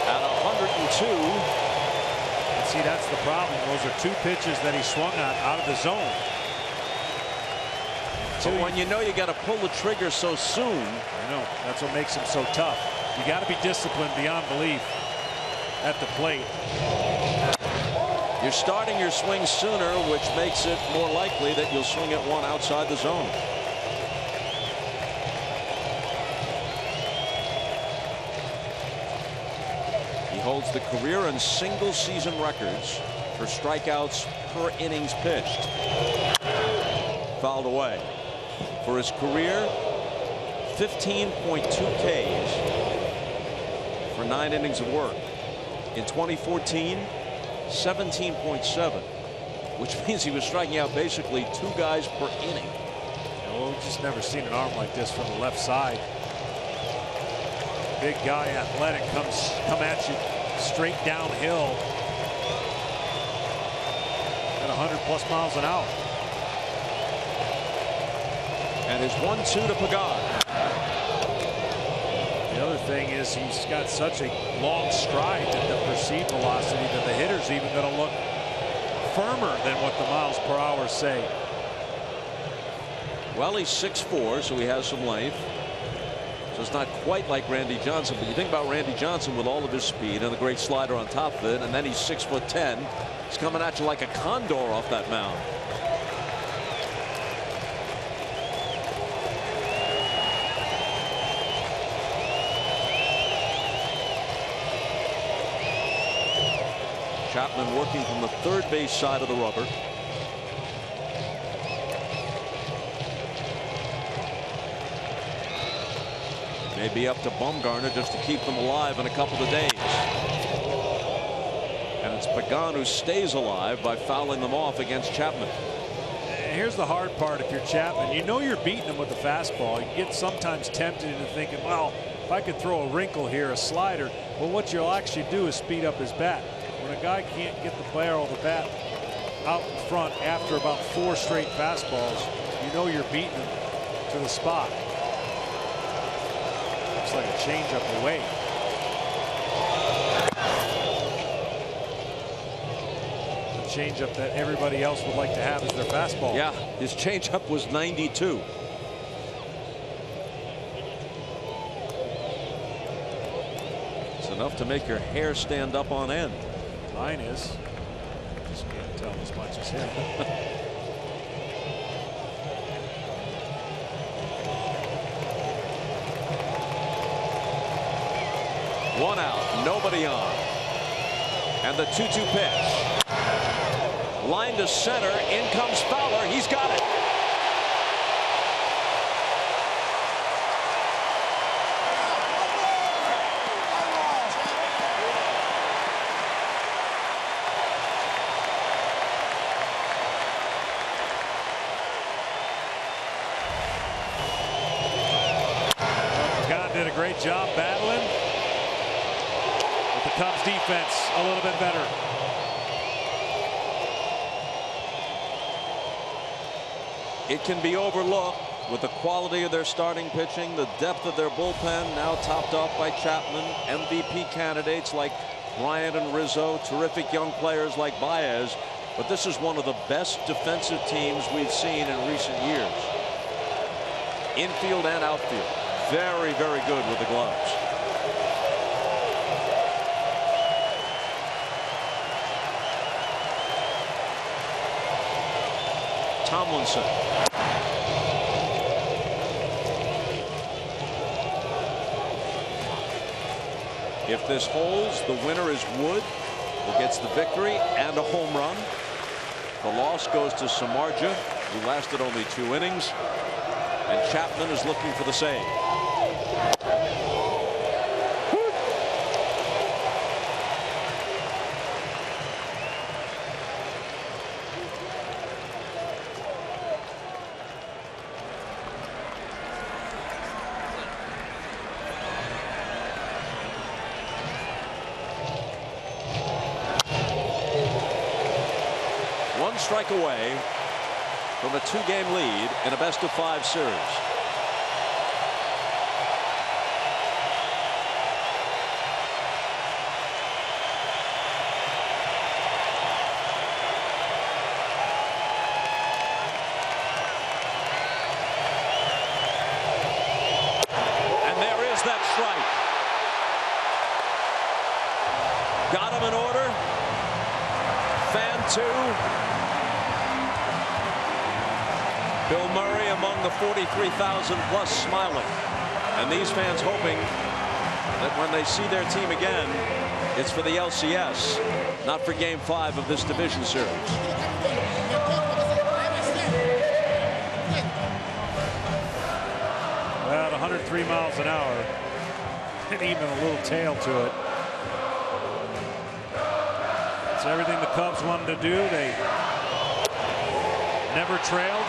at 102. And see, that's the problem. Those are 2 pitches that he swung on out of the zone. So when you know you got to pull the trigger so soon. I know. That's what makes him so tough. You got to be disciplined beyond belief at the plate. You're starting your swing sooner, which makes it more likely that you'll swing at one outside the zone. He holds the career and single season records for strikeouts per innings pitched. Fouled away. For his career, 15.2 Ks for 9 innings of work. In 2014, 17.7, which means he was striking out basically 2 guys per inning. Well, we've just never seen an arm like this from the left side. Big guy, athletic, come at you straight downhill at 100+ miles an hour. And his 1-2 to Pagan. The other thing is he's got such a long stride that the perceived velocity that the hitter's even going to look firmer than what the miles per hour say. Well, he's 6'4", so he has some length. So it's not quite like Randy Johnson, but you think about Randy Johnson with all of his speed and the great slider on top of it, and then he's 6'10". He's coming at you like a condor off that mound. Chapman working from the third base side of the rubber. Maybe up to Bumgarner just to keep them alive in a couple of days. And it's Pagan who stays alive by fouling them off against Chapman. Here's the hard part if you're Chapman. You know you're beating him with the fastball. You get sometimes tempted into thinking, well, if I could throw a wrinkle here, a slider. Well, what you'll actually do is speed up his bat. When a guy can't get the barrel of the bat out in front after about 4 straight fastballs, you know you're beating him to the spot. Looks like a changeup away. The changeup that everybody else would like to have as their fastball. Yeah, his changeup was 92. It's enough to make your hair stand up on end. Mine is. Just can't tell as much as him. One out, nobody on. And the 2-2 pitch. Line to center, in comes Fowler, he's got it. God did a great job battling. The Cubs defense a little bit better. It can be overlooked with the quality of their starting pitching, the depth of their bullpen, now topped off by Chapman, MVP candidates like Bryant and Rizzo, terrific young players like Baez. But this is one of the best defensive teams we've seen in recent years. Infield and outfield. Very, very good with the gloves. Tomlinson. If this holds, the winner is Wood, who gets the victory and a home run. The loss goes to Samardzija, who lasted only 2 innings. And Chapman is looking for the save. One strike away from a 2-game lead in a best-of-5 series. And there is that strike. Got him in order. Fan 2. Bill Murray among the 43,000 plus smiling. And these fans hoping that when they see their team again, it's for the LCS, not for Game 5 of this division series. At 103 miles an hour, and even a little tail to it. It's everything the Cubs wanted to do. They never trailed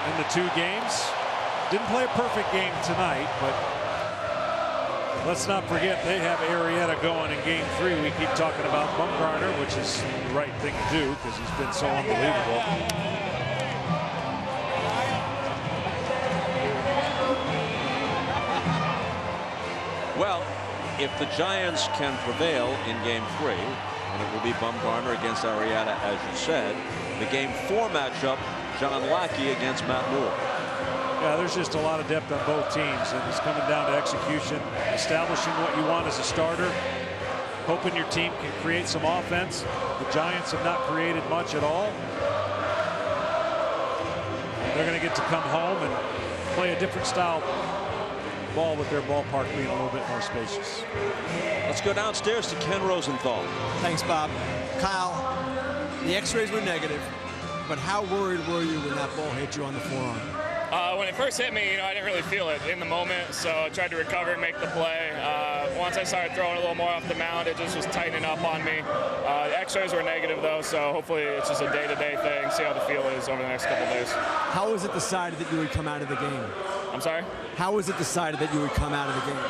in the 2 games. Didn't play a perfect game tonight, but let's not forget they have Arrieta going in Game 3. We keep talking about Bumgarner, which is the right thing to do because he's been so unbelievable. Well, if the Giants can prevail in Game 3, and it will be Bumgarner against Arrieta, as you said, the Game 4 matchup, John Lackey against Matt Moore. Yeah, there's just a lot of depth on both teams, and it's coming down to execution, establishing what you want as a starter, hoping your team can create some offense. The Giants have not created much at all. They're going to get to come home and play a different style ball with their ballpark being a little bit more spacious. Let's go downstairs to Ken Rosenthal. Thanks, Bob. Kyle, the x-rays were negative, but how worried were you when that ball hit you on the forearm? When it first hit me, I didn't really feel it in the moment, so I tried to recover and make the play. Once I started throwing a little more off the mound, it just was tightening up on me. The x-rays were negative, though, so hopefully it's just a day-to-day thing, see how the feel is over the next couple days. How was it decided that you would come out of the game? I'm sorry? How was it decided that you would come out of the game?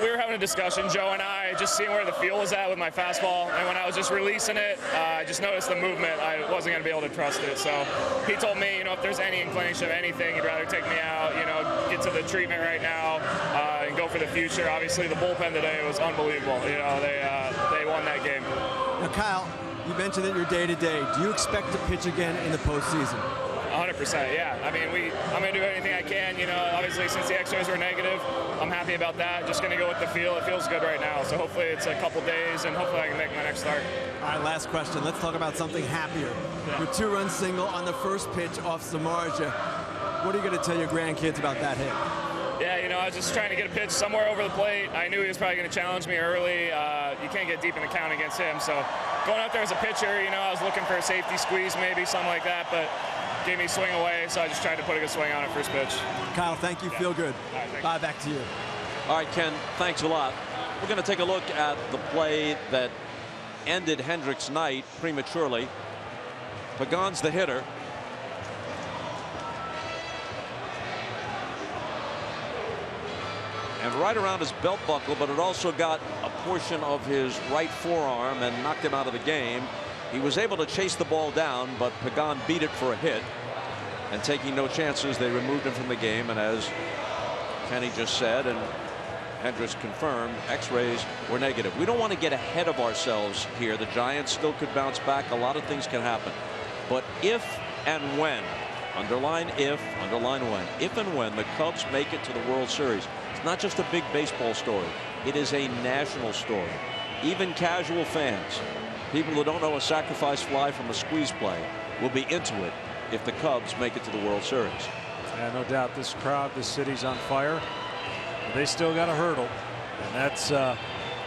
We were having a discussion, Joe and I, just seeing where the feel was at with my fastball, and when I was just releasing it, I just noticed the movement. I wasn't going to be able to trust it, so he told me, you know, if there's any inclination of anything, he'd rather take me out, you know, get to the treatment right now, and go for the future. Obviously, the bullpen today was unbelievable. You know, they won that game. Now, Kyle, You mentioned that you're day-to-day. Do you expect to pitch again in the postseason? 100%, yeah. I mean, I'm going to do anything I can. You know, obviously, since the X-rays were negative, I'm happy about that. Just going to go with the feel. It feels good right now. So hopefully it's a couple days, and hopefully I can make my next start. All right, last question. Let's talk about something happier. Your 2-run single on the first pitch off Samardzija. What are you going to tell your grandkids about that hit? Yeah, you know, I was just trying to get a pitch somewhere over the plate. I knew he was probably going to challenge me early. You can't get deep in the count against him. So going out there as a pitcher, you know, I was looking for a safety squeeze, maybe something like that, but gave me swing away, so I just tried to put a good swing on it first pitch. Kyle, thank you. Feel good. Bye, back to you. All right, Ken, thanks a lot. We're going to take a look at the play that ended Hendricks' night prematurely. Pagan's the hitter. And right around his belt buckle, but it also got a portion of his right forearm and knocked him out of the game. He was able to chase the ball down, but Pagan beat it for a hit. And taking no chances, they removed him from the game. And as Kenny just said, and Hendricks confirmed, X-rays were negative. We don't want to get ahead of ourselves here. The Giants still could bounce back. A lot of things can happen. But if and when, underline if, underline when, if and when the Cubs make it to the World Series, it's not just a big baseball story. It is a national story. Even casual fans, people who don't know a sacrifice fly from a squeeze play, will be into it if the Cubs make it to the World Series. Yeah, no doubt. This crowd, this city's on fire. They still got a hurdle, and that's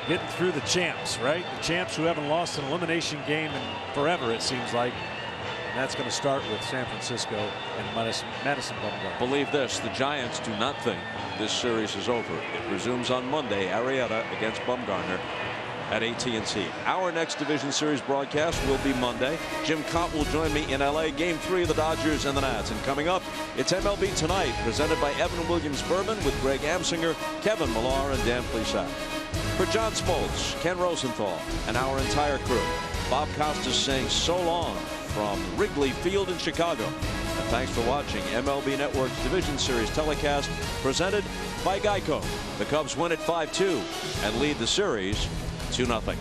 getting through the champs, right? The champs who haven't lost an elimination game in forever, it seems like. And that's going to start with San Francisco and Madison Bumgarner. Believe this, the Giants do not think this series is over. It resumes on Monday, Arrieta against Bumgarner at AT&T. Our next Division Series broadcast will be Monday. Jim Cott will join me in LA. Game 3 of the Dodgers and the Nats. And coming up, it's MLB Tonight, presented by Evan Williams Bourbon with Greg Amsinger, Kevin Millar, and Dan Plesac. For John Spoltz, Ken Rosenthal, and our entire crew, Bob Costas saying so long from Wrigley Field in Chicago. And thanks for watching MLB Network's Division Series telecast presented by Geico. The Cubs win at 5-2 and lead the series 2-0.